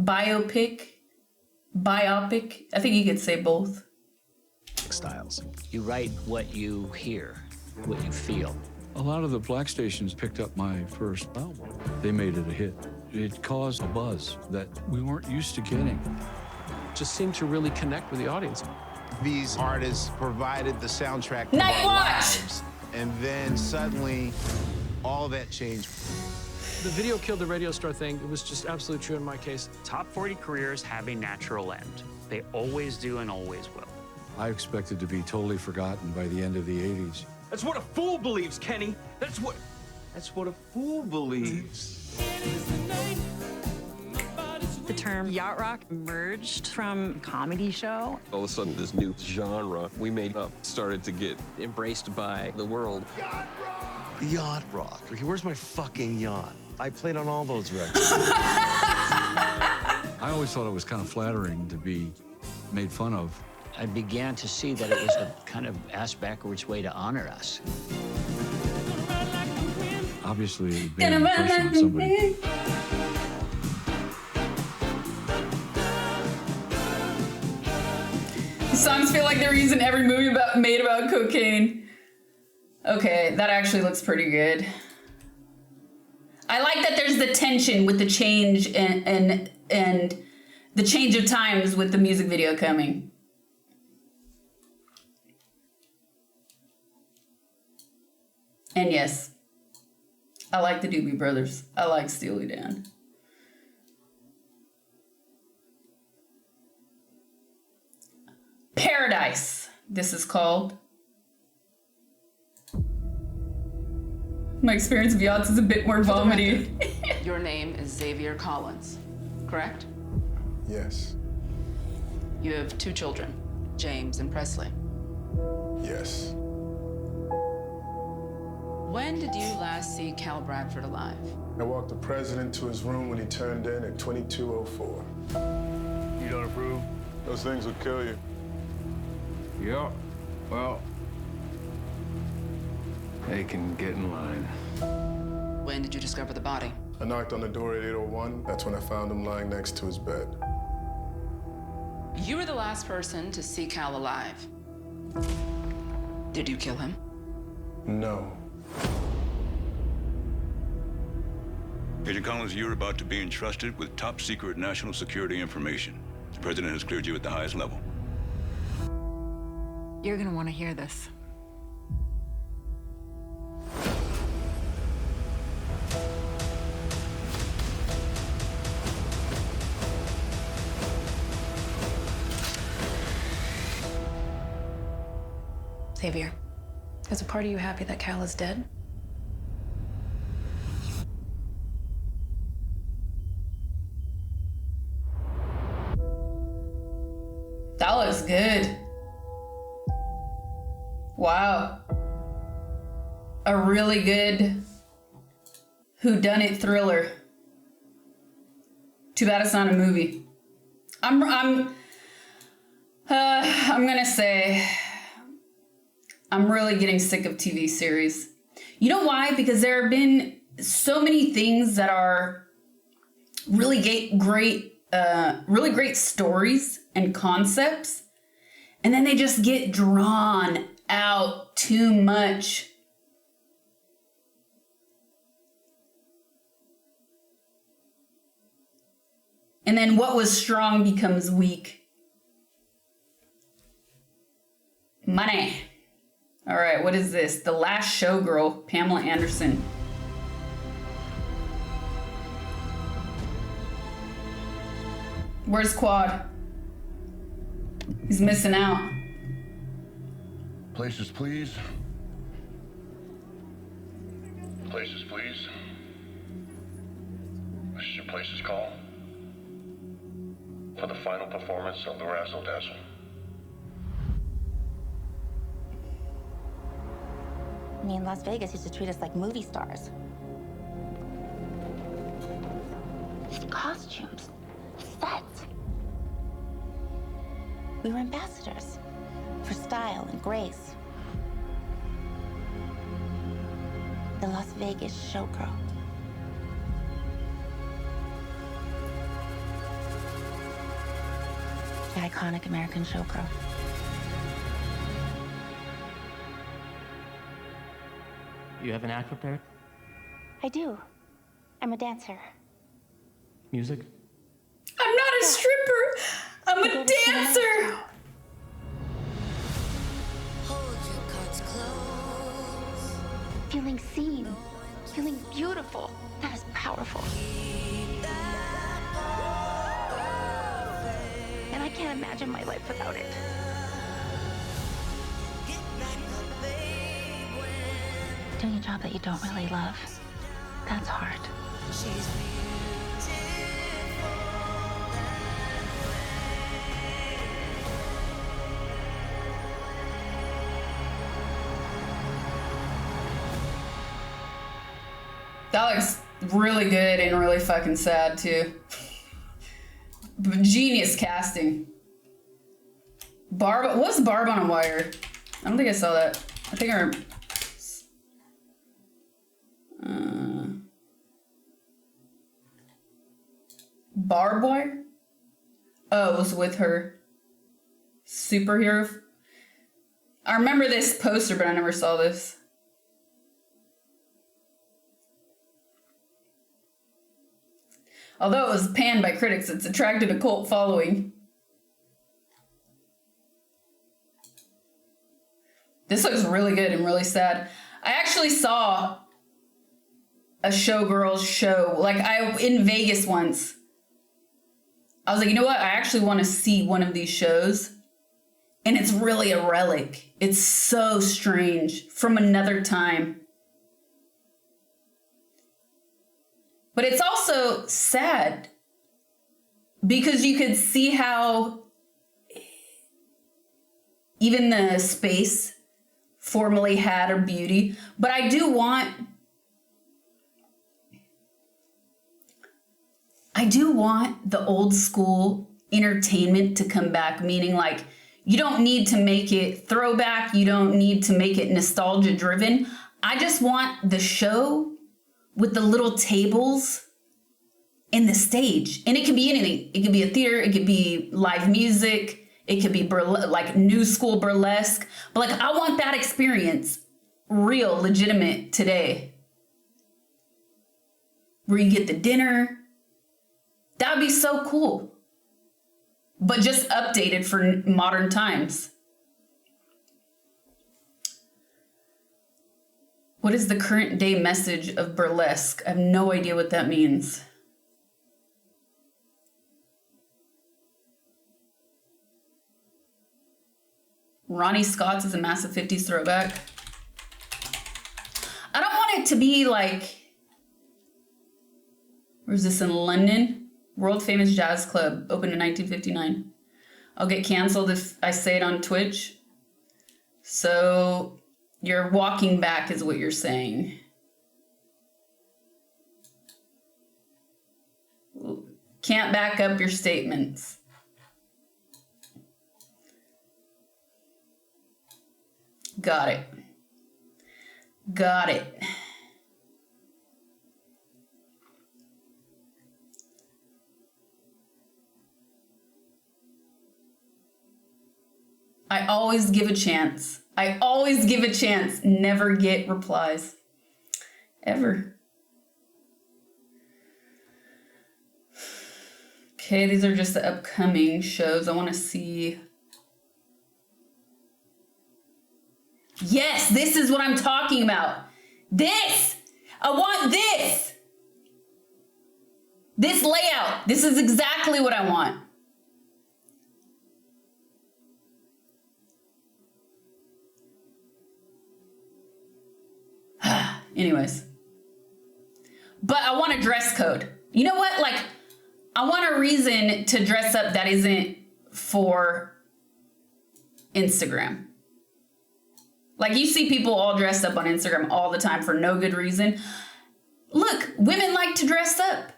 I think you could say both. Styles. You write what you hear, what you feel. A lot of the black stations picked up my first album. They made it a hit. It caused a buzz that we weren't used to getting. Just seemed to really connect with the audience. These artists provided the soundtrack Night of our Watch! lives, and then suddenly, all that changed. The video killed the radio star thing. It was just absolutely true in my case. Top 40 careers have a natural end. They always do and always will. I expected to be totally forgotten by the end of the 80s. That's what a fool believes, Kenny. That's what a fool believes. The term yacht rock emerged from comedy show. All of a sudden, this new genre we made up started to get embraced by the world. Yacht rock. Where's my fucking yacht? I played on all those records. I always thought it was kind of flattering to be made fun of. I began to see that it was a kind of ass-backwards way to honor us. Obviously, it made an impression on somebody. These songs feel like they're used in every movie made about cocaine. Okay, that actually looks pretty good. I like that there's the tension with the change and the change of times with the music video coming. And yes, I like the Doobie Brothers. I like Steely Dan. Paradise, this is called. My experience of yachts is a bit more vomity. Your name is Xavier Collins, correct? Yes. You have 2 children, James and Presley. Yes. When did you last see Cal Bradford alive? I walked the president to his room when he turned in at 22:04. You don't approve? Those things would kill you. Yeah. Well, they can get in line. When did you discover the body? I knocked on the door at 8:01. That's when I found him lying next to his bed. You were the last person to see Cal alive. Did you kill him? No. Agent Collins, you're about to be entrusted with top secret national security information. The president has cleared you at the highest level. You're gonna want to hear this. Xavier, is a part of you happy that Cal is dead? That looks good. Wow. A really good whodunit thriller. Too bad it's not a movie. I'm gonna say I'm really getting sick of TV series. You know why? Because there have been so many things that are really really great stories and concepts, and then they just get drawn out too much. And then what was strong becomes weak. Money. All right, what is this? The Last Showgirl, Pamela Anderson. Where's Quad? He's missing out. Places, please. Places, please. This is your places call for the final performance of the Razzle Dazzle. I mean, Las Vegas used to treat us like movie stars. Costumes, sets. We were ambassadors for style and grace. The Las Vegas showgirl. The iconic American showgirl. You have an act prepared? I do. I'm a dancer. Music? I'm not a stripper. I'm a dancer. Feeling seen, feeling beautiful. That is powerful. And I can't imagine my life without it. Doing a job that you don't really love, that's hard. That looks really good and really fucking sad too. But genius casting. Barb, what's Barb on a Wire? I don't think I saw that. I think I. Barb Wire? Oh, it was with her superhero. I remember this poster, but I never saw this. Although it was panned by critics, it's attracted a cult following. This looks really good and really sad. I actually saw a Showgirls show, like in Vegas once. I was like, you know what? I actually want to see one of these shows. And it's really a relic. It's so strange from another time. But it's also sad because you could see how even the space formerly had a beauty. But I do want the old school entertainment to come back, meaning like you don't need to make it throwback. You don't need to make it nostalgia driven. I just want the show with the little tables and the stage. And it can be anything. It could be a theater. It could be live music. It could be like new school burlesque. But like, I want that experience real, legitimate today. Where you get the dinner. That'd be so cool. But just updated for modern times. What is the current day message of burlesque? I have no idea what that means. Ronnie Scott's is a massive 50s throwback. I don't want it to be like, where's this, in London? World famous jazz club, opened in 1959. I'll get canceled if I say it on Twitch. So you're walking back is what you're saying. Can't back up your statements. Got it. Got it. I always give a chance. I always give a chance. Never get replies. Ever. Okay, these are just the upcoming shows. I want to see. Yes, this is what I'm talking about. This! I want this! This layout. This is exactly what I want. Anyways. But I want a dress code. You know what? Like, I want a reason to dress up that isn't for Instagram. Like, you see people all dressed up on Instagram all the time for no good reason. Look, women like to dress up.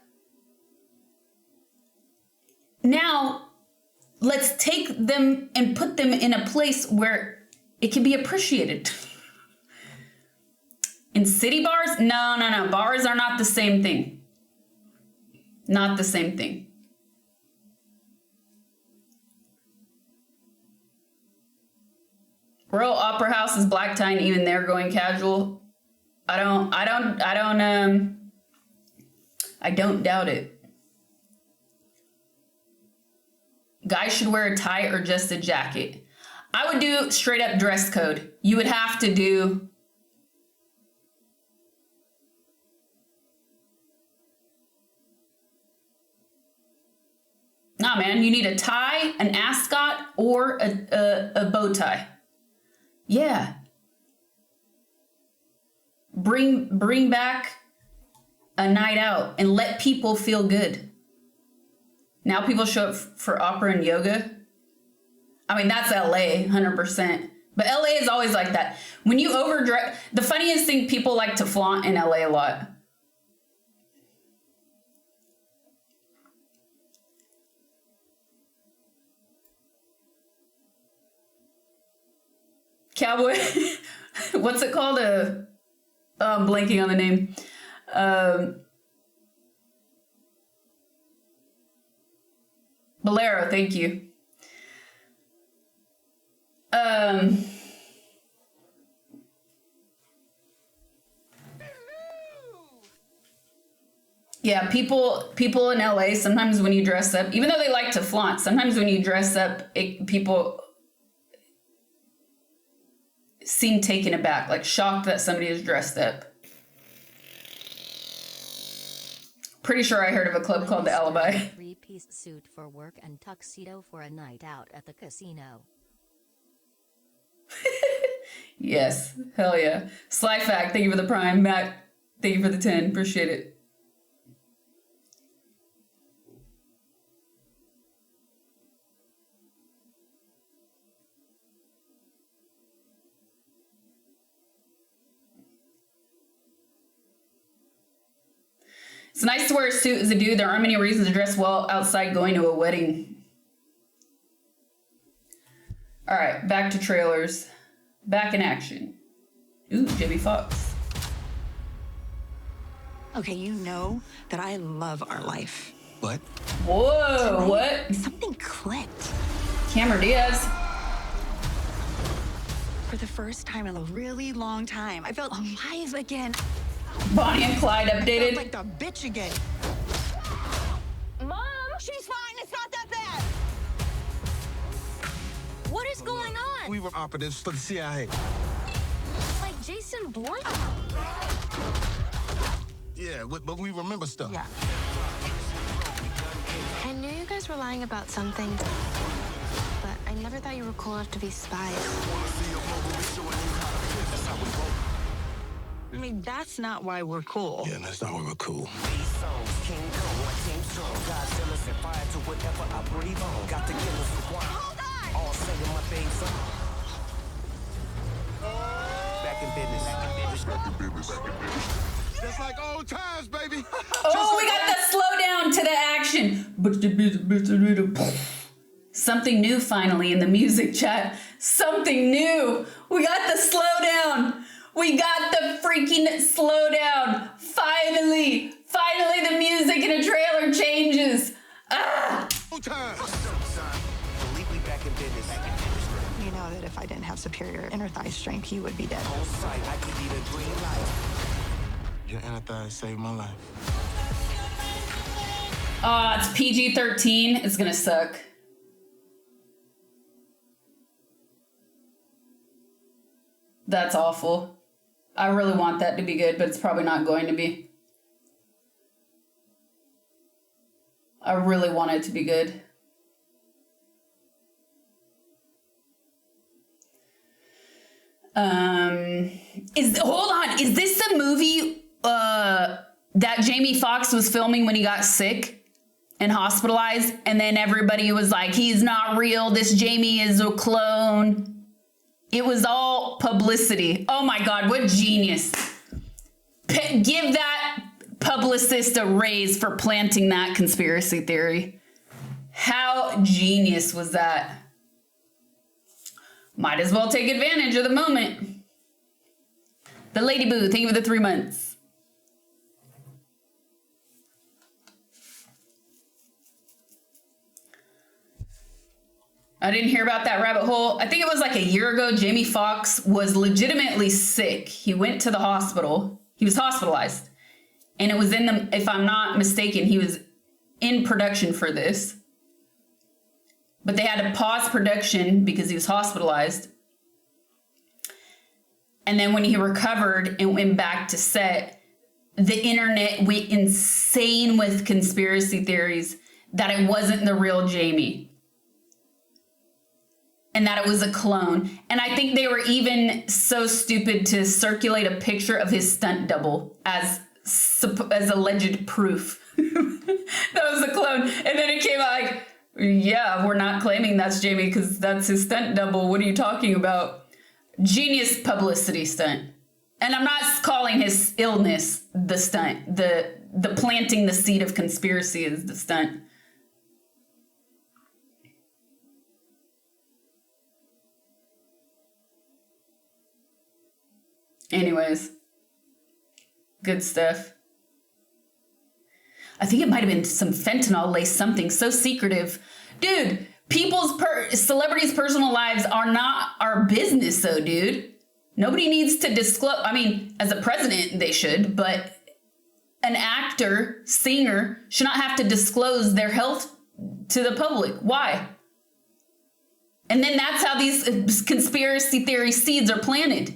Now, let's take them and put them in a place where it can be appreciated. In city bars? No. Bars are not the same thing. Not the same thing. Royal Opera House is black tie and even they're going casual. I don't doubt it. Guys should wear a tie or just a jacket. I would do straight up dress code. You would have to do... Nah, man, you need a tie, an ascot, or a bow tie. Yeah. Bring back a night out and let people feel good. Now people show up for opera and yoga. I mean, that's LA, 100%. But LA is always like that. When you overdress, the funniest thing, people like to flaunt in LA a lot. Cowboy, what's it called? I'm blanking on the name. Bolero, thank you. Yeah, people in LA, sometimes when you dress up, even though they like to flaunt, sometimes when you dress up, people seem taken aback, like shocked that somebody is dressed up. Pretty sure I heard of a club called The Alibi. Three-piece suit for work and tuxedo for a night out at the casino. Yes, hell yeah. Sly Fact, thank you for the prime. Matt, thank you for the 10. Appreciate it. It's nice to wear a suit as a dude. There aren't many reasons to dress well outside going to a wedding. All right, back to trailers. Back in action. Ooh, Jamie Foxx. Okay, you know that I love our life. What? Whoa, Tonight, what? Something clicked. Cameron Diaz. For the first time in a really long time, I felt alive again. Bonnie and Clyde updated. I felt like the bitch again. Mom, she's fine. It's not that bad. What is going on? We were operatives for the CIA. Like Jason Bourne? Yeah, but we remember stuff. Yeah. I knew you guys were lying about something, but I never thought you were cool enough to be spies. I mean, that's not why we're cool. Yeah, that's not why we're cool. Back in business. Just like old times, baby. Oh, we got the slowdown to the action. Something new finally in the music chat. Something new. We got the slowdown. We got the freaking slowdown. Finally the music in a trailer changes. Ah! You know that if I didn't have superior inner thigh strength, you would be dead. Your inner thigh saved my life. It's PG-13. It's gonna suck. That's awful. I really want that to be good, but it's probably not going to be. I really want it to be good. Hold on. Is this the movie that Jamie Foxx was filming when he got sick and hospitalized? And then everybody was like, he's not real. This Jamie is a clone. It was all publicity. Oh my God, what genius. Give that publicist a raise for planting that conspiracy theory. How genius was that? Might as well take advantage of the moment. The Lady Boo, thank you for the 3 months. I didn't hear about that rabbit hole. I think it was like a year ago, Jamie Foxx was legitimately sick. He went to the hospital. He was hospitalized. And it was in if I'm not mistaken, he was in production for this. but they had to pause production because he was hospitalized. And then when he recovered and went back to set, the internet went insane with conspiracy theories that it wasn't the real Jamie and that it was a clone. And I think they were even so stupid to circulate a picture of his stunt double as alleged proof that was a clone. And then it came out like, yeah, we're not claiming that's Jamie because that's his stunt double. What are you talking about? Genius publicity stunt. And I'm not calling his illness the stunt. The planting the seed of conspiracy is the stunt. Anyways, good stuff. I think it might have been some fentanyl laced something so secretive. Dude, celebrities' personal lives are not our business though, dude. Nobody needs to disclose. I mean, as a president, they should, but an actor, singer, should not have to disclose their health to the public. Why? And then that's how these conspiracy theory seeds are planted.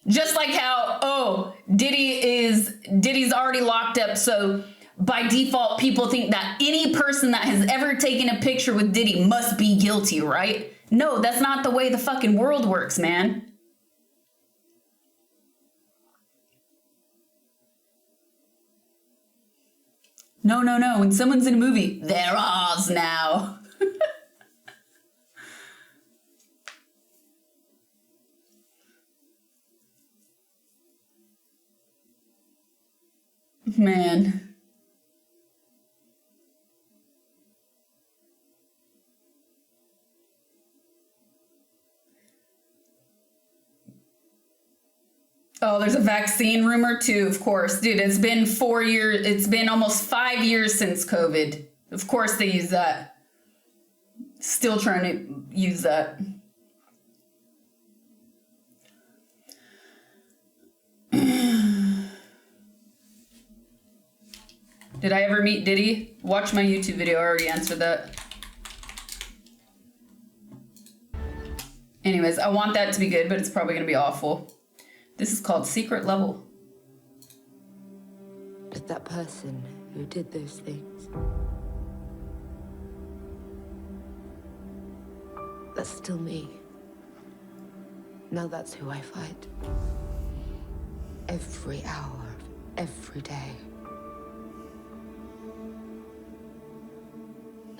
Just like how, Diddy's already locked up, so by default, people think that any person that has ever taken a picture with Diddy must be guilty, right? No, that's not the way the fucking world works, man. No. When someone's in a movie, they're ours now. Man. Oh, there's a vaccine rumor too, of course. Dude, it's been 4 years. It's been almost 5 years since COVID. Of course they use that. Still trying to use that. Did I ever meet Diddy? Watch my YouTube video, I already answered that. Anyways, I want that to be good, but it's probably gonna be awful. This is called Secret Level. But that person who did those things, that's still me. Now that's who I fight. Every hour, every day.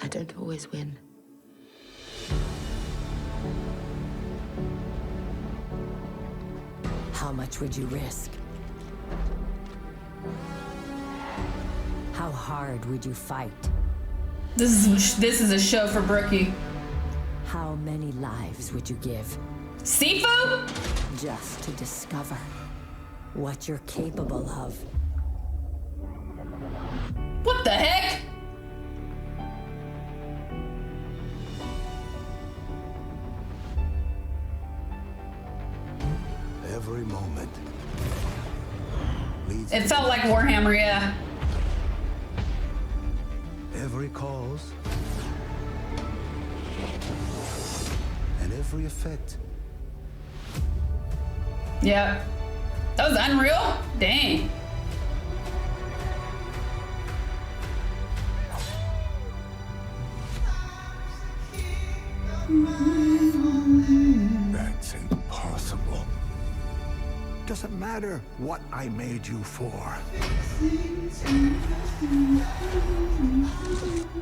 I don't always win. How much would you risk? How hard would you fight? This is a show for Brookie. How many lives would you give? Sifu? Just to discover what you're capable of. What the heck? Every moment. It felt like Warhammer, yeah. Every cause. And every effect. Yeah. That was unreal? Dang. That's impossible. Doesn't matter what I made you for.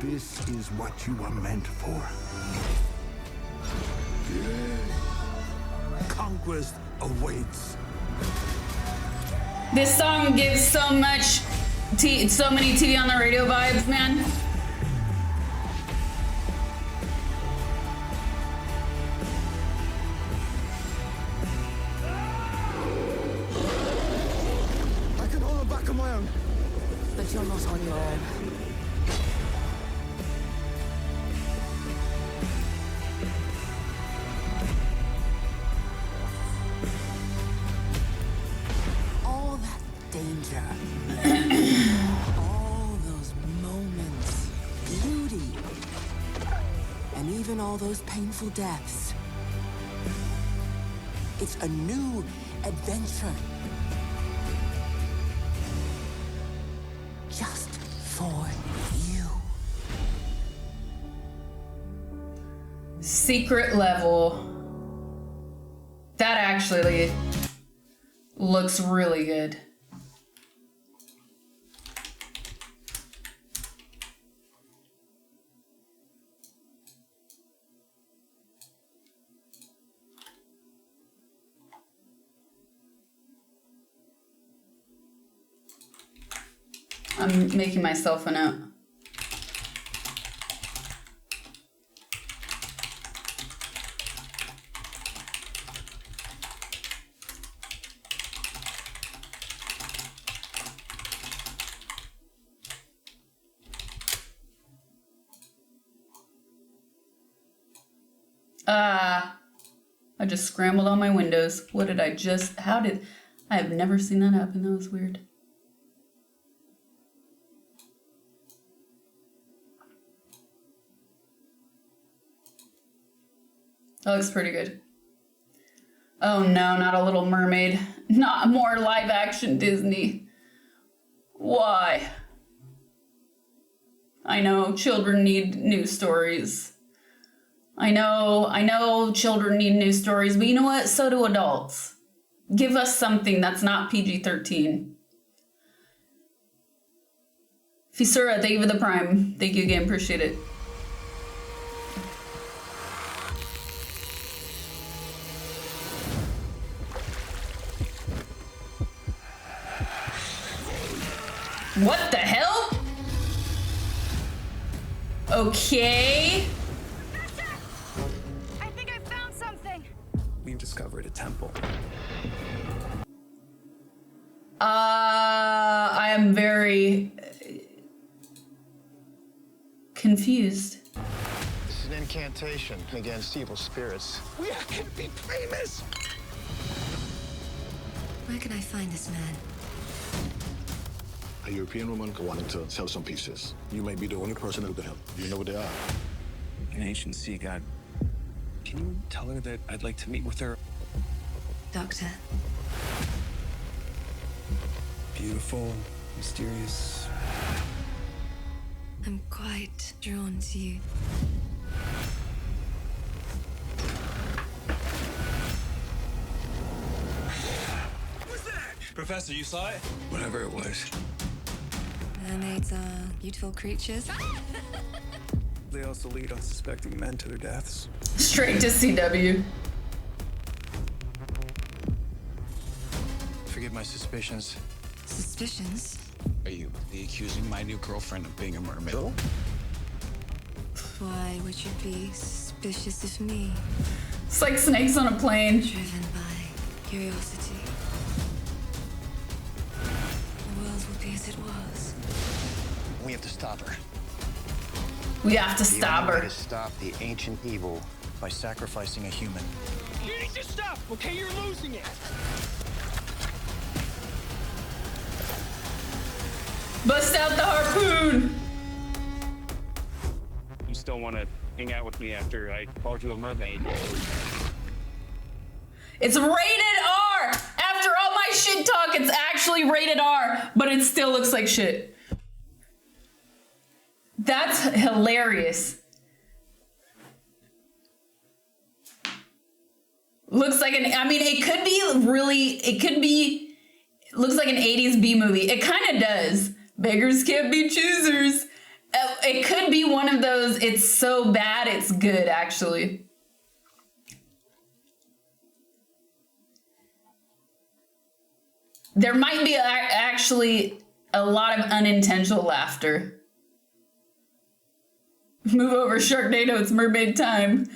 This is what you are meant for. Conquest awaits. This song gives so many TV on the radio vibes, man. I can hold it back on my own. But you're not on your own. All that danger given all those painful deaths. It's a new adventure. Just for you. Secret level. That actually looks really good. I'm making myself a note. I just scrambled on my windows. What did I just, I have never seen that happen. That was weird. That looks pretty good. Oh no, not a Little Mermaid. Not more live action Disney. Why? I know children need news stories. I know children need news stories, but you know what? So do adults. Give us something that's not PG-13. Fisura, thank you for the Prime. Thank you again, appreciate it. What the hell? Okay. I think I found something. We've discovered a temple. I am very confused. This is an incantation against evil spirits. We can be famous! Where can I find this man? A European woman wanting to sell some pieces. You may be the only person who can help. You know what they are? An ancient sea god. Can you tell her that I'd like to meet with her? Doctor. Beautiful, mysterious. I'm quite drawn to you. Professor, you saw it? Whatever it was. Mermaids are beautiful creatures. They also lead unsuspecting men to their deaths. Straight to CW. Forgive my suspicions. Suspicions? Are you accusing my new girlfriend of being a mermaid? No. Why would you be suspicious of me? It's like snakes on a plane. Driven by curiosity. The world will be as it was. We have to stop her. We have to stop The only her. way to stop the ancient evil by sacrificing a human. You need to stop, okay? You're losing it. Bust out the harpoon. You still want to hang out with me after I called you a mermaid? It's rated R. After all my shit talk, it's actually rated R, but it still looks like shit. That's hilarious. Looks like it could be, looks like an 80s B movie. It kind of does. Beggars can't be choosers. It could be one of those, it's so bad, it's good, actually. There might be actually a lot of unintentional laughter. Move over, Sharknado, it's mermaid time.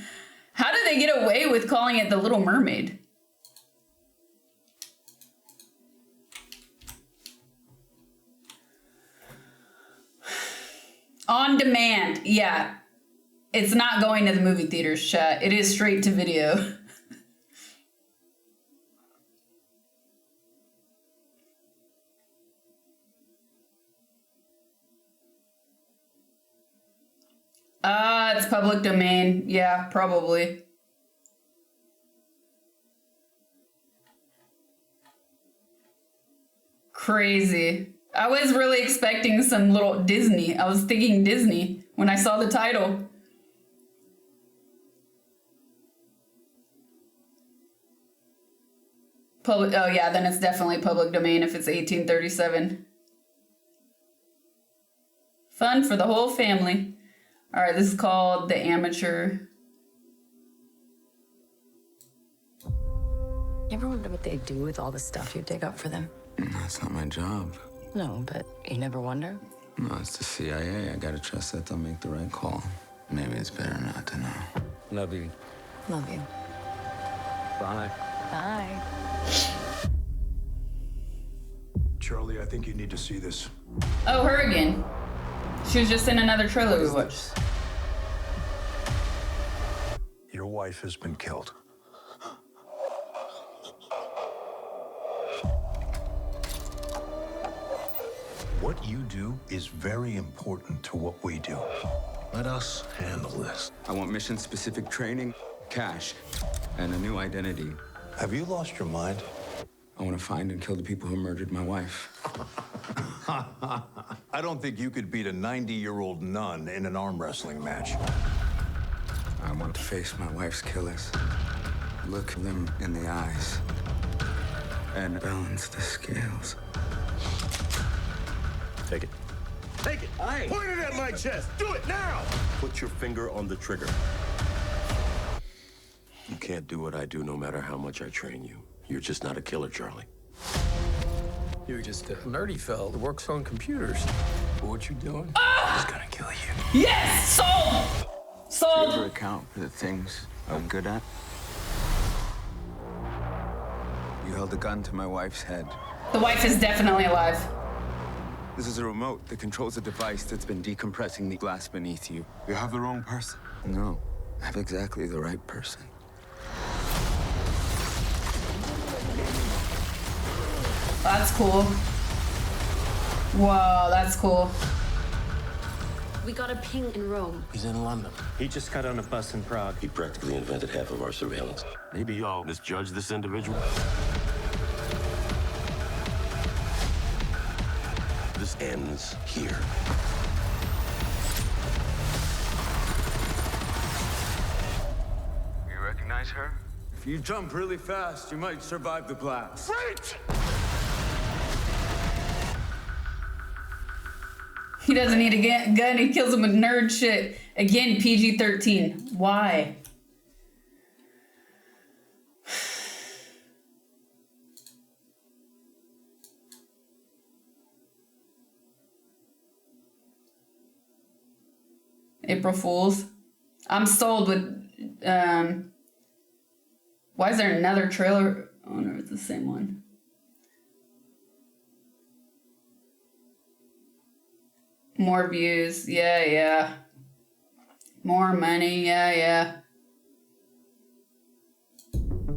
How did they get away with calling it The Little Mermaid? On demand, yeah. It's not going to the movie theaters, chat. It is straight to video. It's public domain. Yeah, probably. Crazy. I was really expecting some little Disney. I was thinking Disney when I saw the title. Public. Oh yeah, then it's definitely public domain if it's 1837. Fun for the whole family. All right, this is called The Amateur. You ever wonder what they do with all the stuff you dig up for them? That's not my job. No, but you never wonder? No, it's the CIA. I gotta trust that they'll make the right call. Maybe it's better not to know. Love you. Love you. Bye. Bye. Charlie, I think you need to see this. Oh, her again. She was just in another trailer we watched. Your wife has been killed. What you do is very important to what we do. Let us handle this. I want mission-specific training, cash, and a new identity. Have you lost your mind? I want to find and kill the people who murdered my wife. I don't think you could beat a 90-year-old nun in an arm wrestling match. I want to face my wife's killers, look them in the eyes, and balance the scales. Take it. Take it! Aye. Point it at my chest! Do it now! Put your finger on the trigger. You can't do what I do no matter how much I train you. You're just not a killer, Charlie. You're just a nerdy fella that works on computers. What you doing? I'm just gonna kill you. Yes! Sold! Sold! Do you ever account for the things I'm good at? You held a gun to my wife's head. The wife is definitely alive. This is a remote that controls a device that's been decompressing the glass beneath you. You have the wrong person. No, I have exactly the right person. That's cool. Whoa, that's cool. We got a ping in Rome. He's in London. He just got on a bus in Prague. He practically invented half of our surveillance. Maybe y'all misjudge this individual. This ends here. You recognize her? If you jump really fast, you might survive the blast. Wait! He doesn't need a gun. He kills him with nerd shit. Again, PG-13. Why? April Fools. I'm sold with, why is there another trailer? Oh no, it's the same one. More views, yeah. More money, yeah.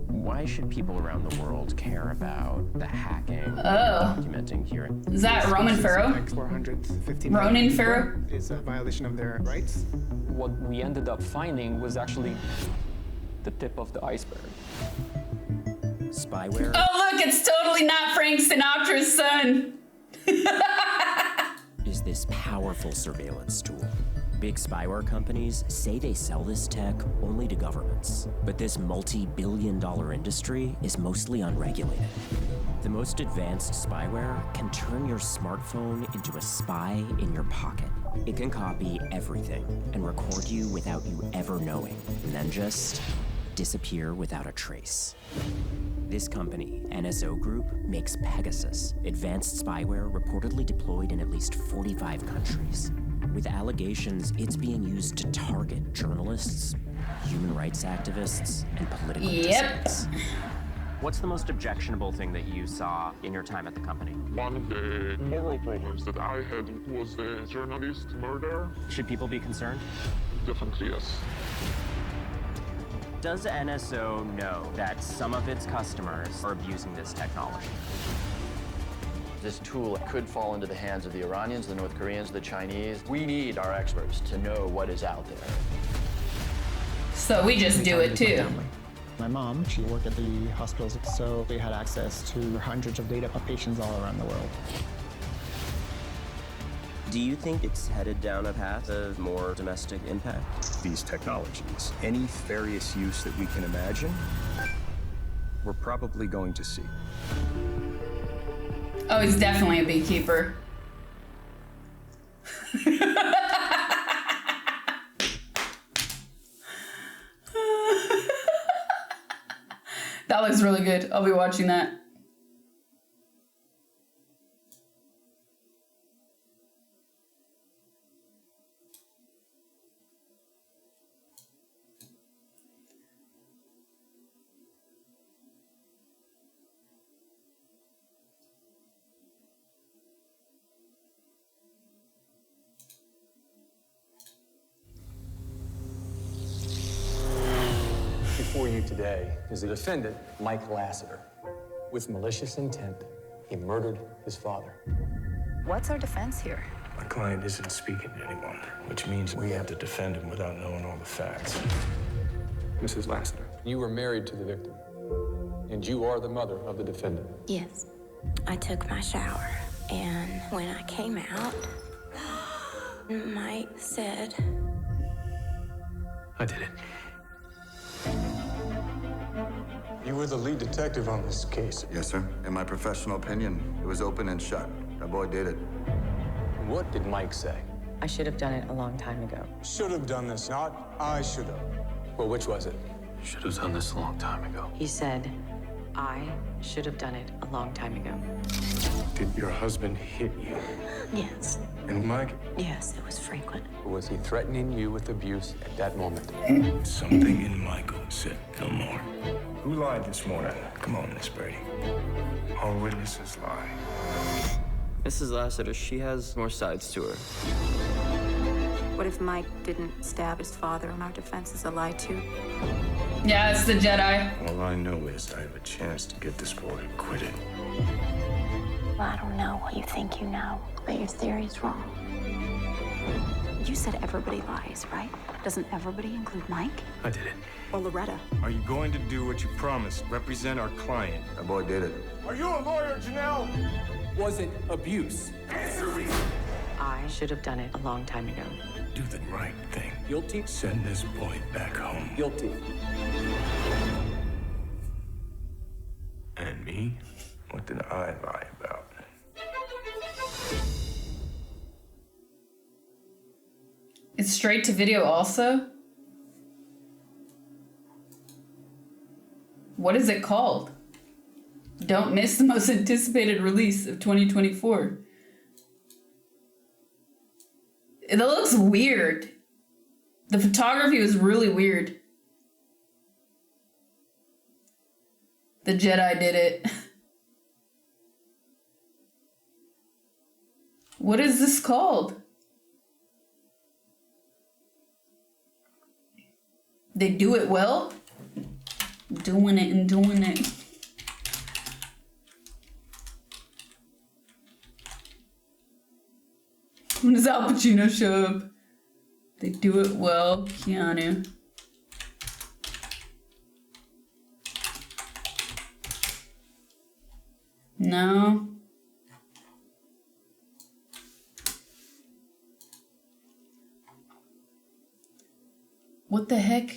Why should people around the world care about the hacking documenting here? Is that Roman Pharaoh? Ronin Pharaoh? It's a violation of their rights. What we ended up finding was actually the tip of the iceberg. Spyware? Oh look, it's totally not Frank Sinatra's son. Is this powerful surveillance tool. Big spyware companies say they sell this tech only to governments, but this multi-billion-dollar industry is mostly unregulated. The most advanced spyware can turn your smartphone into a spy in your pocket. It can copy everything and record you without you ever knowing, and then just disappear without a trace. This company, NSO Group, makes Pegasus, advanced spyware reportedly deployed in at least 45 countries. With allegations it's being used to target journalists, human rights activists, and political dissidents. What's the most objectionable thing that you saw in your time at the company? One of the moral problems that I had was the journalist murder. Should people be concerned? Definitely, yes. Does NSO know that some of its customers are abusing this technology? This tool could fall into the hands of the Iranians, the North Koreans, the Chinese. We need our experts to know what is out there. So we just do it too. My mom, she worked at the hospitals, so we had access to hundreds of data of patients all around the world. Do you think it's headed down a path of more domestic impact? These technologies, any nefarious use that we can imagine, we're probably going to see. Oh, he's definitely a beekeeper. That looks really good. I'll be watching that. Before you today is the defendant, Mike Lassiter. With malicious intent, he murdered his father. What's our defense here? My client isn't speaking to anyone, which means we have to defend him without knowing all the facts. Mrs. Lassiter, you were married to the victim, and you are the mother of the defendant. Yes. I took my shower, and when I came out, Mike said, I did it. You were the lead detective on this case. Yes, sir. In my professional opinion, it was open and shut. That boy did it. What did Mike say? I should have done it a long time ago. Should have done this, not I should have. Well, which was it? Should have done this a long time ago. He said, I should have done it a long time ago. Did your husband hit you? yes. And Mike? Yes, it was frequent. Was he threatening you with abuse at that moment? Something in Michael said no more. Who lied this morning? Come on, Miss Brady. All witnesses lie. Mrs. Lassiter, she has more sides to her. What if Mike didn't stab his father and our defense is a lie too? Yeah, it's the Jedi. All I know is I have a chance to get this boy acquitted. Well, I don't know what you think you know, but your theory's wrong. You said everybody lies, right? Doesn't everybody include Mike? I did it. Or Loretta? Are you going to do what you promised? Represent our client. That boy did it. Are you a lawyer, Janelle? Was it abuse? Answer me. I should have done it a long time ago. Do the right thing. Guilty? Send this boy back home. Guilty. And me? What did I lie about? It's straight to video also? What is it called? Don't miss the most anticipated release of 2024. It looks weird. The photography was really weird. The Jedi did it. What is this called? They do it well? Doing it and doing it. When does Al Pacino show up? They do it well, Keanu. No. What the heck?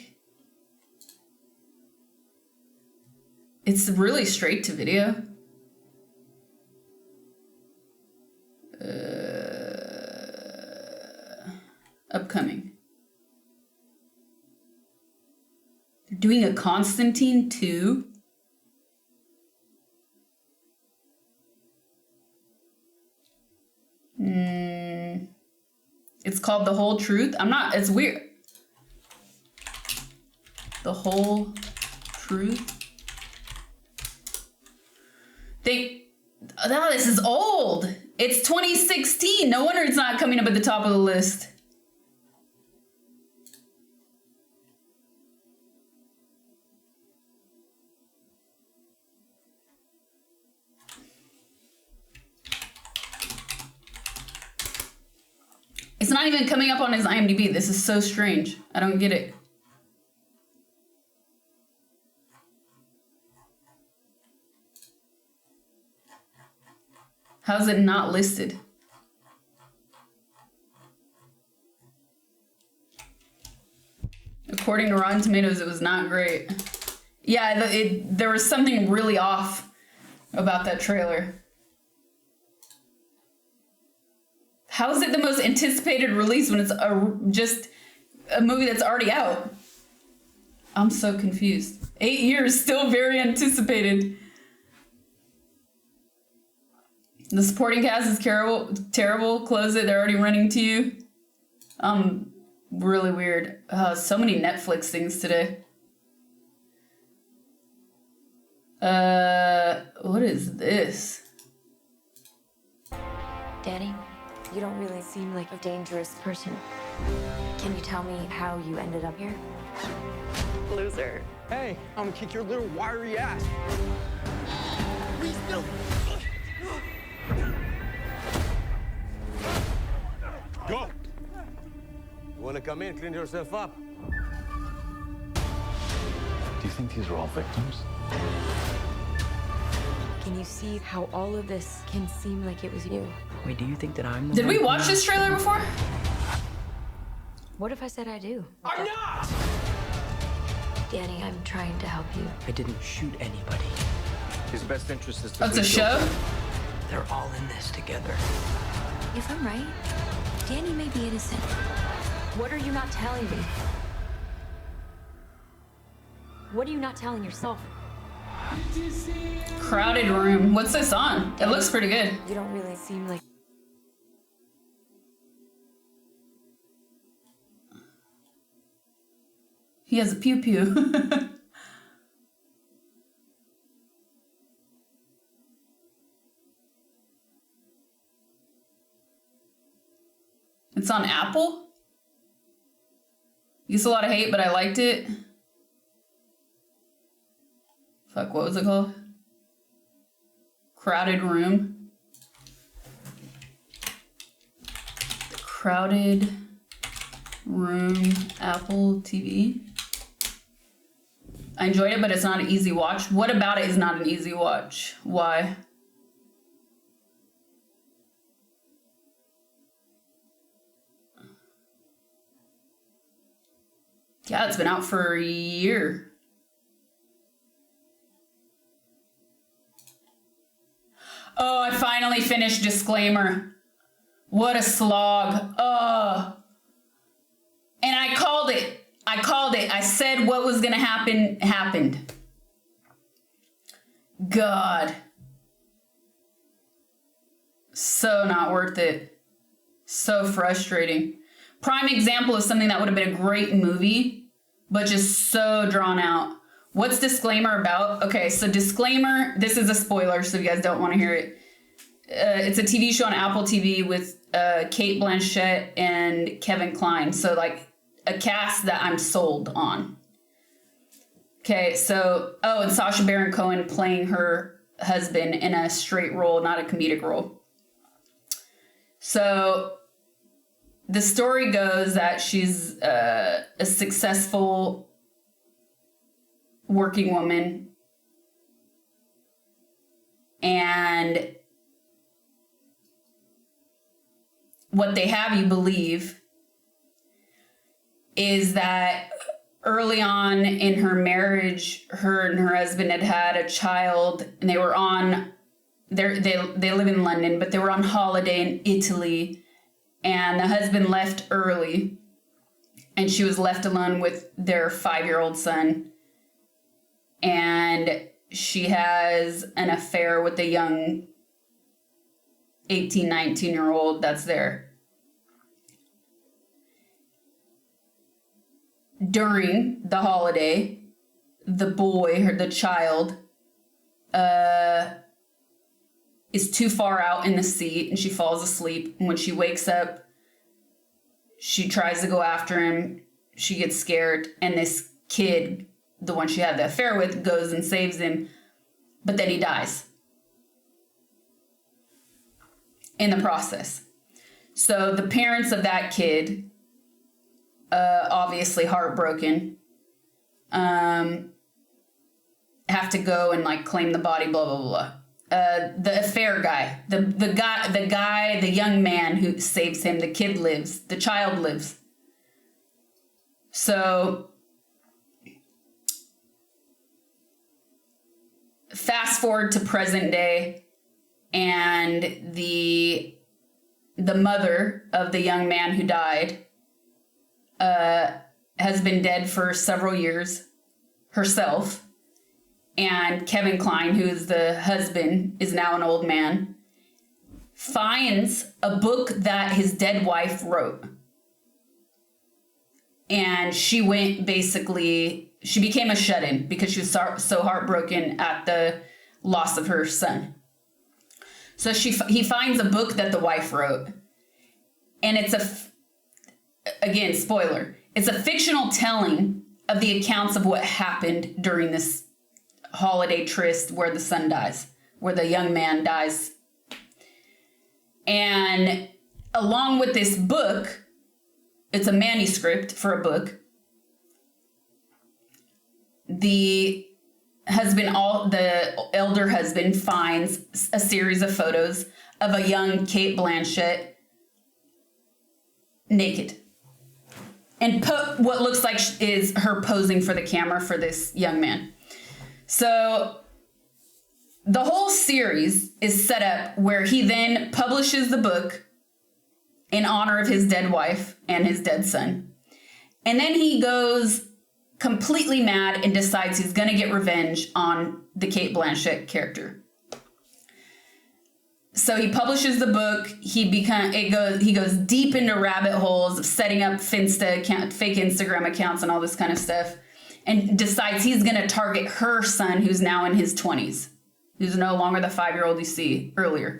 It's really straight to video. Upcoming. They're doing a Constantine 2. It's called The Whole Truth. It's weird. The Whole Truth. This is old. It's 2016. No wonder it's not coming up at the top of the list. not even coming up on his IMDb. This is so strange. I don't get it. How's it not listed? According to Rotten Tomatoes, it was not great. Yeah, there was something really off about that trailer. How is it the most anticipated release when it's just a movie that's already out? I'm so confused. 8 years, still very anticipated. The supporting cast is terrible. Close it. They're already running to you. Really weird. So many Netflix things today. What is this? Danny, you don't really seem like a dangerous person. Can you tell me how you ended up here? Loser. Hey, I'm gonna kick your little wiry ass. Please no. Go! You wanna come in, clean yourself up? Do you think these are all victims? Can you see how all of this can seem like it was you? Wait, do you think that I'm the Did we watch this trailer before? What if I said I do? I'm not! Danny, I'm trying to help you. I didn't shoot anybody. His best interest is to That's a show? They're all in this together. If I'm right, Danny may be innocent. What are you not telling me? What are you not telling yourself? Crowded Room. What's this on? It looks pretty good. You don't really seem like... He has a pew-pew. It's on Apple? Gets a lot of hate, but I liked it. Fuck, what was it called? Crowded Room. Crowded Room, Apple TV. I enjoyed it, but it's not an easy watch. What about it is not an easy watch? Why? Yeah, it's been out for a year. Oh, I finally finished Disclaimer. What a slog. Oh. And I called it. I said what was gonna happen, happened. God. So not worth it. So frustrating. Prime example of something that would have been a great movie, but just so drawn out. What's Disclaimer about? Okay, so Disclaimer, this is a spoiler, so if you guys don't want to hear it. It's a TV show on Apple TV with Cate Blanchett and Kevin Kline. So like a cast that I'm sold on. Okay, so, oh, and Sasha Baron Cohen playing her husband in a straight role, not a comedic role. So the story goes that she's a successful working woman, and what they have you believe is that early on in her marriage, her and her husband had had a child, and they were on, they live in London, but they were on holiday in Italy, and the husband left early, and she was left alone with their 5-year-old son, and she has an affair with a young 18, 19-year-old that's there. During the holiday, the boy, the child, is too far out in the seat and she falls asleep. And when she wakes up, she tries to go after him. She gets scared, and this kid, the one she had the affair with, goes and saves him, but then he dies in the process. So the parents of that kid, obviously heartbroken, have to go and like claim the body, blah, blah, blah. The affair guy, the young man who saves him, the kid lives, the child lives. So fast forward to present day, and the mother of the young man who died has been dead for several years herself. And Kevin Kline, who is the husband, is now an old man, finds a book that his dead wife wrote. And she became a shut-in because she was so heartbroken at the loss of her son. So he finds a book that the wife wrote. And it's again, spoiler, it's a fictional telling of the accounts of what happened during this holiday tryst where the son dies, where the young man dies. And along with this book, it's a manuscript for a book. The elder husband finds a series of photos of a young Cate Blanchett naked. And put what looks like is her posing for the camera for this young man. So the whole series is set up where he then publishes the book in honor of his dead wife and his dead son. And then he goes completely mad and decides he's going to get revenge on the Cate Blanchett character. So he publishes the book. He goes deep into rabbit holes of setting up fake Instagram accounts and all this kind of stuff, and decides he's going to target her son, who's now in his 20s, who's no longer the 5-year-old you see earlier.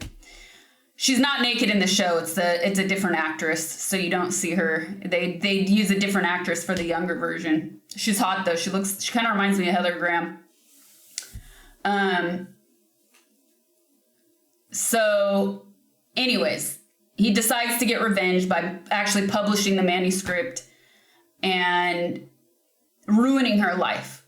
She's not naked in the show. It's a different actress, so you don't see her. They use a different actress for the younger version. She's hot though. She kind of reminds me of Heather Graham. So anyways, he decides to get revenge by actually publishing the manuscript and ruining her life.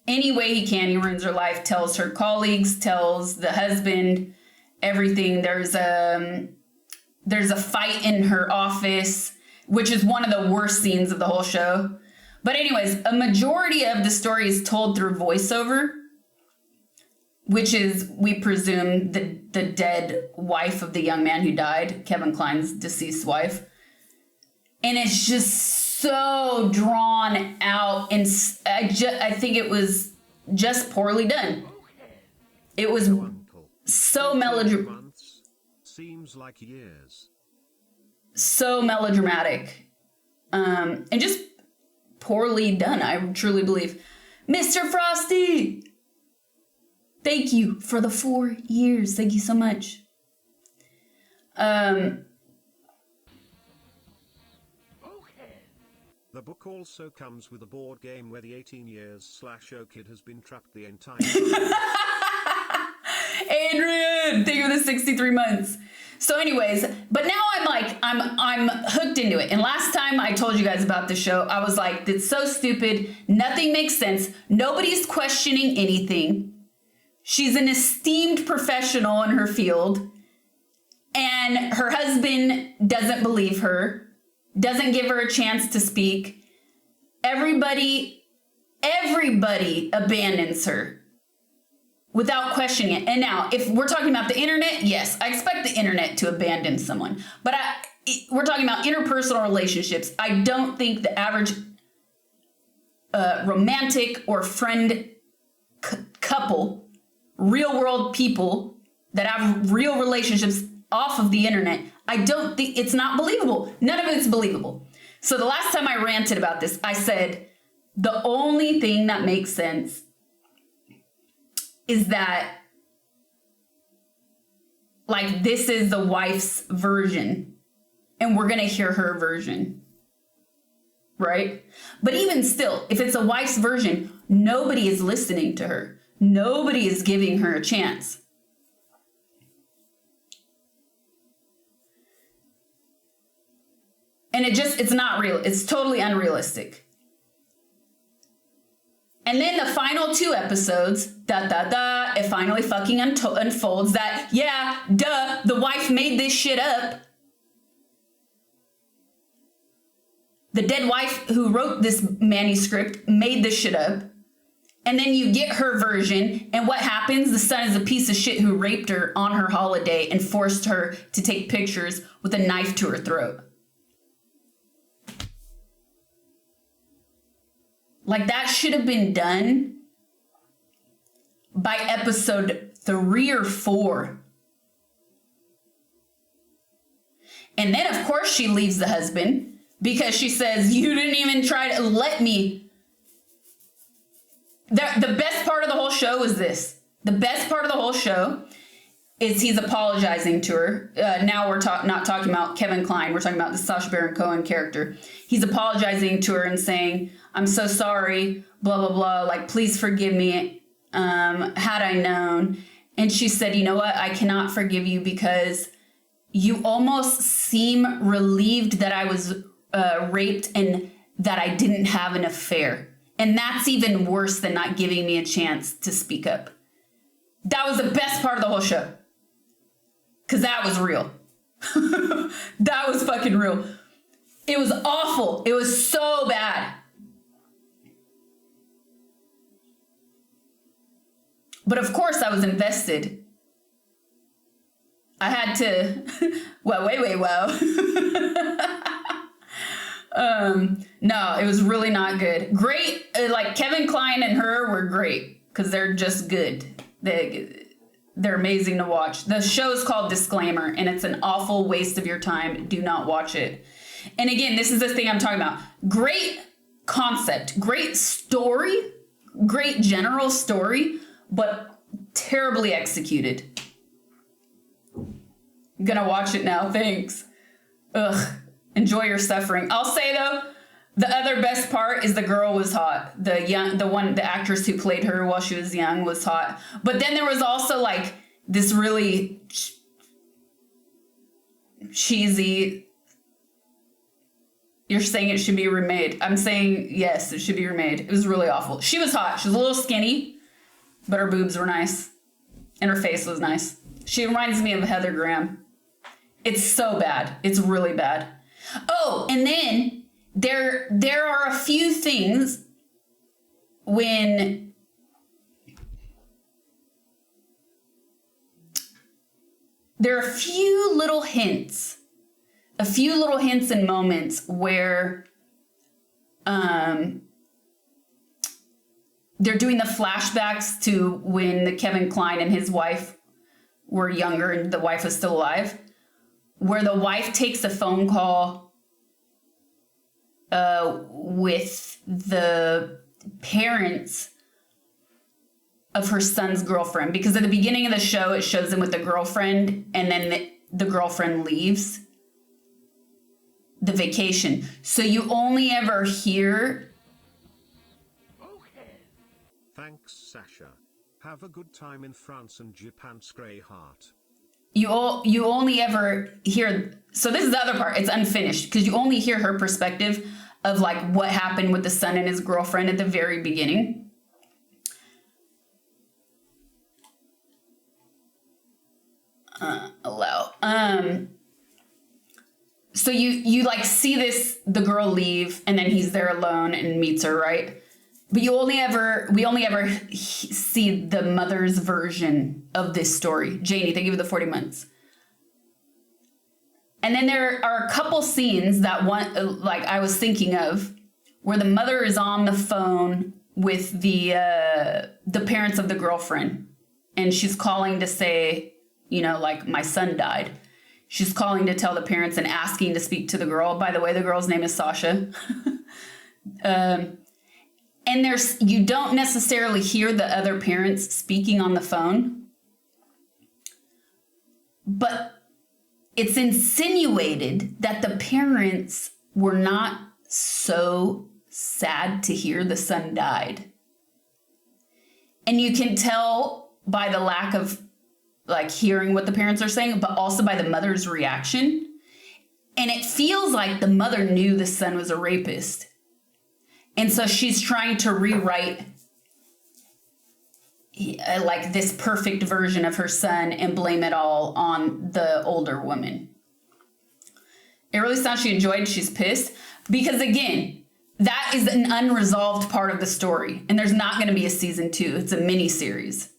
Any way he can, he ruins her life, tells her colleagues, tells the husband, everything. There's a fight in her office, which is one of the worst scenes of the whole show. But anyways, a majority of the story is told through voiceover, which is, we presume, the dead wife of the young man who died, Kevin Kline's deceased wife. And it's just so drawn out, and I think it was just poorly done. It was so melodramatic. Seems like years. So melodramatic. And just poorly done, I truly believe. Mr. Frosty! Thank you for the 4 years. Thank you so much. The book also comes with a board game where the 18 years / kid has been trapped the entire time. Adrian, thank you for the 63 months. So anyways, but now I'm hooked into it. And last time I told you guys about the show, I was like, it's so stupid. Nothing makes sense. Nobody's questioning anything. She's an esteemed professional in her field. And her husband doesn't believe her. Doesn't give her a chance to speak. Everybody abandons her without questioning it. And now, if we're talking about the internet, yes, I expect the internet to abandon someone. But we're talking about interpersonal relationships. I don't think the average romantic or friend couple, real world people that have real relationships off of the internet, I don't think, it's not believable. None of it's believable. So the last time I ranted about this, I said, the only thing that makes sense is that, like, this is the wife's version and we're going to hear her version, right? But even still, if it's a wife's version, nobody is listening to her. Nobody is giving her a chance. And it's not real. It's totally unrealistic. And then the final 2 episodes, it finally fucking unfolds that, yeah, duh, the wife made this shit up. The dead wife who wrote this manuscript made this shit up. And then you get her version, and what happens? The son is a piece of shit who raped her on her holiday and forced her to take pictures with a knife to her throat. Like, that should have been done by episode 3 or 4. And then, of course, she leaves the husband because she says, you didn't even try to let me. The best part of the whole show is this. The best part of the whole show is he's apologizing to her. Now we're not talking about Kevin Kline. We're talking about the Sasha Baron Cohen character. He's apologizing to her and saying, I'm so sorry, blah, blah, blah. Like, please forgive me. Had I known. And she said, you know what? I cannot forgive you because you almost seem relieved that I was raped and that I didn't have an affair. And that's even worse than not giving me a chance to speak up. That was the best part of the whole show. Because that was real. That was fucking real. It was awful. It was so bad. But of course I was invested. I had to, well, no, it was really not good. Great, like Kevin Kline and her were great because they're just good. They're amazing to watch. The show's called Disclaimer, and it's an awful waste of your time. Do not watch it. And again, this is the thing I'm talking about. Great concept, great story, great general story, but terribly executed. I'm gonna watch it now, thanks. Ugh, enjoy your suffering. I'll say though, the other best part is the girl was hot. The actress who played her while she was young was hot. But then there was also like this really cheesy, you're saying it should be remade. I'm saying yes, it should be remade. It was really awful. She was hot. She was a little skinny, but her boobs were nice. And her face was nice. She reminds me of Heather Graham. It's so bad. It's really bad. Oh, and then there are a few things when there are a few little hints and moments where they're doing the flashbacks to when Kevin Kline and his wife were younger and the wife was still alive, where the wife takes a phone call with the parents of her son's girlfriend. Because at the beginning of the show, it shows them with the girlfriend, and then the girlfriend leaves the vacation. So you only ever hear... Thanks, Sasha. Have a good time in France and Japan, Grey Heart. You only ever hear... So this is the other part. It's unfinished because you only hear her perspective of like what happened with the son and his girlfriend at the very beginning. So you like see the girl leave and then he's there alone and meets her, right? But we only ever see the mother's version of this story. Janie, thank you for the 40 months. And then there are a couple scenes that like I was thinking of where the mother is on the phone with the parents of the girlfriend, and she's calling to say, you know, like, my son died. She's calling to tell the parents and asking to speak to the girl. By the way, the girl's name is Sasha. And you don't necessarily hear the other parents speaking on the phone, but it's insinuated that the parents were not so sad to hear the son died. And you can tell by the lack of like hearing what the parents are saying, but also by the mother's reaction. And it feels like the mother knew the son was a rapist. And so she's trying to rewrite like this perfect version of her son and blame it all on the older woman. It really sounds she enjoyed. She's pissed because, again, that is an unresolved part of the story. And there's not going to be a season 2. It's a mini series.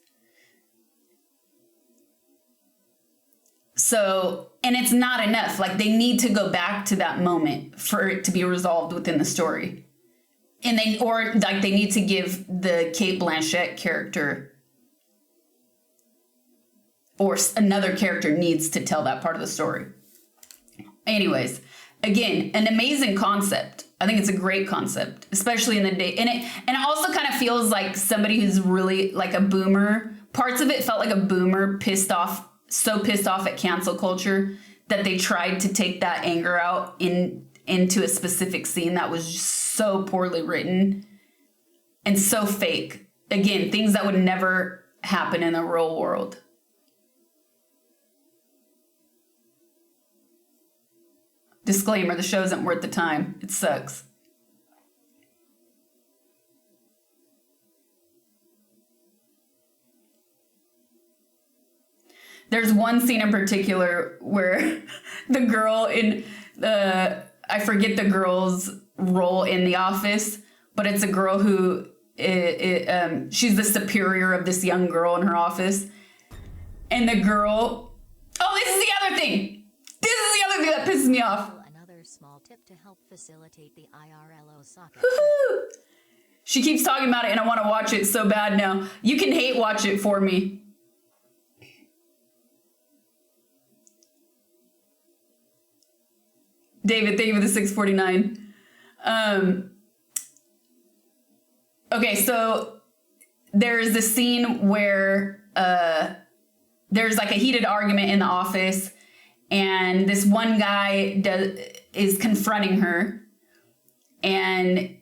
So, and it's not enough. Like, they need to go back to that moment for it to be resolved within the story. And they need to give the Cate Blanchett character, or another character needs to tell that part of the story. Anyways, again, an amazing concept. I think it's a great concept, especially in the day. And it also kind of feels like somebody who's really like a boomer. Parts of it felt like a boomer so pissed off at cancel culture that they tried to take that anger out into a specific scene that was just so poorly written and so fake. Again, things that would never happen in the real world. Disclaimer, the show isn't worth the time. It sucks. There's one scene in particular where the girl in I forget the girl's role in The Office, but it's a girl who she's the superior of this young girl in her office. And the girl, this is the other thing. This is the other thing that pisses me off. Another small tip to help facilitate the IRLO socket. She keeps talking about it and I want to watch it so bad now. You can hate watch it for me. David, thank you for the 649. Okay, so there's this scene where there's like a heated argument in the office, and this one guy is confronting her, and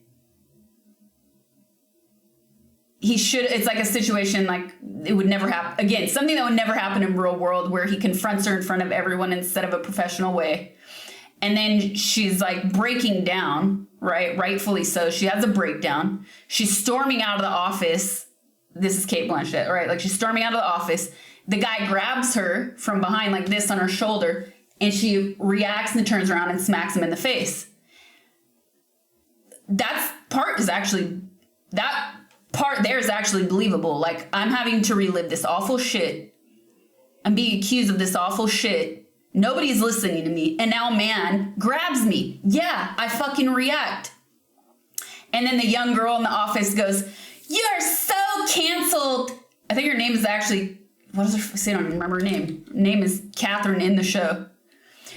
it's like a situation like it would never happen. Again, something that would never happen in real world, where he confronts her in front of everyone instead of a professional way. And then she's like breaking down, right? Rightfully so. She has a breakdown. She's storming out of the office. This is Cate Blanchett, right? Like, she's storming out of the office. The guy grabs her from behind like this on her shoulder, and she reacts and turns around and smacks him in the face. That part there is actually believable. Like, I'm having to relive this awful shit. I'm being accused of this awful shit. Nobody's listening to me. And now a man grabs me. Yeah, I fucking react. And then the young girl in the office goes, "You're so canceled." I think her name is actually, what is her, I don't even remember her name. Her name is Catherine in the show.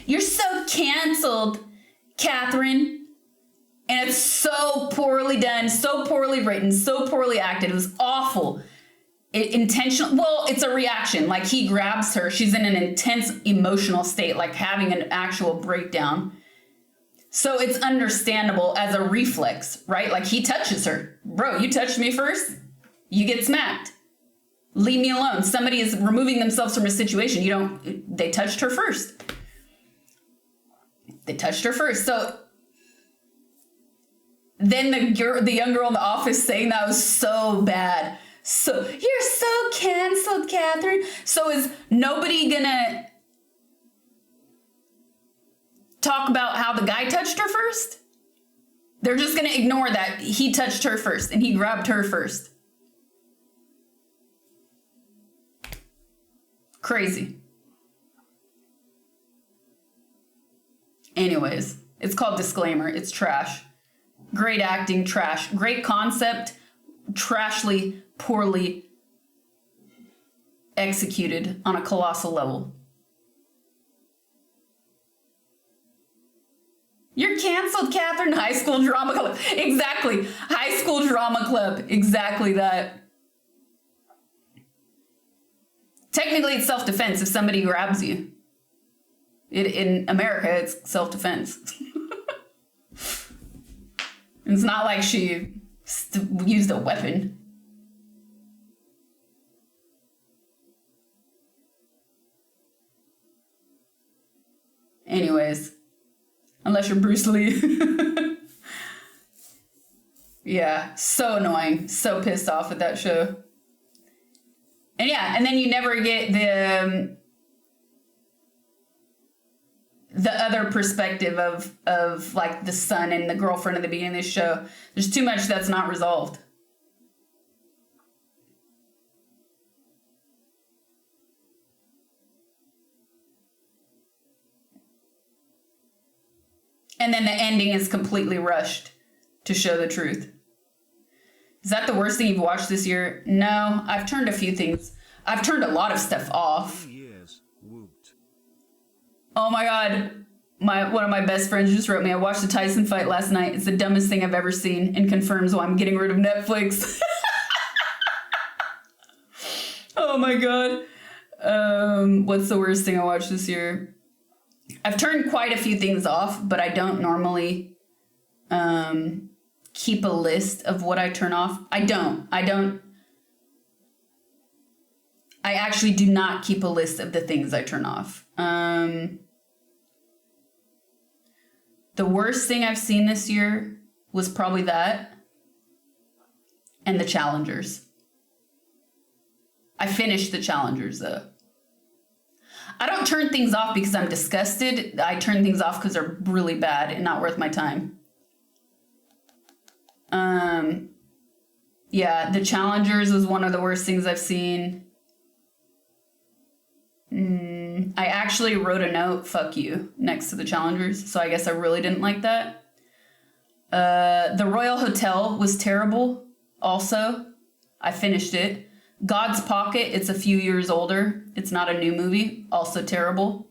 "You're so canceled, Catherine." And it's so poorly done, so poorly written, so poorly acted. It was awful. Intentional. Well, it's a reaction. Like, he grabs her. She's in an intense emotional state, like having an actual breakdown. So it's understandable as a reflex, right? Like, he touches her. Bro, you touched me first, you get smacked. Leave me alone. Somebody is removing themselves from a situation. They touched her first. They touched her first. So then the young girl in the office saying that was so bad. So, "You're so canceled, Catherine." So is nobody gonna talk about how the guy touched her first? They're just gonna ignore that he touched her first and he grabbed her first. Crazy. Anyways, it's called Disclaimer. It's trash. Great acting, trash. Great concept, trashly, poorly executed on a colossal level. "You're canceled, Catherine." High School Drama Club. Exactly. High School Drama Club. Exactly that. Technically, it's self-defense if somebody grabs you. In America, it's self-defense. It's not like she used a weapon. Anyways, Unless you're Bruce Lee. Yeah, so annoying. So pissed off with that show. And yeah, and then you never get the other perspective of like the son and the girlfriend at the beginning of this show. There's too much that's not resolved. And then the ending is completely rushed to show the truth. Is that the worst thing you've watched this year? No, I've turned a few things. I've turned a lot of stuff off. Oh my God. One of my best friends just wrote me, I watched the Tyson fight last night. It's the dumbest thing I've ever seen and confirms why I'm getting rid of Netflix. Oh my God. What's the worst thing I watched this year? I've turned quite a few things off, but I don't normally keep a list of what I turn off. I actually do not keep a list of the things I turn off. The worst thing I've seen this year was probably that and the Challengers. I finished the Challengers though. I don't turn things off because I'm disgusted. I turn things off because they're really bad and not worth my time. Yeah, the Challengers was one of the worst things I've seen. I actually wrote a note, fuck you, next to the Challengers. So I guess I really didn't like that. The Royal Hotel was terrible also. I finished it. God's Pocket, it's a few years older. It's not a new movie. Also terrible.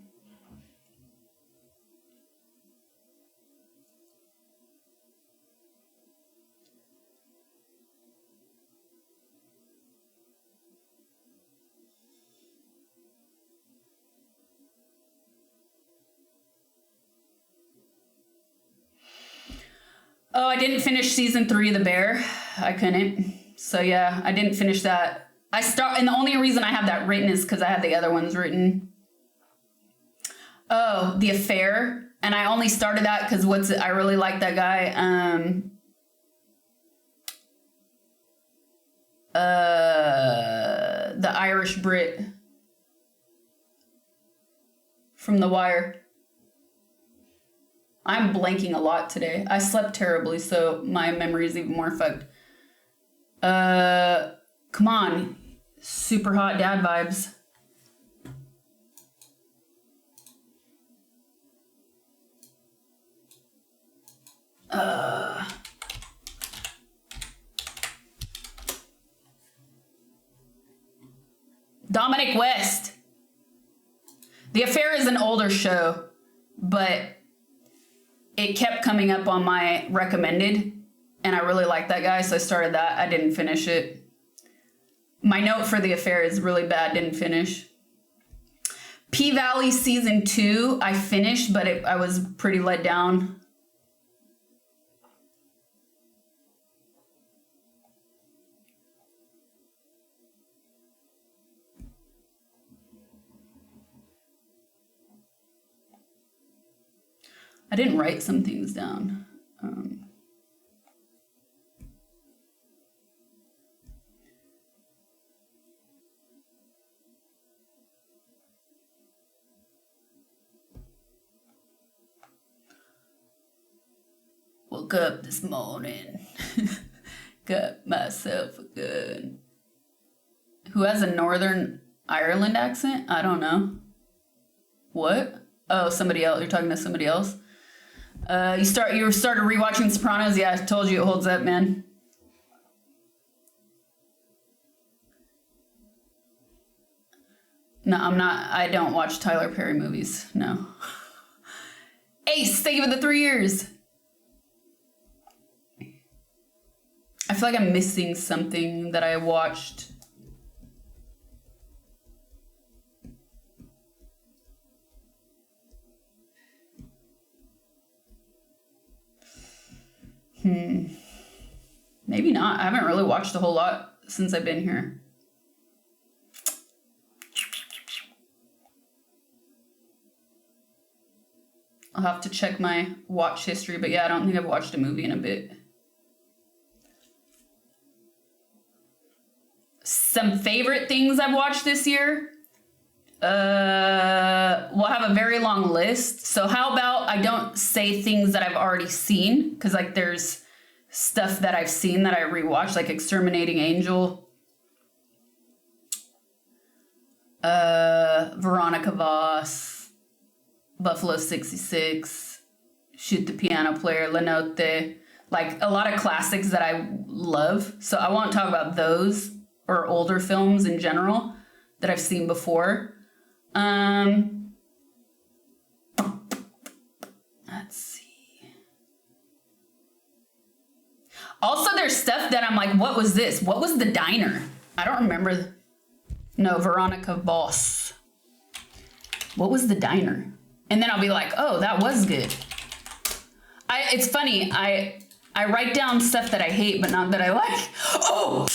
Oh, I didn't finish season 3 of The Bear. I couldn't. So yeah, I didn't finish that. And the only reason I have that written is because I had the other ones written. Oh, The Affair. And I only started that because I really like that guy. The Irish Brit from The Wire. I'm blanking a lot today. I slept terribly, so my memory is even more fucked. Come on. Super hot dad vibes. Dominic West. The Affair is an older show, but it kept coming up on my recommended, and I really liked that guy, so I started that. I didn't finish it. My note for The Affair is really bad, didn't finish. P-Valley Season 2, I finished, but I was pretty let down. I didn't write some things down. Woke up this morning. Got myself a gun. Who has a Northern Ireland accent? I don't know. What? Oh, somebody else. You're talking to somebody else? You started rewatching Sopranos? Yeah, I told you it holds up, man. No, I'm not. I don't watch Tyler Perry movies. No. Ace, thank you for the 3 years. I feel like I'm missing something that I watched. Maybe not. I haven't really watched a whole lot since I've been here. I'll have to check my watch history, but yeah, I don't think I've watched a movie in a bit. Some favorite things I've watched this year. We'll have a very long list. So how about I don't say things that I've already seen, because like there's stuff that I've seen that I rewatched, like Exterminating Angel, Veronica Voss, Buffalo 66, Shoot the Piano Player, La Notte, like a lot of classics that I love. So I won't talk about those or older films in general that I've seen before. Let's see. Also, there's stuff that I'm like, what was this? What was The Diner? I don't remember. No, Veronica Voss. What was The Diner? And then I'll be like, oh, that was good. It's funny. I write down stuff that I hate, but not that I like. Oh,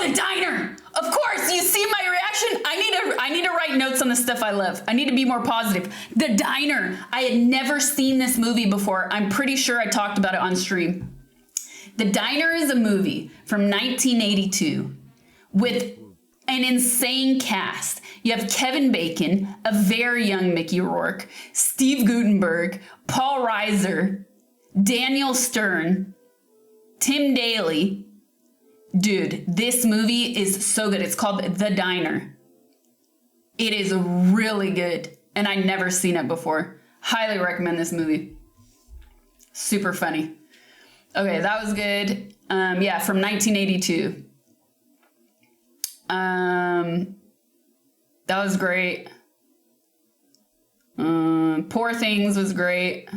The Diner. Of course, you see my reaction. I need to write notes on the stuff I love. I need to be more positive. The Diner. I had never seen this movie before. I'm pretty sure I talked about it on stream. The Diner is a movie from 1982 with an insane cast. You have Kevin Bacon, a very young Mickey Rourke, Steve Guttenberg, Paul Reiser, Daniel Stern, Tim Daly. Dude, this movie is so good. It's called The Diner. It is really good, and I'd never seen it before. Highly recommend this movie. Super funny. Okay, that was good. Yeah, from 1982. That was great. Poor Things was great.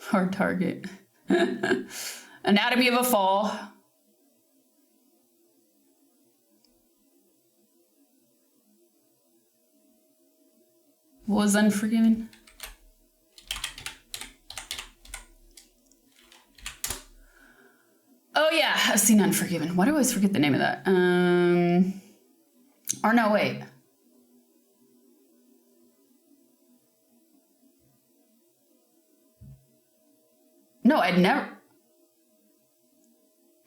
Hard Target. Anatomy of a Fall. What was Unforgiven? Oh yeah, I've seen Unforgiven. Why do I always forget the name of that? Or no, wait. No, I'd never.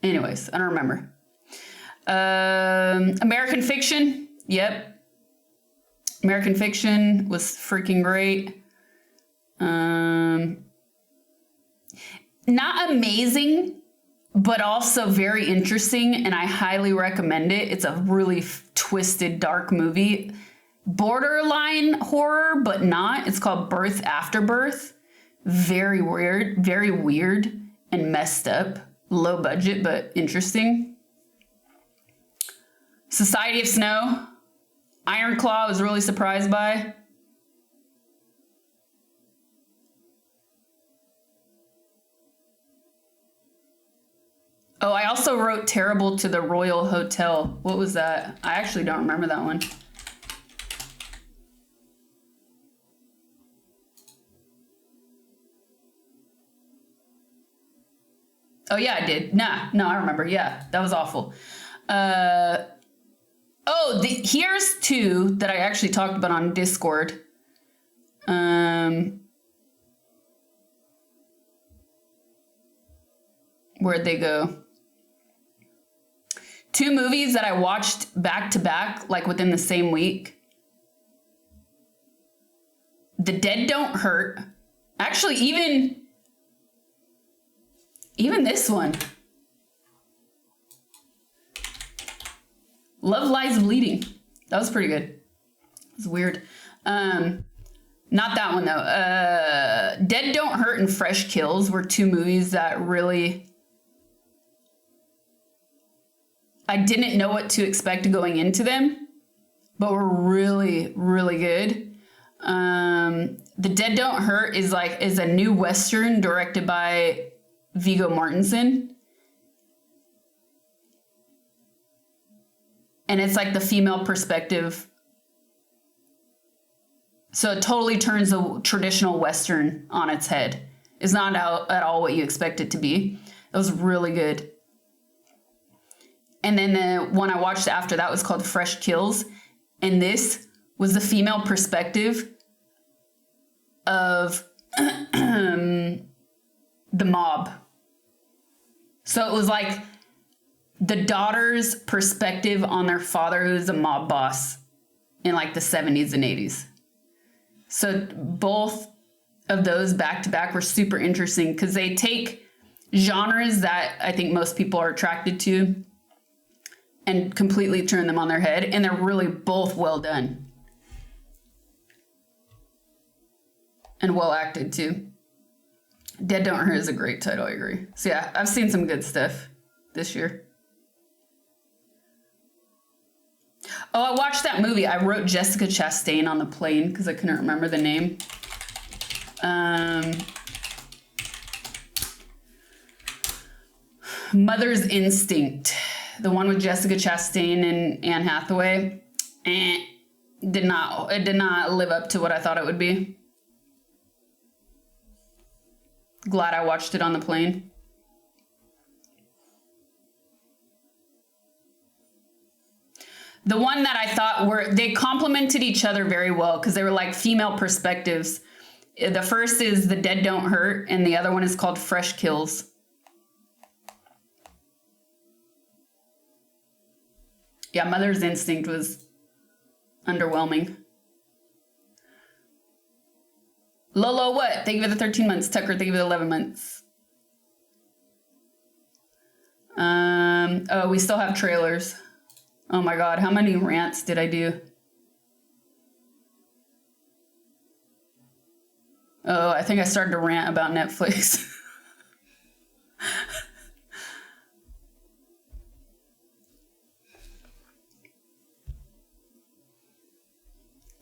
Anyways, I don't remember. American Fiction. Yep. American Fiction was freaking great. Not amazing, but also very interesting, and I highly recommend it. It's a really twisted, dark movie. Borderline horror, but not. It's called Birth After Birth. Very weird and messed up. Low budget, but interesting. Society of Snow. Iron Claw, I was really surprised by. Oh, I also wrote Terrible to the Royal Hotel. What was that? I actually don't remember that one. Oh yeah, I did. No, I remember. Yeah, that was awful. Here's two that I actually talked about on Discord. Where'd they go? Two movies that I watched back to back, like within the same week. The Dead Don't Hurt. Actually, even this one. Love Lies Bleeding. That was pretty good. It was weird. Not that one though. Dead Don't Hurt and Fresh Kills were two movies that really... I didn't know what to expect going into them, but were really, really good. The Dead Don't Hurt is a new Western directed by Viggo Mortensen. And it's like the female perspective. So it totally turns a traditional Western on its head. It's not at all what you expect it to be. It was really good. And then the one I watched after that was called Fresh Kills. And this was the female perspective of the mob. So it was like the daughter's perspective on their father, who's a mob boss in like the 70s and 80s. So both of those back to back were super interesting because they take genres that I think most people are attracted to and completely turn them on their head. And they're really both well done. And well acted too. Dead Don't Hurt is a great title, I agree. So yeah, I've seen some good stuff this year. Oh, I watched that movie. I wrote Jessica Chastain on the plane because I couldn't remember the name. Mother's Instinct. The one with Jessica Chastain and Anne Hathaway. It did not live up to what I thought it would be. Glad I watched it on the plane. The one that I thought they complemented each other very well because they were like female perspectives. The first is The Dead Don't Hurt, and the other one is called Fresh Kills. Yeah, Mother's Instinct was underwhelming. Lolo, what? Thank you for the 13 months. Tucker, thank you for the 11 months. Oh, we still have trailers. Oh my God, how many rants did I do? Oh, I think I started to rant about Netflix.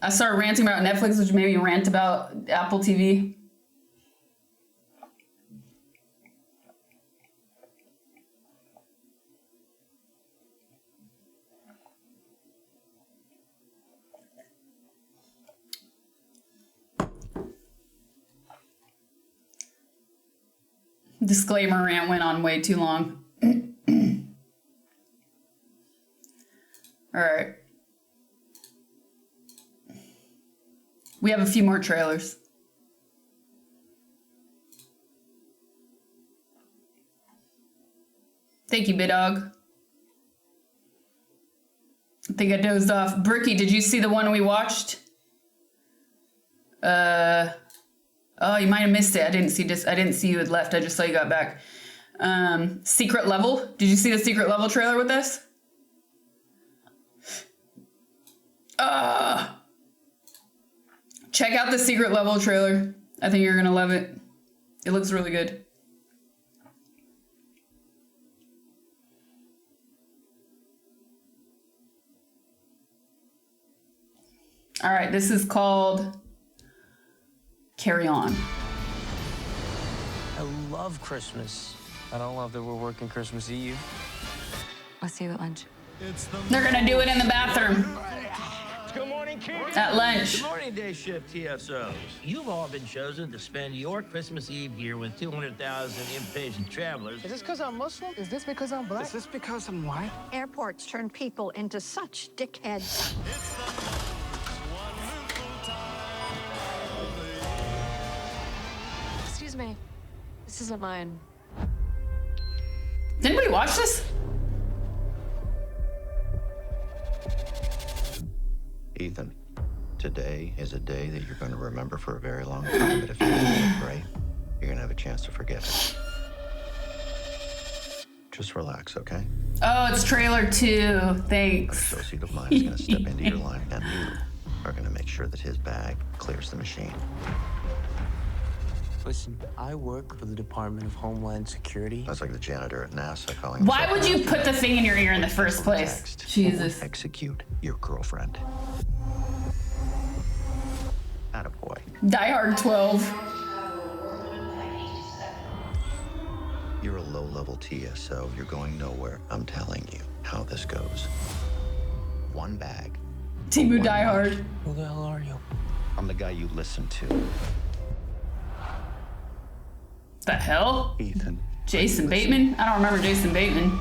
I started ranting about Netflix, which made me rant about Apple TV. Disclaimer rant went on way too long. All right. We have a few more trailers. Thank you, Bidog. I think I dozed off. Bricky, did you see the one we watched? Oh, you might have missed it. I didn't see you had left. I just saw you got back. Secret Level. Did you see the Secret Level trailer with us? Check out the Secret Level trailer. I think you're gonna love it. It looks really good. All right, this is called Carry On. I love Christmas. I don't love that we're working Christmas Eve. I'll see you at lunch. They're gonna do it in the bathroom. Good morning, kids. At lunch. Good morning, day shift TSOs. You've all been chosen to spend your Christmas Eve here with 200,000 impatient travelers. Is this because I'm Muslim? Is this because I'm black? Is this because I'm white? Airports turn people into such dickheads. Excuse me. This isn't mine. Didn't we watch this? Ethan, today is a day that you're going to remember for a very long time, but if you do it right, you're going to have a chance to forget it. Just relax, okay? Oh, it's trailer 2. Thanks. The associate of mine is going to step into your line, and you are going to make sure that his bag clears the machine. Listen, I work for the Department of Homeland Security. That's like the janitor at NASA calling. Why would you put the thing in your ear in the first place? Jesus. Execute your girlfriend. Attaboy. Die Hard 12. You're a low-level TSO. You're going nowhere. I'm telling you how this goes. One bag. Timu Die Hard. Who the hell are you? I'm the guy you listen to. The hell? Ethan. Jason Bateman? I don't remember Jason Bateman.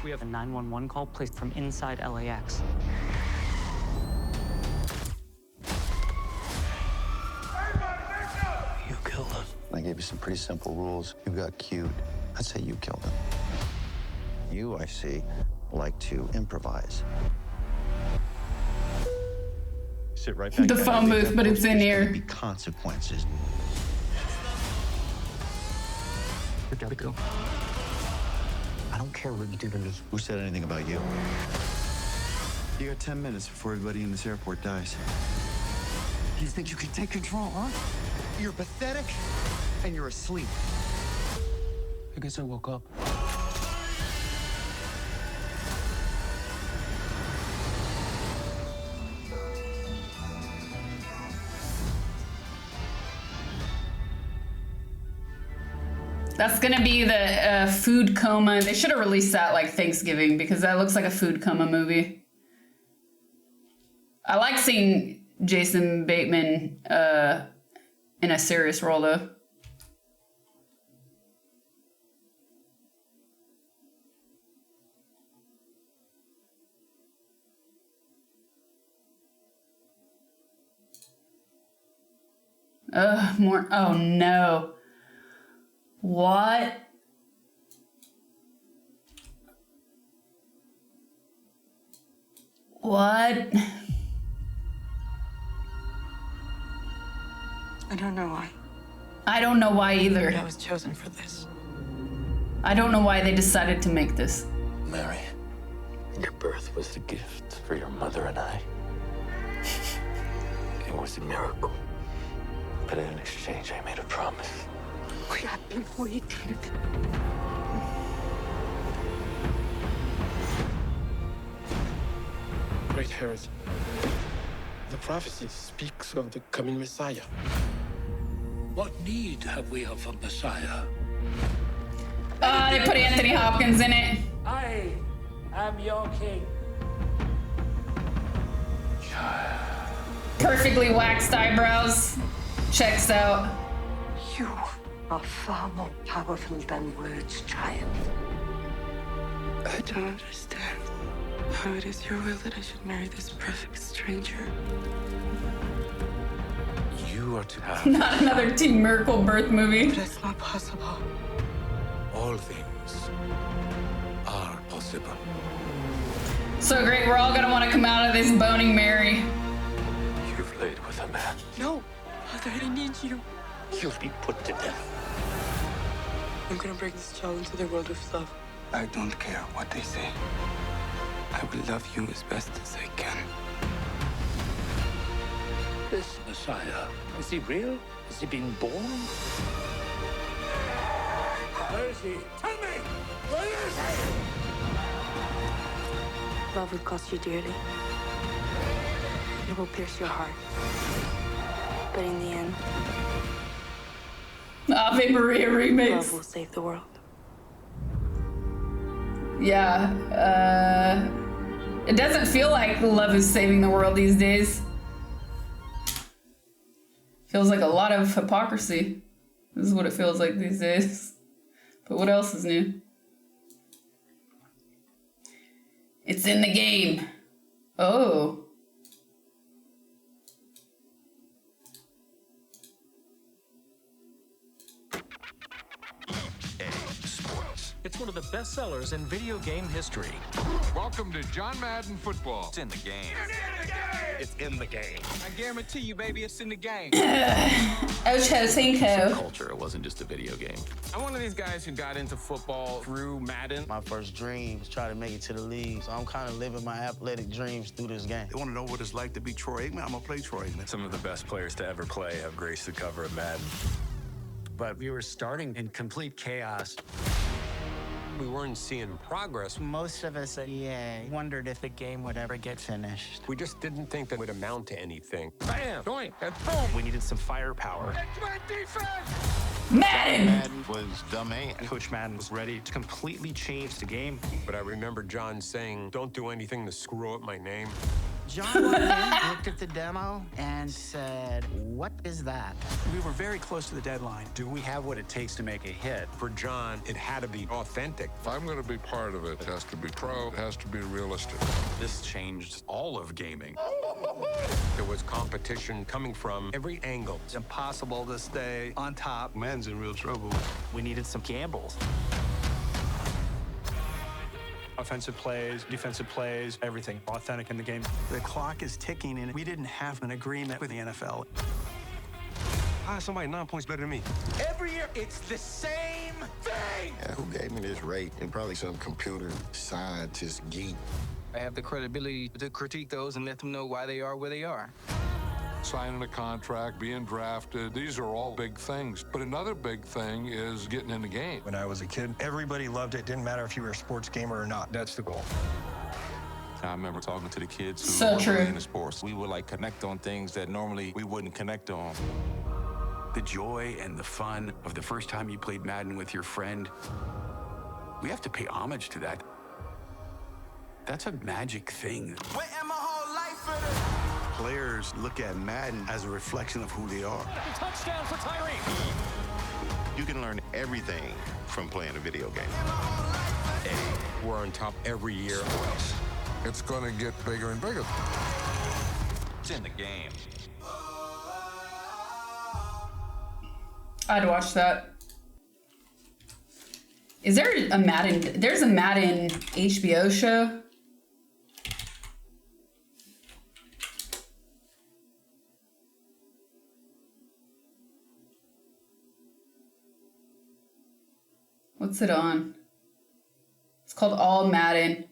We have a 911 call placed from inside LAX. I gave you some pretty simple rules. You got cute. I'd say you killed him. You, I see, like to improvise. Sit right back The down. phone booth, but it's in There's here. gonna be consequences. We gotta go. I don't care what you do to me. Who said anything about you? You got 10 minutes before everybody in this airport dies. You think you can take control, huh? You're pathetic, and you're asleep. I guess I woke up. That's gonna be the food coma. They should have released that like Thanksgiving because that looks like a food coma movie. I like seeing Jason Bateman in a serious role though. More. Oh no. What? What? I don't know why. I don't know why either. I was chosen for this. I don't know why they decided to make this. Mary, your birth was a gift for your mother and I. It was a miracle. But in exchange, I made a promise. We have been waiting. Great Herod, the prophecy speaks of the coming Messiah. What need have we of a Messiah? They put Anthony Hopkins in it. I am your king. Perfectly waxed eyebrows. Checks out. You are far more powerful than words, child. I don't understand how it is your will that I should marry this perfect stranger. You are to have Not another Teen Miracle birth movie. But it's not possible. all things are possible. So great, we're all gonna want to come out of this boning Mary. You've laid with a man. No, Father, I need you. You'll be put to death. I'm gonna bring this child into the world with love. I don't care what they say. I will love you as best as I can. This Messiah, is he real? Has he been born? Where is he? Tell me! Where is he? Love will cost you dearly. It will pierce your heart. But in the end, Ave Maria remix. love will save the world. Yeah, it doesn't feel like love is saving the world these days. Feels like a lot of hypocrisy. This is what it feels like these days. But what else is new? It's in the game. Oh. It's one of the best sellers in video game history. Welcome to John Madden Football. It's in the game. It's in the game. I guarantee you, baby, it's in the game. Ocho Cinco. Culture, it wasn't just a video game. I'm one of these guys who got into football through Madden. My first dream was try to make it to the league, so I'm kind of living my athletic dreams through this game. They want to know what it's like to be Troy Aikman. I'm gonna play Troy Aikman. Some of the best players to ever play have graced the cover of Madden. But we were starting in complete chaos. We weren't seeing progress. Most of us at EA wondered if the game would ever get finished. We just didn't think that would amount to anything. Bam! Doink! And boom! We needed some firepower. Madden! Madden was the man. Coach Madden was ready to completely change the game. But I remember John saying, don't do anything to screw up my name. John went in, looked at the demo, and said, "What is that?" We were very close to the deadline. Do we have what it takes to make a hit? For John, it had to be authentic. If I'm going to be part of it, it has to be pro, it has to be realistic. This changed all of gaming. There was competition coming from every angle. It's impossible to stay on top. Man's in real trouble. We needed some gambles. Offensive plays, defensive plays, everything authentic in the game. The clock is ticking, and we didn't have an agreement with the NFL. How is somebody 9 points better than me? Every year, it's the same thing. Yeah, who gave me this rate? And probably some computer scientist geek. I have the credibility to critique those and let them know why they are where they are. Signing a contract, being drafted, these are all big things. But another big thing is getting in the game. When I was a kid, everybody loved it. Didn't matter if you were a sports gamer or not. That's the goal. I remember talking to the kids who So were true. really into sports. We would like connect on things that normally we wouldn't connect on. The joy and the fun of the first time you played Madden with your friend, we have to pay homage to that. That's a magic thing. Players look at Madden as a reflection of who they are. Touchdown for Tyree. You can learn everything from playing a video game. We're on top every year. It's going to get bigger and bigger. It's in the game. I'd watch that. Is there a Madden? There's a Madden HBO show. What's it on? It's called All Madden.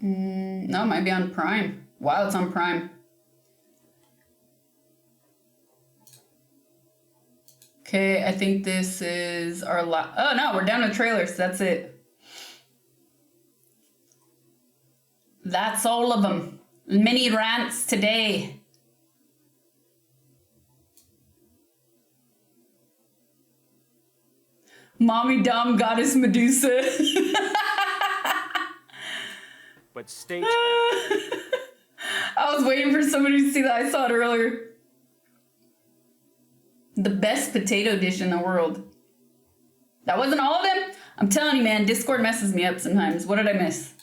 No, it might be on Prime. Wow, it's on Prime. Okay, I think this is our last. Oh no, we're down to trailers. That's it. That's all of them. Mini rants today. Mommy Dom Goddess Medusa. But stay. I was waiting for somebody to see that. I saw it earlier. The best potato dish in the world. That wasn't all of them? I'm telling you, man, Discord messes me up sometimes. What did I miss?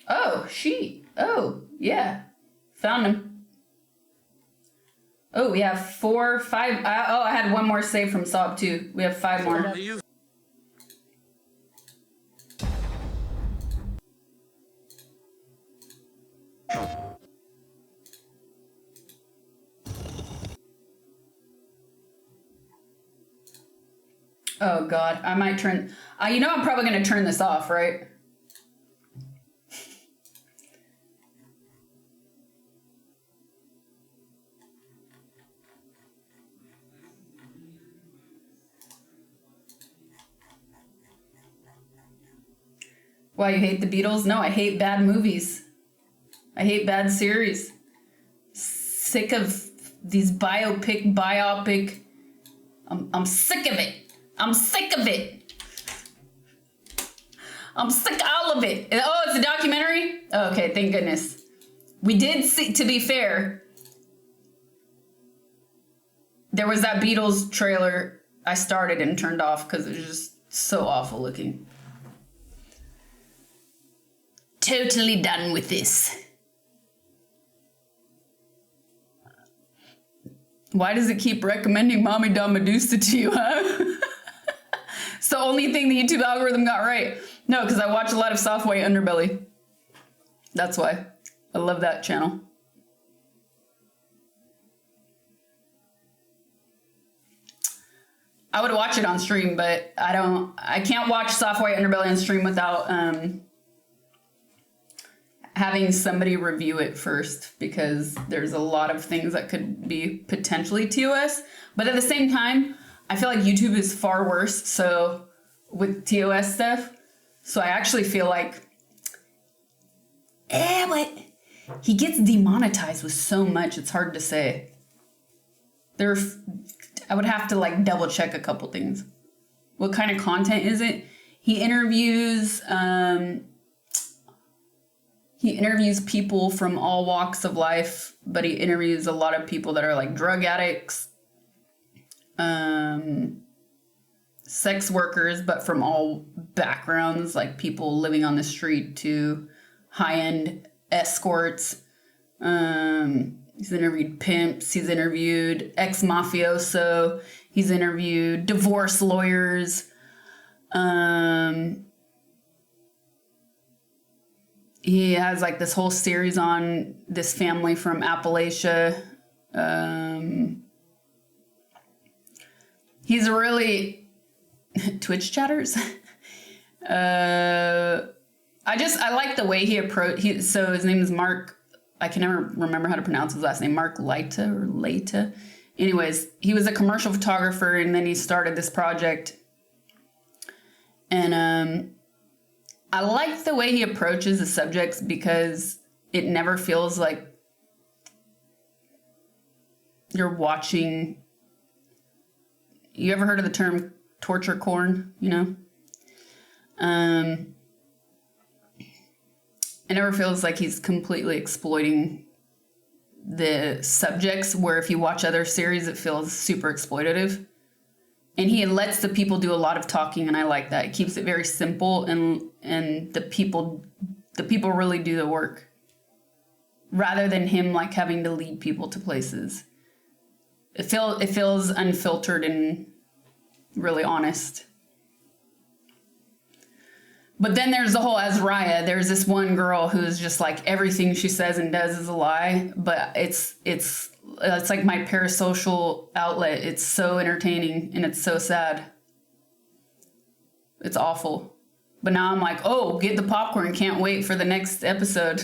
Oh, oh, yeah. Found him. Oh, we have 4, 5. I had one more save from Sob too. We have 5 more. Oh God, I might turn. You know, I'm probably gonna turn this off, right? Why, you hate the Beatles? No, I hate bad movies. I hate bad series. Sick of these biopic. I'm sick of it. I'm sick of it. I'm sick of all of it. Oh, it's a documentary? Okay, thank goodness. We did see, to be fair, there was that Beatles trailer I started and turned off because it was just so awful looking. Totally done with this. Why does it keep recommending Mommy Dom Medusa to you, huh? It's the only thing the YouTube algorithm got right. No, because I watch a lot of Soft White Underbelly. That's why. I love that channel. I would watch it on stream, but I can't watch Soft White Underbelly on stream without having somebody review it first, because there's a lot of things that could be potentially TOS. But at the same time, I feel like YouTube is far worse so with TOS stuff. So I actually feel like, but he gets demonetized with so much, it's hard to say. I would have to like double check a couple things. What kind of content is it? He interviews He interviews people from all walks of life, but he interviews a lot of people that are like drug addicts, sex workers, but from all backgrounds, like people living on the street to high-end escorts. He's interviewed pimps. He's interviewed ex-mafioso. He's interviewed divorce lawyers. He has like this whole series on this family from Appalachia. He's really Twitch chatters. I like the way he approached. So his name is Mark. I can never remember how to pronounce his last name. Mark Leita or Leita. Anyways, he was a commercial photographer, and then he started this project. And I like the way he approaches the subjects because it never feels like you're watching. You ever heard of the term torture porn? You know? It never feels like he's completely exploiting the subjects, where if you watch other series, it feels super exploitative. And he lets the people do a lot of talking, and I like that. It keeps it very simple, and the people really do the work, rather than him like having to lead people to places. It feels unfiltered and really honest. But then there's the whole Azariah. There's this one girl who's just like everything she says and does is a lie, but it's like my parasocial outlet. It's so entertaining and it's so sad. It's awful. But now I'm like, oh, get the popcorn. Can't wait for the next episode.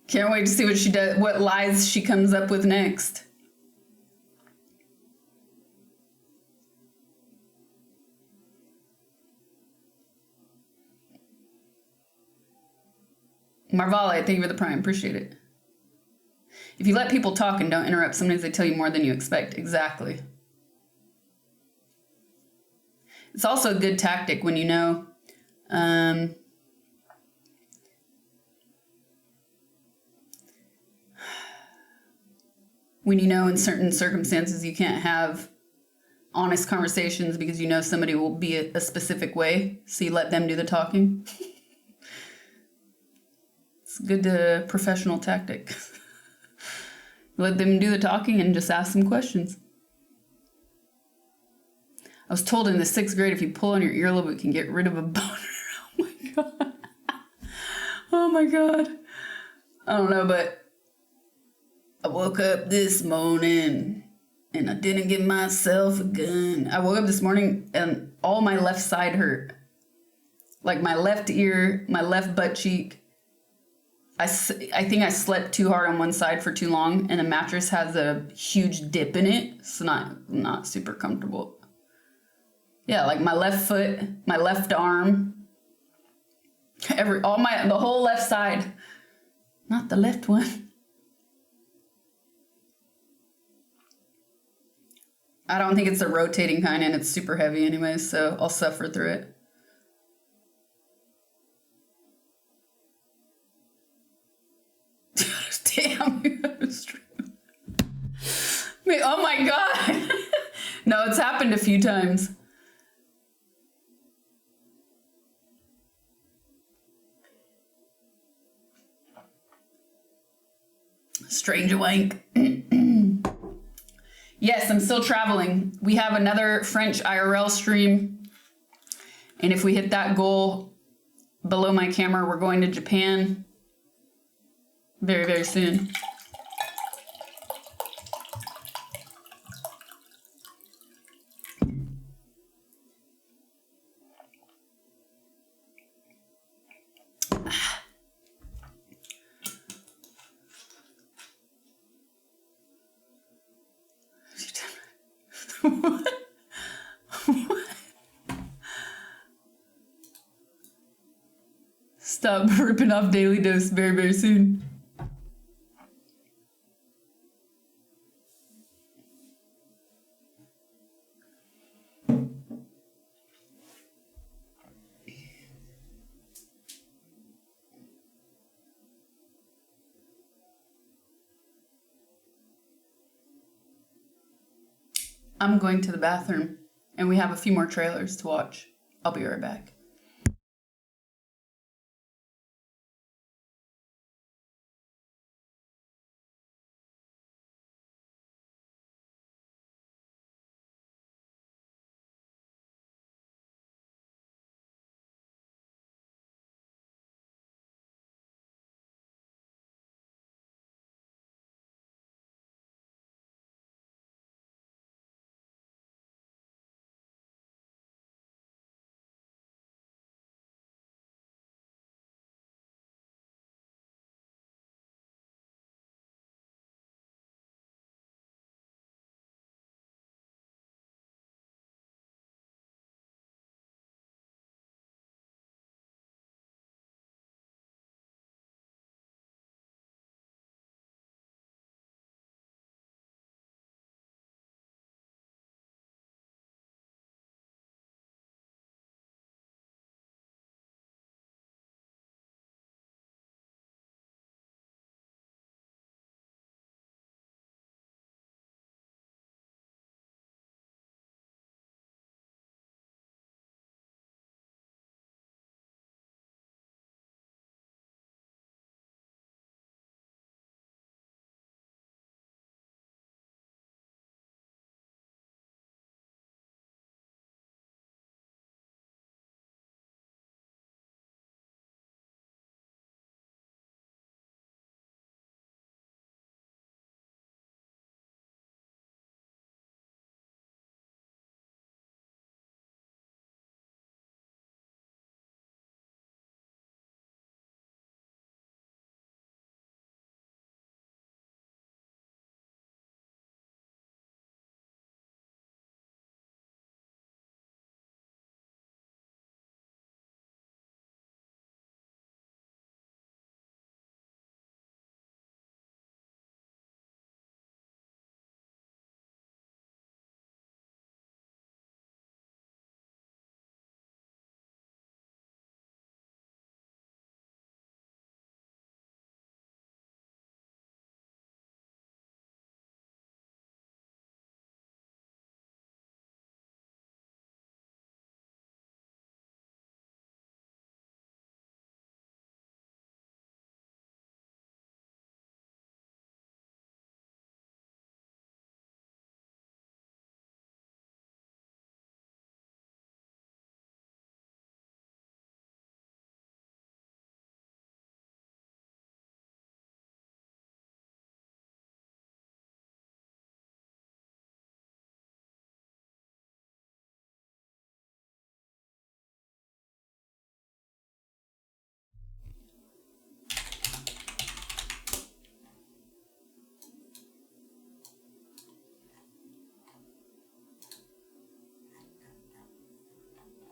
Can't wait to see what she does, what lies she comes up with next. Marvale, thank you for the prime. Appreciate it. If you let people talk and don't interrupt, sometimes they tell you more than you expect. Exactly. It's also a good tactic when you know in certain circumstances you can't have honest conversations because you know somebody will be a specific way, so you let them do the talking. It's a good professional tactic. Let them do the talking and just ask them questions. I was told in the 6th grade if you pull on your earlobe, it can get rid of a boner. Oh my god. Oh my god. I don't know, but I woke up this morning and I didn't give myself a gun. I woke up this morning and all my left side hurt. Like my left ear, my left butt cheek. I think I slept too hard on one side for too long, and the mattress has a huge dip in it. It's not super comfortable. Yeah, like my left foot, my left arm, the whole left side. Not the left one. I don't think it's a rotating kind, and it's super heavy anyway, so I'll suffer through it. Damn, wait, oh my god. No, it's happened a few times. Strange wank. Yes, I'm still traveling. We have another French IRL stream. And if we hit that goal below my camera, we're going to Japan very, very soon. What? What? Stop ripping off Daily Dose very, very soon. I'm going to the bathroom, and we have a few more trailers to watch. I'll be right back.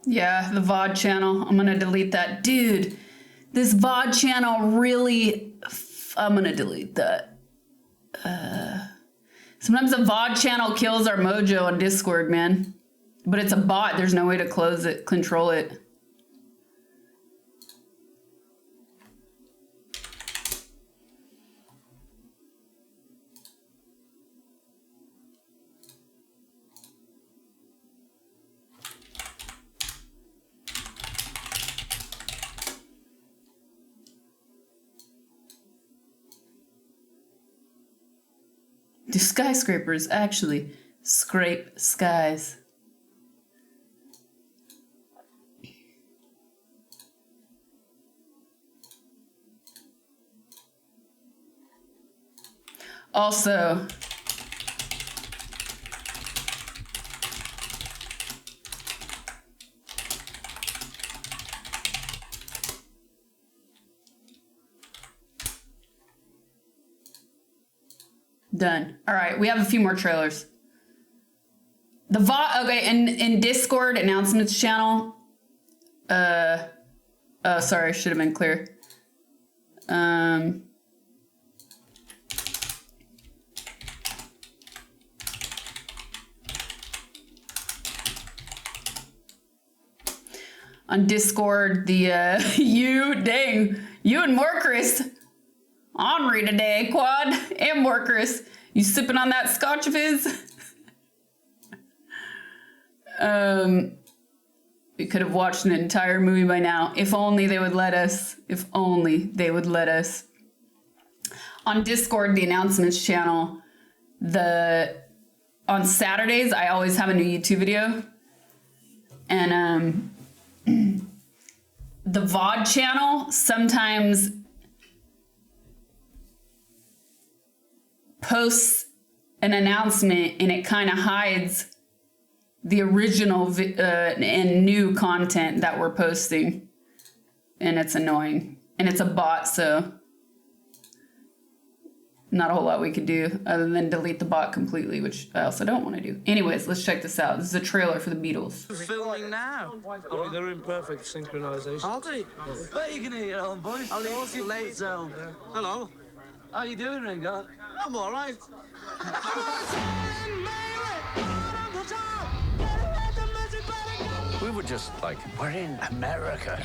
Yeah, the VOD channel. I'm gonna delete that. Dude, this VOD channel really... I'm gonna delete that. Sometimes the VOD channel kills our mojo on Discord, man. But it's a bot. There's no way to close it, control it. Do skyscrapers actually scrape skies? Also, done. All right, we have a few more trailers. The VOD, okay, in Discord announcements channel. Oh, sorry, should have been clear. On Discord, the you and Morcris ornery today, Quad and Morcris. You sipping on that scotch of his? We could have watched an entire movie by now. If only they would let us. If only they would let us. On Discord, the announcements channel, on Saturdays, I always have a new YouTube video. And the VOD channel sometimes posts an announcement and it kind of hides the original and new content that we're posting. And it's annoying. And it's a bot, so not a whole lot we could do other than delete the bot completely, which I also don't want to do. Anyways, let's check this out. This is a trailer for the Beatles. Filming now. Oh, they're in perfect synchronization. Are they? Bet you can hear your own voice. I'll leave you late, so. Hello. How you doing, Ringo? I'm all right. We were just like, we're in America.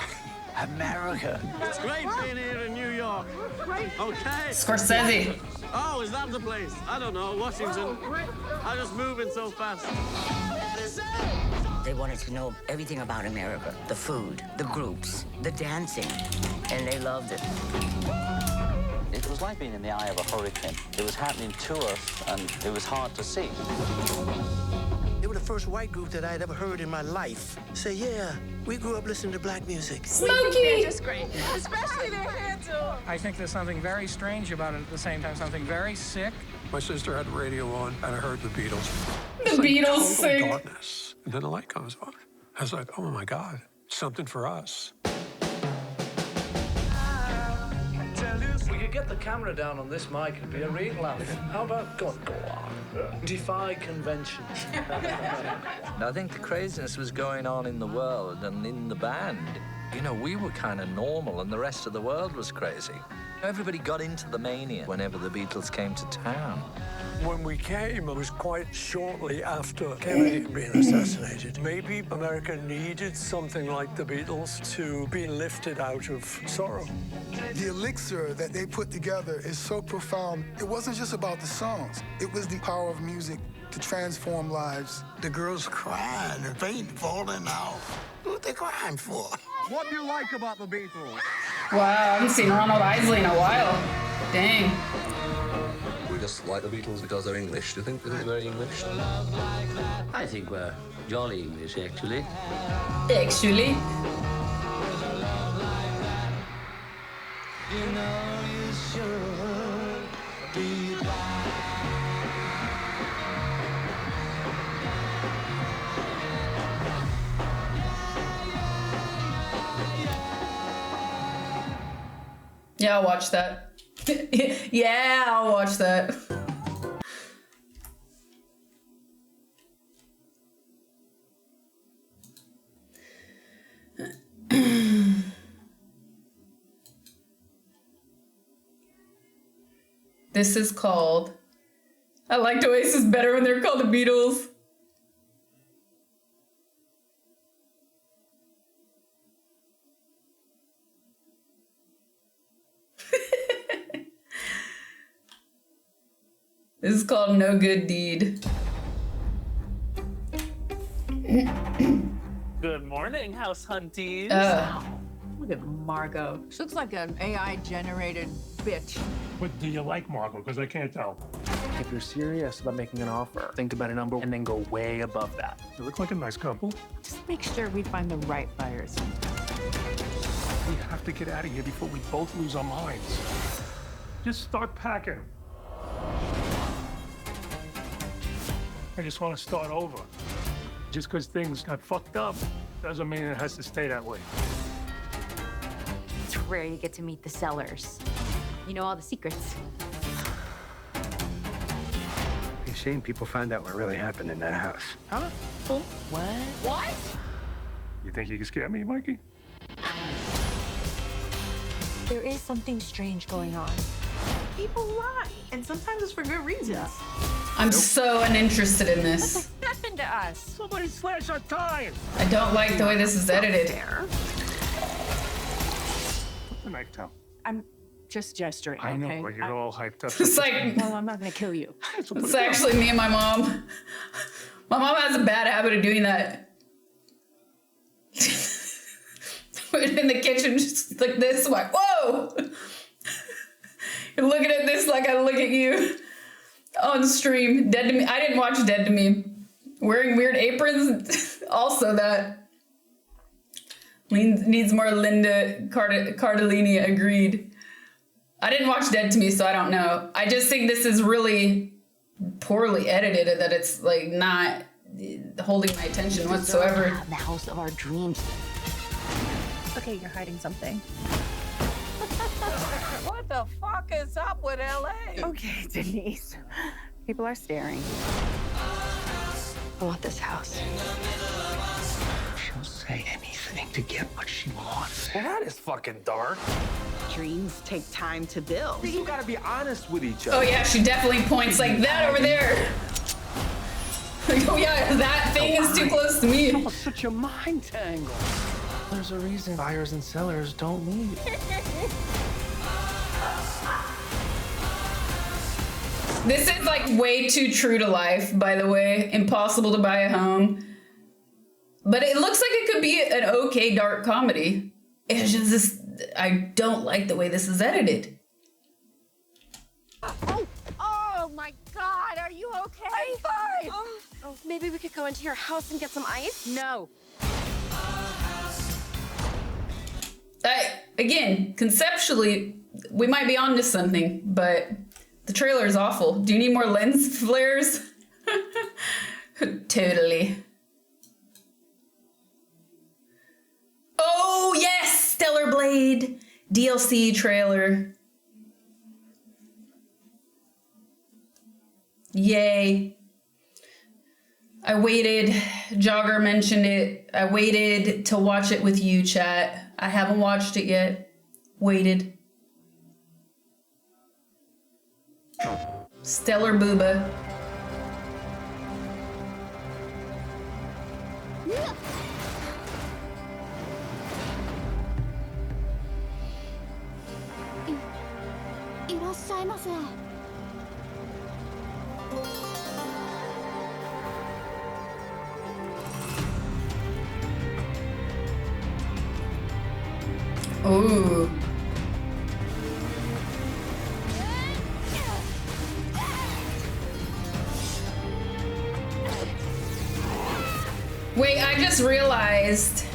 America. It's great being here in New York. Okay. Scorsese. Oh, is that the place? I don't know. Washington. I'm just moving so fast. They wanted to know everything about America. The food, the groups, the dancing. And they loved it. It was like being in the eye of a hurricane. It was happening to us, and it was hard to see. They were the first white group that I'd ever heard in my life. Say, yeah, we grew up listening to black music. Smokey! They're just great, especially their hair, too. I think there's something very strange about it, at the same time, something very sick. My sister had the radio on, and I heard the Beatles. The Beatles sing. Darkness. And then the light comes on. I was like, oh my God, something for us. We could get the camera down on this mic and be a real laugh. How about go on? Defy convention. I think the craziness was going on in the world and in the band. You know, we were kind of normal and the rest of the world was crazy. Everybody got into the mania whenever the Beatles came to town. When we came, it was quite shortly after Kennedy had been assassinated. Maybe America needed something like the Beatles to be lifted out of sorrow. The elixir that they put together is so profound. It wasn't just about the songs. It was the power of music to transform lives. The girls crying and paint falling out. What they crying for? What do you like about the Beatles? Wow, I haven't seen Ronald Isley in a while. Dang. We just like the Beatles because they're English. Do you think they're very English? I think we're jolly English, actually. Actually? You know you should be Yeah, I'll watch that. Yeah, I'll watch that. This is called... I liked Oasis better when they're called the Beatles. This is called No Good Deed. Good morning, house hunties. Look at Margot. She looks like an AI-generated bitch. But do you like Margot? Because I can't tell. If you're serious about making an offer, think about a number and then go way above that. You look like a nice couple. Just make sure we find the right buyers. We have to get out of here before we both lose our minds. Just start packing. I just want to start over. Just because things got fucked up doesn't mean it has to stay that way. It's rare you get to meet the sellers. You know all the secrets. It's a shame people find out what really happened in that house. Huh? What? What? You think you can scare me, Mikey? There is something strange going on. People lie, and sometimes it's for good reasons. I'm so uninterested in this. What happened to us? Somebody slash our time! I don't like the way this is edited. Put the knife down. I'm just gesturing, I know, okay? but you're all hyped up. It's like... Well, I'm not gonna kill you. It's actually me and my mom. My mom has a bad habit of doing that. In the kitchen, just like this, I'm like, whoa! You're looking at this like I look at you on stream. Dead to Me. I didn't watch Dead to Me. Wearing weird aprons, also that. Needs more Linda Cardellini, agreed. I didn't watch Dead to Me, so I don't know. I just think this is really poorly edited, that it's like not holding my attention whatsoever. The house of our dreams. Okay, you're hiding something. What the fuck is up with LA? Okay, Denise. People are staring. I want this house. She'll say anything to get what she wants. Well, that is fucking dark. Dreams take time to build. You gotta be honest with each other. Oh yeah, she definitely points like that over there. Oh yeah, that thing is too close to me. Oh, such a mind tangle. There's a reason buyers and sellers don't meet. This is like way too true to life, by the way. Impossible to buy a home. But it looks like it could be an okay dark comedy. It's just this, I don't like the way this is edited. Oh my God, are you okay? I'm fine. Oh, maybe we could go into your house and get some ice? No. Again, conceptually, we might be onto something, but the trailer is awful. Do you need more lens flares? Totally. Oh, yes! Stellar Blade DLC trailer. Yay. I waited. Jogger mentioned it. I waited to watch it with you, chat. I haven't watched it yet. Waited. Stellar Booba. Ooh. Wait, I just realized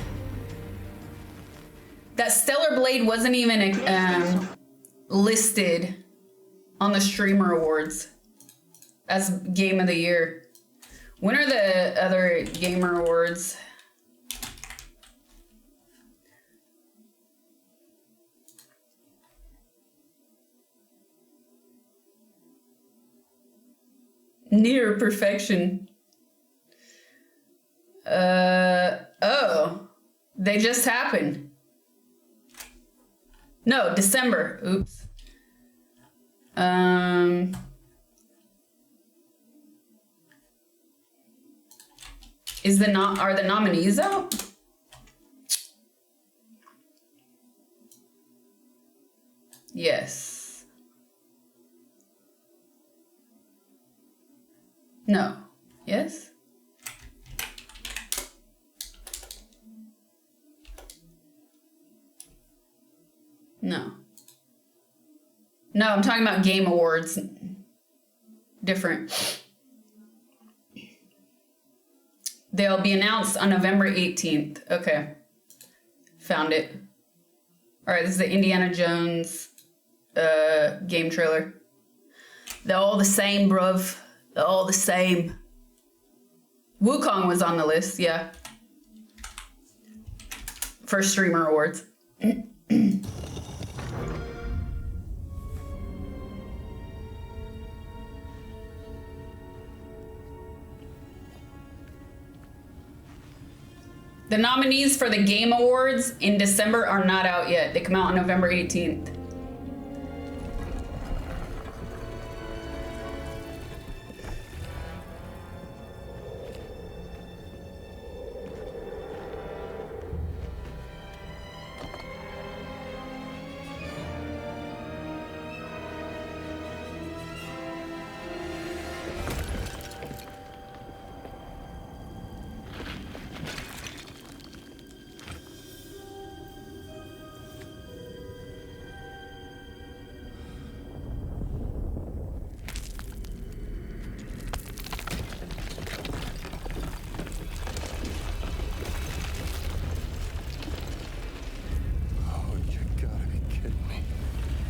that Stellar Blade wasn't even listed on the Streamer Awards as Game of the Year. When are the other Gamer Awards? Near perfection. Oh, they just happened. No, December. Oops. Are the nominees out? Yes. No. Yes? No. No, I'm talking about Game Awards. Different. They'll be announced on November 18th. Okay. Found it. All right, this is the Indiana Jones game trailer. They're all the same, bruv. They're all the same. Wukong was on the list, yeah. For Streamer Awards. The nominees for the Game Awards in December are not out yet. They come out on November 18th.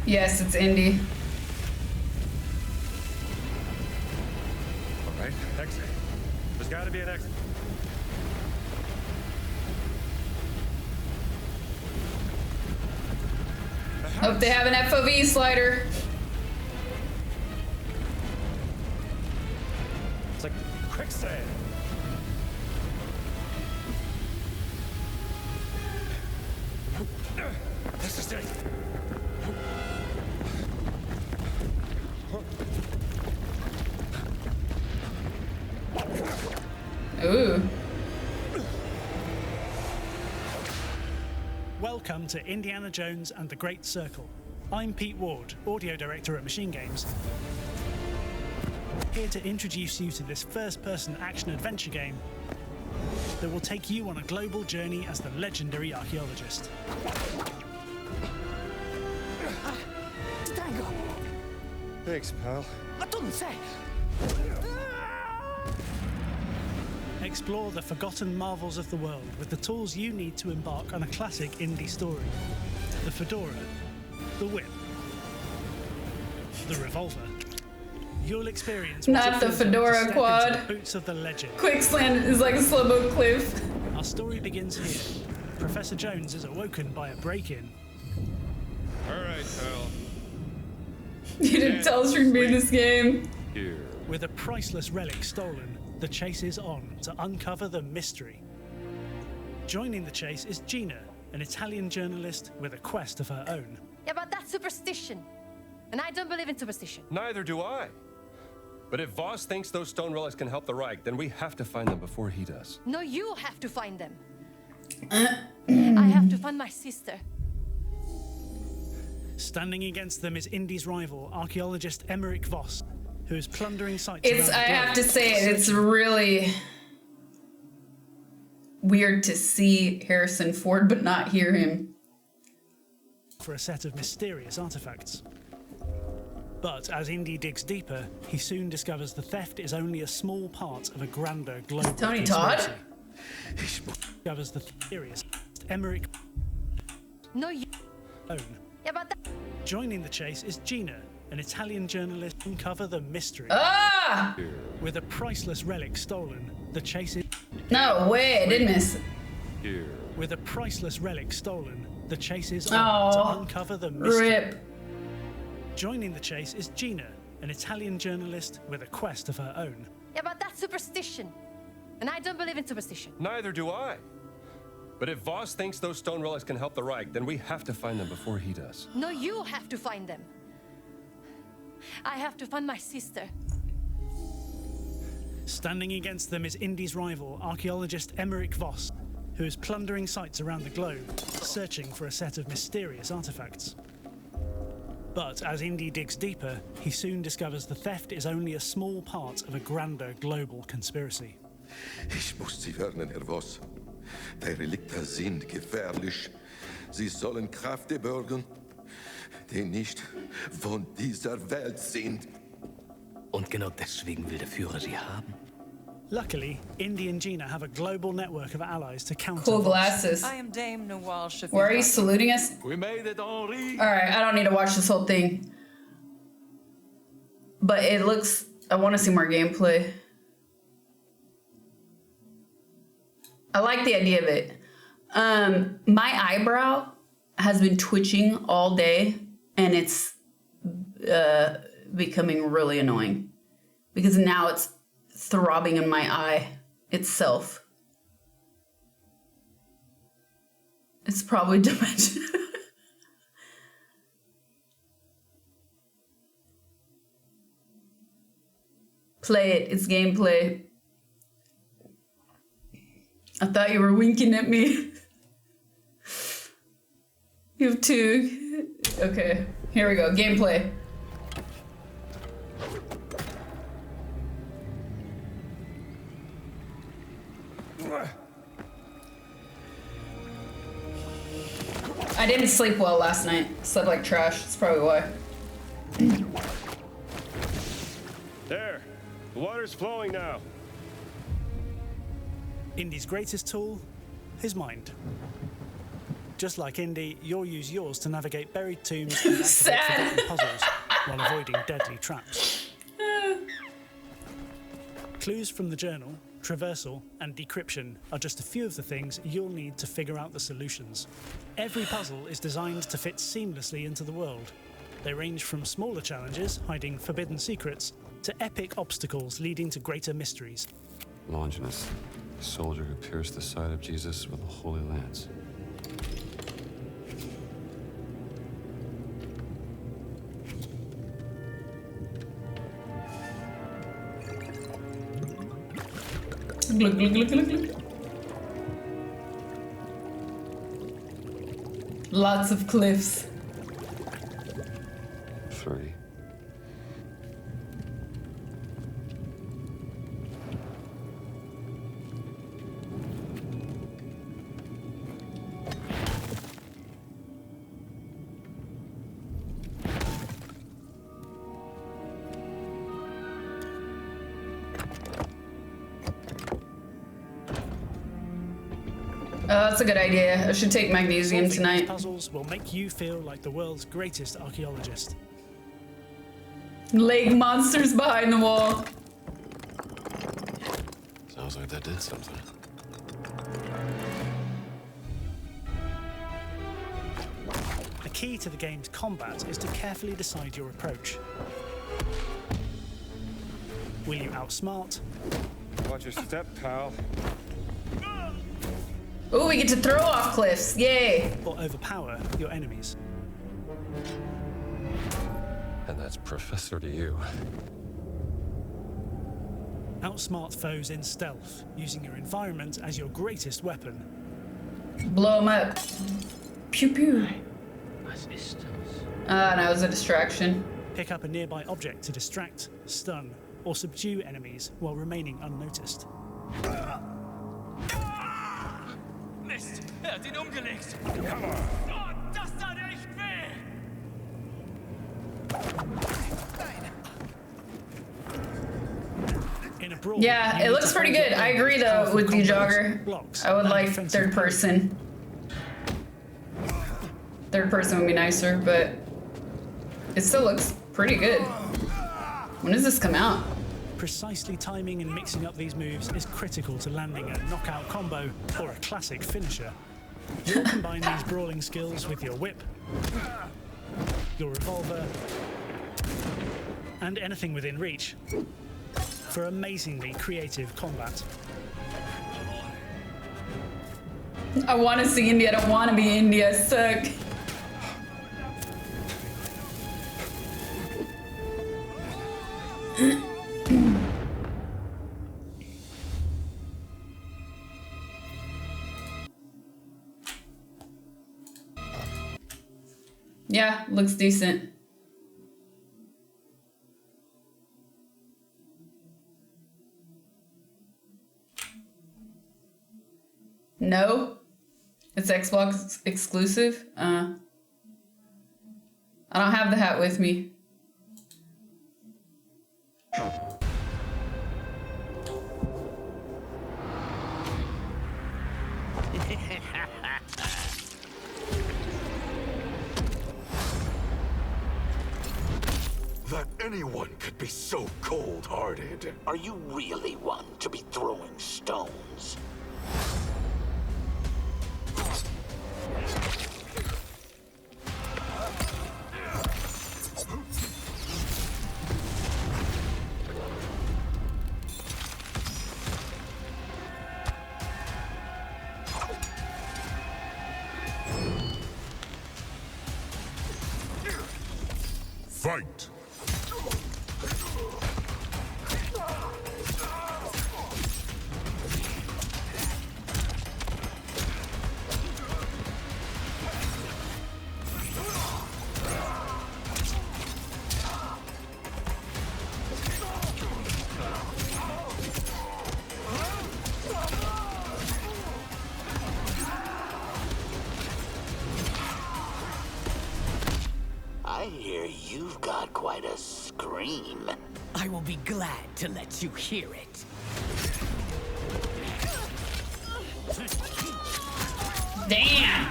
Yes, it's Indy. All right, exit. There's got to be an exit. Hope they have an FOV slider. It's like quicksand. This is it. Ooh. Welcome to Indiana Jones and the Great Circle. I'm Pete Ward, audio director at Machine Games, here to introduce you to this first-person action-adventure game that will take you on a global journey as the legendary archaeologist. Thanks, pal. Explore the forgotten marvels of the world with the tools you need to embark on a classic indie story. The fedora, the whip, the revolver. You'll experience not the fedora quad. The boots of the legend. Quicksand is like a slow-mo cliff. Our story begins here. Professor Jones is awoken by a break-in. All right, pal. You didn't tell us you'd be in this game. Here. With a priceless relic stolen, the chase is on to uncover the mystery. Joining the chase is Gina, an Italian journalist with a quest of her own. Yeah, but that's superstition. And I don't believe in superstition. Neither do I. But if Voss thinks those stone relics can help the Reich, then we have to find them before he does. No, you have to find them. I have to find my sister. Standing against them is Indy's rival, archaeologist Emmerich Voss, who is plundering sites. I have to say it's really weird to see Harrison Ford but not hear him. For a set of mysterious artifacts. But as Indy digs deeper, he soon discovers the theft is only a small part of a grander global Tony conspiracy. Todd? He discovers the mysterious Emmerich. No, you own. Yeah, but Joining the chase is Gina, an Italian journalist, uncover the mystery. Ah! With a priceless relic stolen, the chase is... No way, I did miss it. Here. With a priceless relic stolen, the chase is on to uncover the mystery. Rip. Joining the chase is Gina, an Italian journalist with a quest of her own. Yeah, but that's superstition. And I don't believe in superstition. Neither do I. But if Voss thinks those stone relics can help the Reich, then we have to find them before he does. No, you have to find them. I have to find my sister. Standing against them is Indy's rival, archaeologist Emmerich Voss, who is plundering sites around the globe, searching for a set of mysterious artifacts. But as Indy digs deeper, he soon discovers the theft is only a small part of a grander global conspiracy. Ich muss Sie warnen, Herr Voss. Die Relikte sind gefährlich. Sie sollen Kräfte bergen, die nicht von dieser Welt sind. Und genau deswegen will der Führer sie haben. Luckily, Indy and Gina have a global network of allies to counter Cool Voss. glasses. I am Dame Nawal Shafir. Why are you saluting us? We made it, Henri. Alright, I don't need to watch this whole thing. But it looks... I want to see more gameplay. I like the idea of it. My eyebrow has been twitching all day, and it's becoming really annoying. Because now it's throbbing in my eye itself. It's probably dementia. Play it. It's gameplay. I thought you were winking at me. You have two. Okay, here we go. Gameplay. I didn't sleep well last night. Slept like trash. That's probably why. There. The water's flowing now. Indy's greatest tool, his mind. Just like Indy, you'll use yours to navigate buried tombs and activate forgotten puzzles while avoiding deadly traps. Clues from the journal, traversal, and decryption are just a few of the things you'll need to figure out the solutions. Every puzzle is designed to fit seamlessly into the world. They range from smaller challenges, hiding forbidden secrets, to epic obstacles leading to greater mysteries. Longinus, a soldier who pierced the side of Jesus with a holy lance. Glug, glug, glug, glug, glug. Lots of cliffs. 3. That's a good idea. I should take magnesium Solving tonight. these puzzles will make you feel like the world's greatest archaeologist. Lake monsters behind the wall. Sounds like that did something. The key to the game's combat is to carefully decide your approach. Will you outsmart? Watch your step, pal. Ooh, we get to throw off cliffs. Yay. Or overpower your enemies? And that's Professor to you. Outsmart foes in stealth, using your environment as your greatest weapon. Blow them up. Pew pew. Assistance. Ah, no, it was a distraction. Pick up a nearby object to distract, stun, or subdue enemies while remaining unnoticed. Mist, er hat ihn umgelegt. Oh, das tat echt weh. In a brawl, Yeah, you it need looks to pretty hold good. your I own agree with though powerful with the combos, jogger. blocks, I would and like defensive third person. Third person would be nicer, but it still looks pretty good. When does this come out? Precisely timing and mixing up these moves is critical to landing a knockout combo or a classic finisher. You'll combine these brawling skills with your whip, your revolver, and anything within reach for amazingly creative combat. I want to see India. I don't want to be India. I suck. Yeah, looks decent. No, it's Xbox exclusive. I don't have the hat with me. That anyone could be so cold-hearted. Are you really one to be throwing stones? Fight! I hear you've got quite a scream. I will be glad to let you hear it. Damn!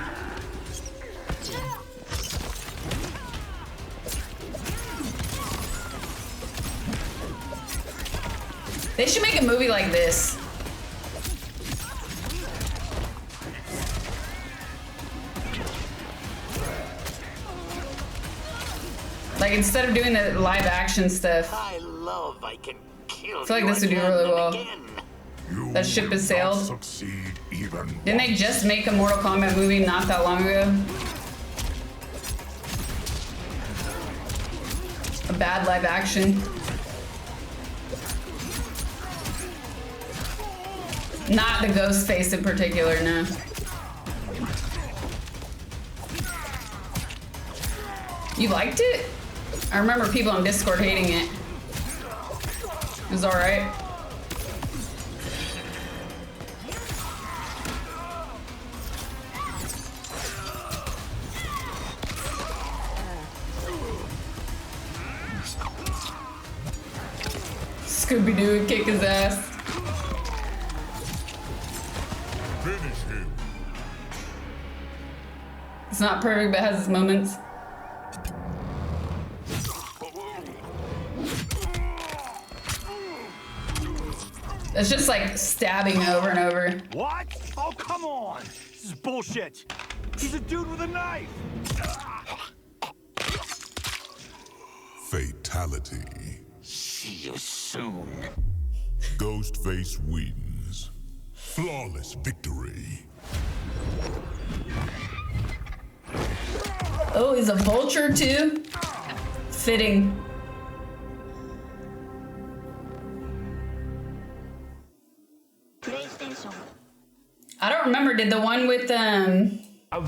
They should make a movie like this. Like, instead of doing the live action stuff, I love I can kill I feel like this would do really well. That ship has sailed. Didn't they just make a Mortal Kombat movie not that long ago? A bad live action. Not the ghost face in particular, no. You liked it? I remember people on Discord hating it. It was alright. Scooby-Doo would kick his ass. Finish him. It's not perfect, but has its moments. It's just like stabbing over and over. What? Oh, come on. This is bullshit. He's a dude with a knife. Fatality. See you soon. Ghostface wins. Flawless victory. Oh, he's a vulture too? Fitting. I don't remember, did the one with A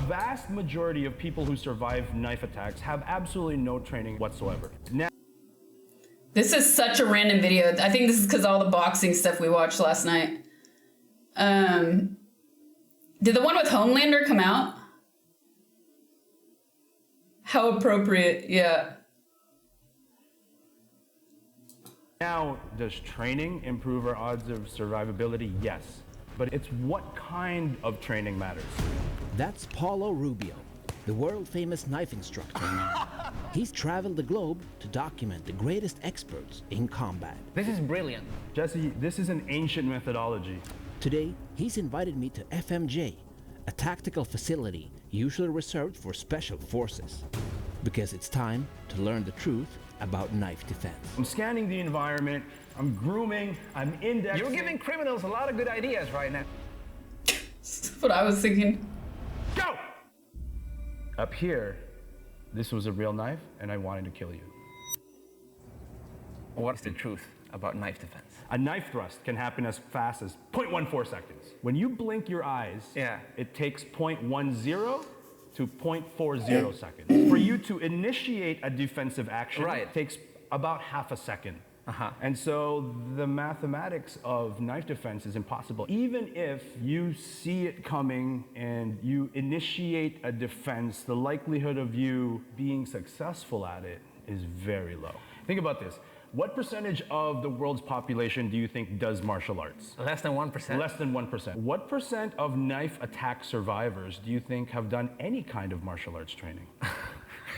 vast majority of people who survive knife attacks have absolutely no training whatsoever. Now, this is such a random video. I think this is because all the boxing stuff we watched last night. Did the one with Homelander come out? How appropriate, yeah. now, does training improve our odds of survivability? Yes. But it's what kind of training matters. That's Paulo Rubio, the world-famous knife instructor. He's traveled the globe to document the greatest experts in combat. This is brilliant. Jesse, this is an ancient methodology. Today, he's invited me to FMJ, a tactical facility usually reserved for special forces. Because it's time to learn the truth about knife defense. I'm scanning the environment, I'm grooming, I'm indexing. You're giving criminals a lot of good ideas right now. That's what I was thinking. Go! Up here, this was a real knife, and I wanted to kill you. What's the truth about knife defense? A knife thrust can happen as fast as 0.14 seconds. When you blink your eyes, it takes 0.10 to 0.40 seconds. For you to initiate a defensive action, it takes about half a second. And so the mathematics of knife defense is impossible. Even if you see it coming and you initiate a defense, the likelihood of you being successful at it is very low. Think about this. What percentage of the world's population do you think does martial arts? Less than 1%. Less than 1%. What percent of knife attack survivors do you think have done any kind of martial arts training?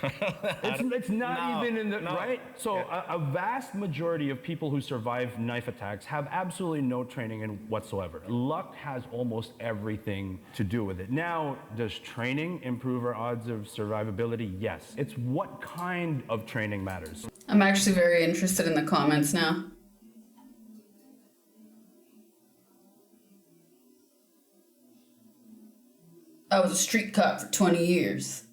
It's not even in the, right? So a vast majority of people who survive knife attacks have absolutely no training in whatsoever. Luck has almost everything to do with it. Now, does training improve our odds of survivability? Yes. It's what kind of training matters. I'm actually very interested in the comments now. I was a street cop for 20 years.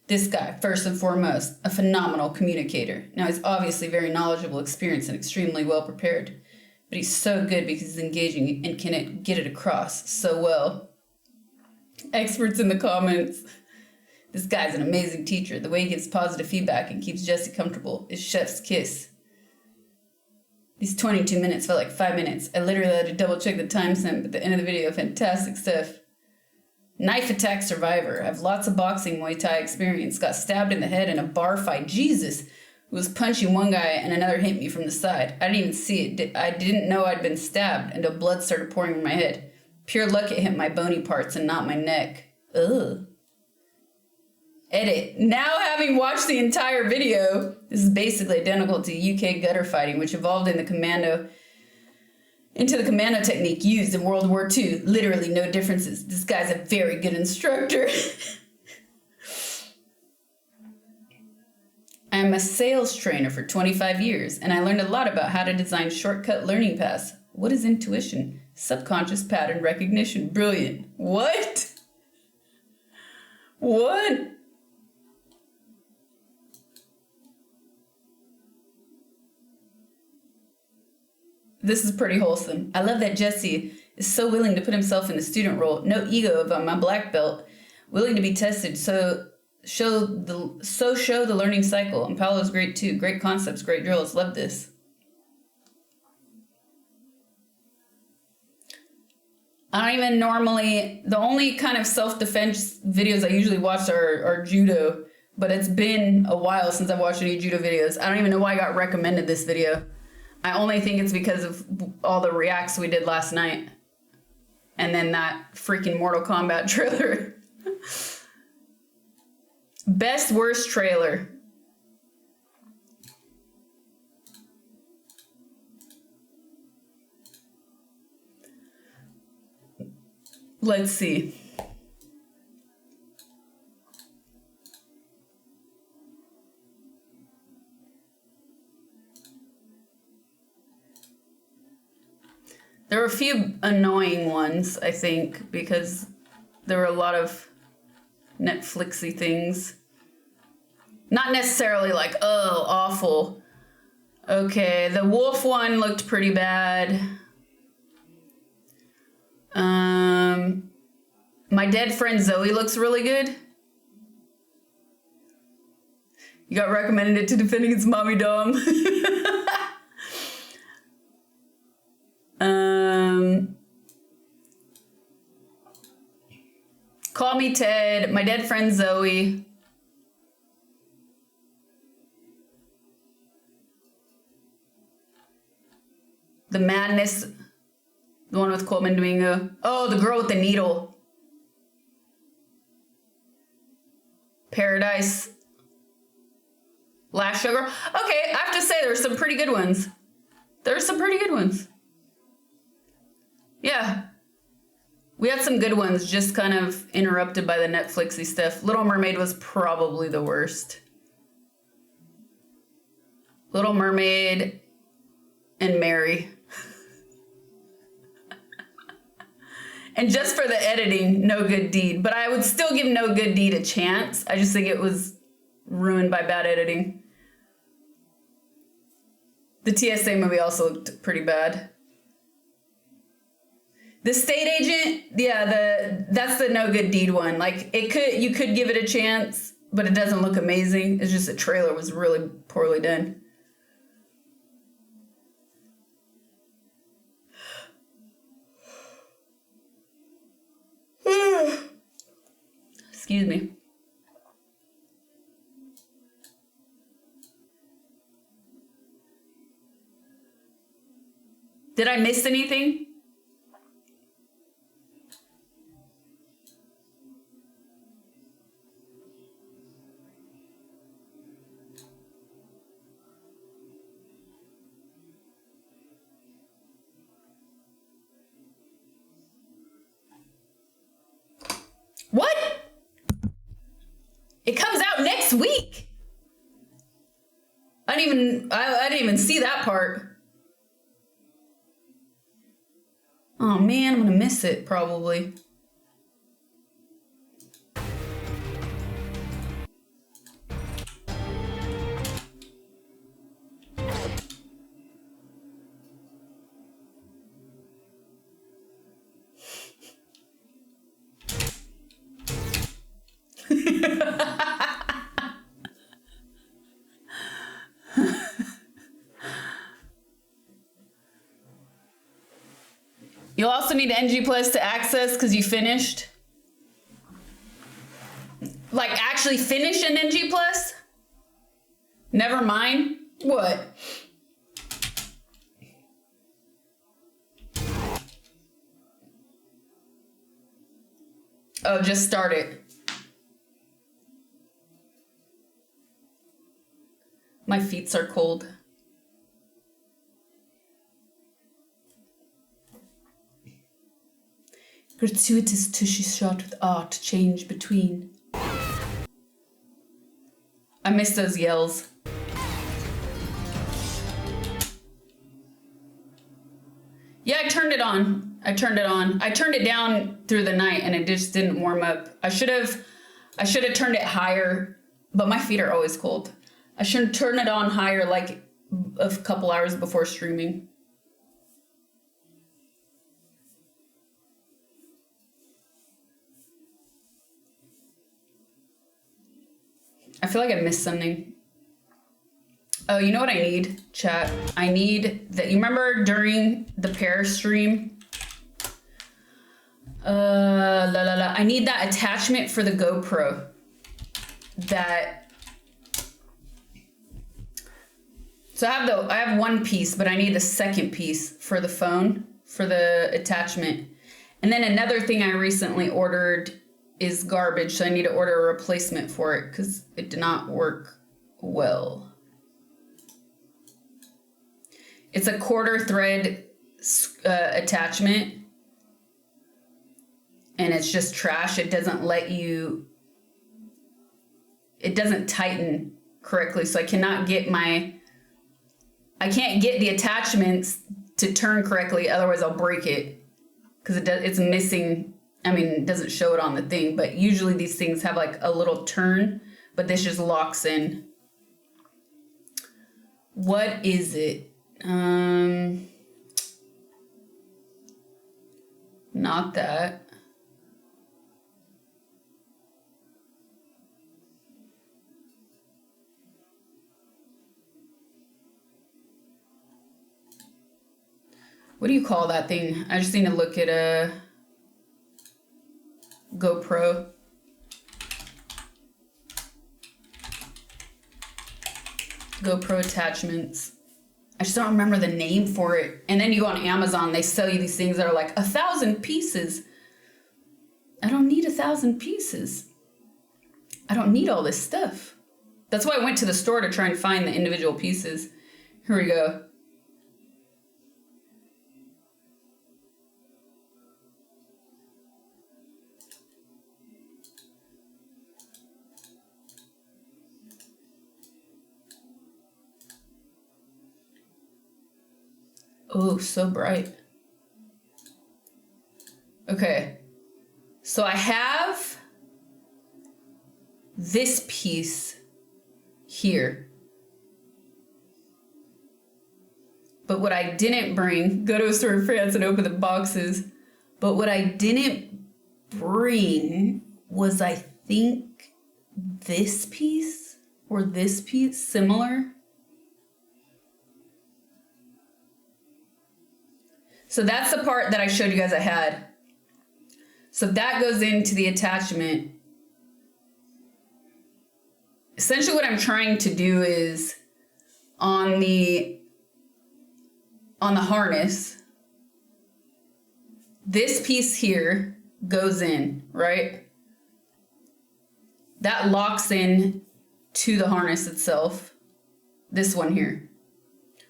This guy, first and foremost, a phenomenal communicator. Now, he's obviously very knowledgeable, experienced, and extremely well prepared. But he's so good because he's engaging and can get it across so well. Experts in the comments. This guy's an amazing teacher. The way he gives positive feedback and keeps Jesse comfortable is chef's kiss. These 22 minutes felt like 5 minutes. I literally had to double check the timestamp at the end of the video. Fantastic stuff. Knife attack survivor. I have lots of boxing Muay Thai experience. Got stabbed in the head in a bar fight. Jesus. Was punching one guy and another hit me from the side. I didn't even see it. I didn't know I'd been stabbed until blood started pouring from my head. Pure luck it hit my bony parts and not my neck. Ugh. Edit. Now having watched the entire video, this is basically identical to UK gutter fighting, which evolved into the commando technique used in World War II. Literally no differences. This guy's a very good instructor. I'm a sales trainer for 25 years, and I learned a lot about how to design shortcut learning paths. What is intuition? Subconscious pattern recognition. Brilliant. What? What? This is pretty wholesome. I love that Jesse is so willing to put himself in the student role. No ego about my black belt. Willing to be tested. So show the learning cycle. And Paolo's great too. Great concepts, great drills. Love this. I don't even normally, the only kind of self-defense videos I usually watch are judo, but it's been a while since I've watched any judo videos. I don't even know why I got recommended this video. I only think it's because of all the reacts we did last night. And then that freaking Mortal Kombat trailer. Best worst trailer. Let's see. There were a few annoying ones, I think, because there were a lot of Netflixy things. Not necessarily like, oh, awful. Okay, the wolf one looked pretty bad. My dead friend Zoe looks really good. You got recommended it to defend against Mommy Dom. Call Me Ted, My Dead Friend Zoe. The Madness, the one with Coleman Domingo. Oh, the girl with the needle. Paradise. Last Sugar. Okay, I have to say there's some pretty good ones. There's some pretty good ones. Yeah. We had some good ones, just kind of interrupted by the Netflixy stuff. Little Mermaid was probably the worst. Little Mermaid and Mary. And just for the editing, No Good Deed. But I would still give No Good Deed a chance. I just think it was ruined by bad editing. The TSA movie also looked pretty bad. The State Agent, yeah, that's the No Good Deed one. Like you could give it a chance, but it doesn't look amazing. It's just the trailer was really poorly done. Excuse me. Did I miss anything? What? It comes out next week. I didn't even see that part. Oh man, I'm gonna miss it probably. You'll also need NG Plus to access because you finished. Like actually finish an NG Plus? Never mind. What? Oh, just start it. My feet are cold. Gratuitous tushy shot with art change between. I miss those yells. Yeah, I turned it on. I turned it down through the night and it just didn't warm up. I should have turned it higher, but my feet are always cold. I should turn it on higher like a couple hours before streaming. I feel like I missed something. Oh, you know what I need, chat? I need that. You remember during the Paris stream? I need that attachment for the GoPro. So I have one piece, but I need the second piece for the phone, for the attachment. And then another thing I recently ordered is garbage, so I need to order a replacement for it because it did not work well. It's a quarter thread attachment, and it's just trash. It doesn't tighten correctly, so I can't get the attachments to turn correctly, otherwise I'll break it because it's missing. I mean, it doesn't show it on the thing, but usually these things have like a little turn, but this just locks in. What is it? Not that. What do you call that thing? I just need to look at a GoPro. GoPro attachments. I just don't remember the name for it. And then you go on Amazon, they sell you these things that are like 1,000 pieces. I don't need 1,000 pieces. I don't need all this stuff. That's why I went to the store to try and find the individual pieces. Here we go. Oh, so bright. Okay. So I have this piece here. But what I didn't bring, go to a store in France and open the boxes. But what I didn't bring was, I think, this piece or this piece, similar. So that's the part that I showed you guys I had. So that goes into the attachment. Essentially what I'm trying to do is on the harness, this piece here goes in, right? That locks in to the harness itself. This one here.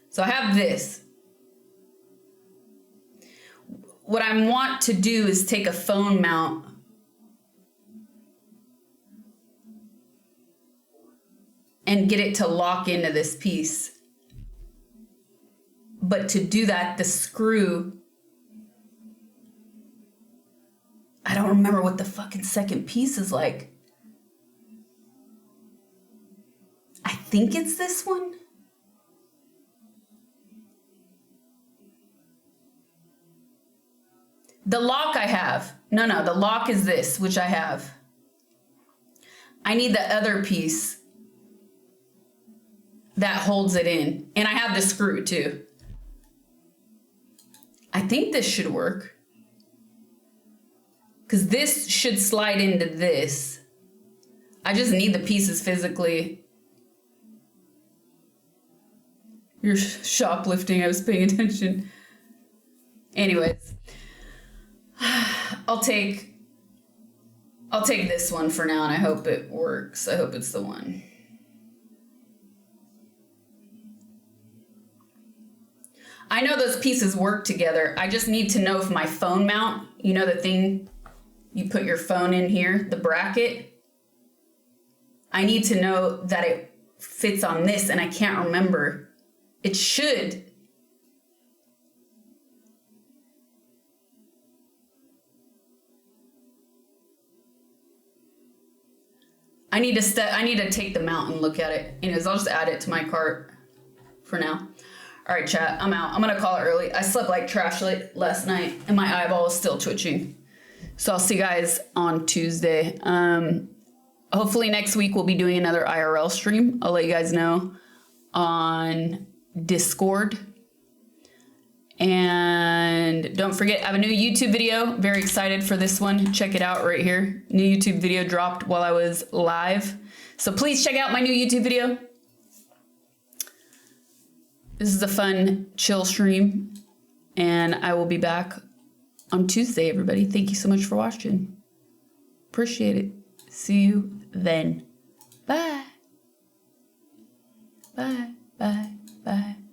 So I have this. What I want to do is take a phone mount and get it to lock into this piece. But to do that, the screw, I don't remember what the fucking second piece is like. I think it's this one. The lock I have. No, the lock is this, which I have. I need the other piece that holds it in. And I have the screw too. I think this should work. Because this should slide into this. I just need the pieces physically. You're shoplifting, I was paying attention. Anyways. I'll take this one for now, and I hope it works. I hope it's the one. I know those pieces work together. I just need to know if my phone mount, you know, the thing you put your phone in here, the bracket, I need to know that it fits on this, and I can't remember. It should. I need to take the mount and look at it. Anyways, I'll just add it to my cart for now. All right, chat, I'm out. I'm gonna call it early. I slept like trash last night and my eyeball is still twitching. So I'll see you guys on Tuesday. Hopefully next week we'll be doing another IRL stream. I'll let you guys know on Discord. And don't forget, I have a new YouTube video. Very excited for this one. Check it out right here. New YouTube video dropped while I was live. So please check out my new YouTube video. This is a fun, chill stream. And I will be back on Tuesday, everybody. Thank you so much for watching. Appreciate it. See you then. Bye. Bye, bye, bye.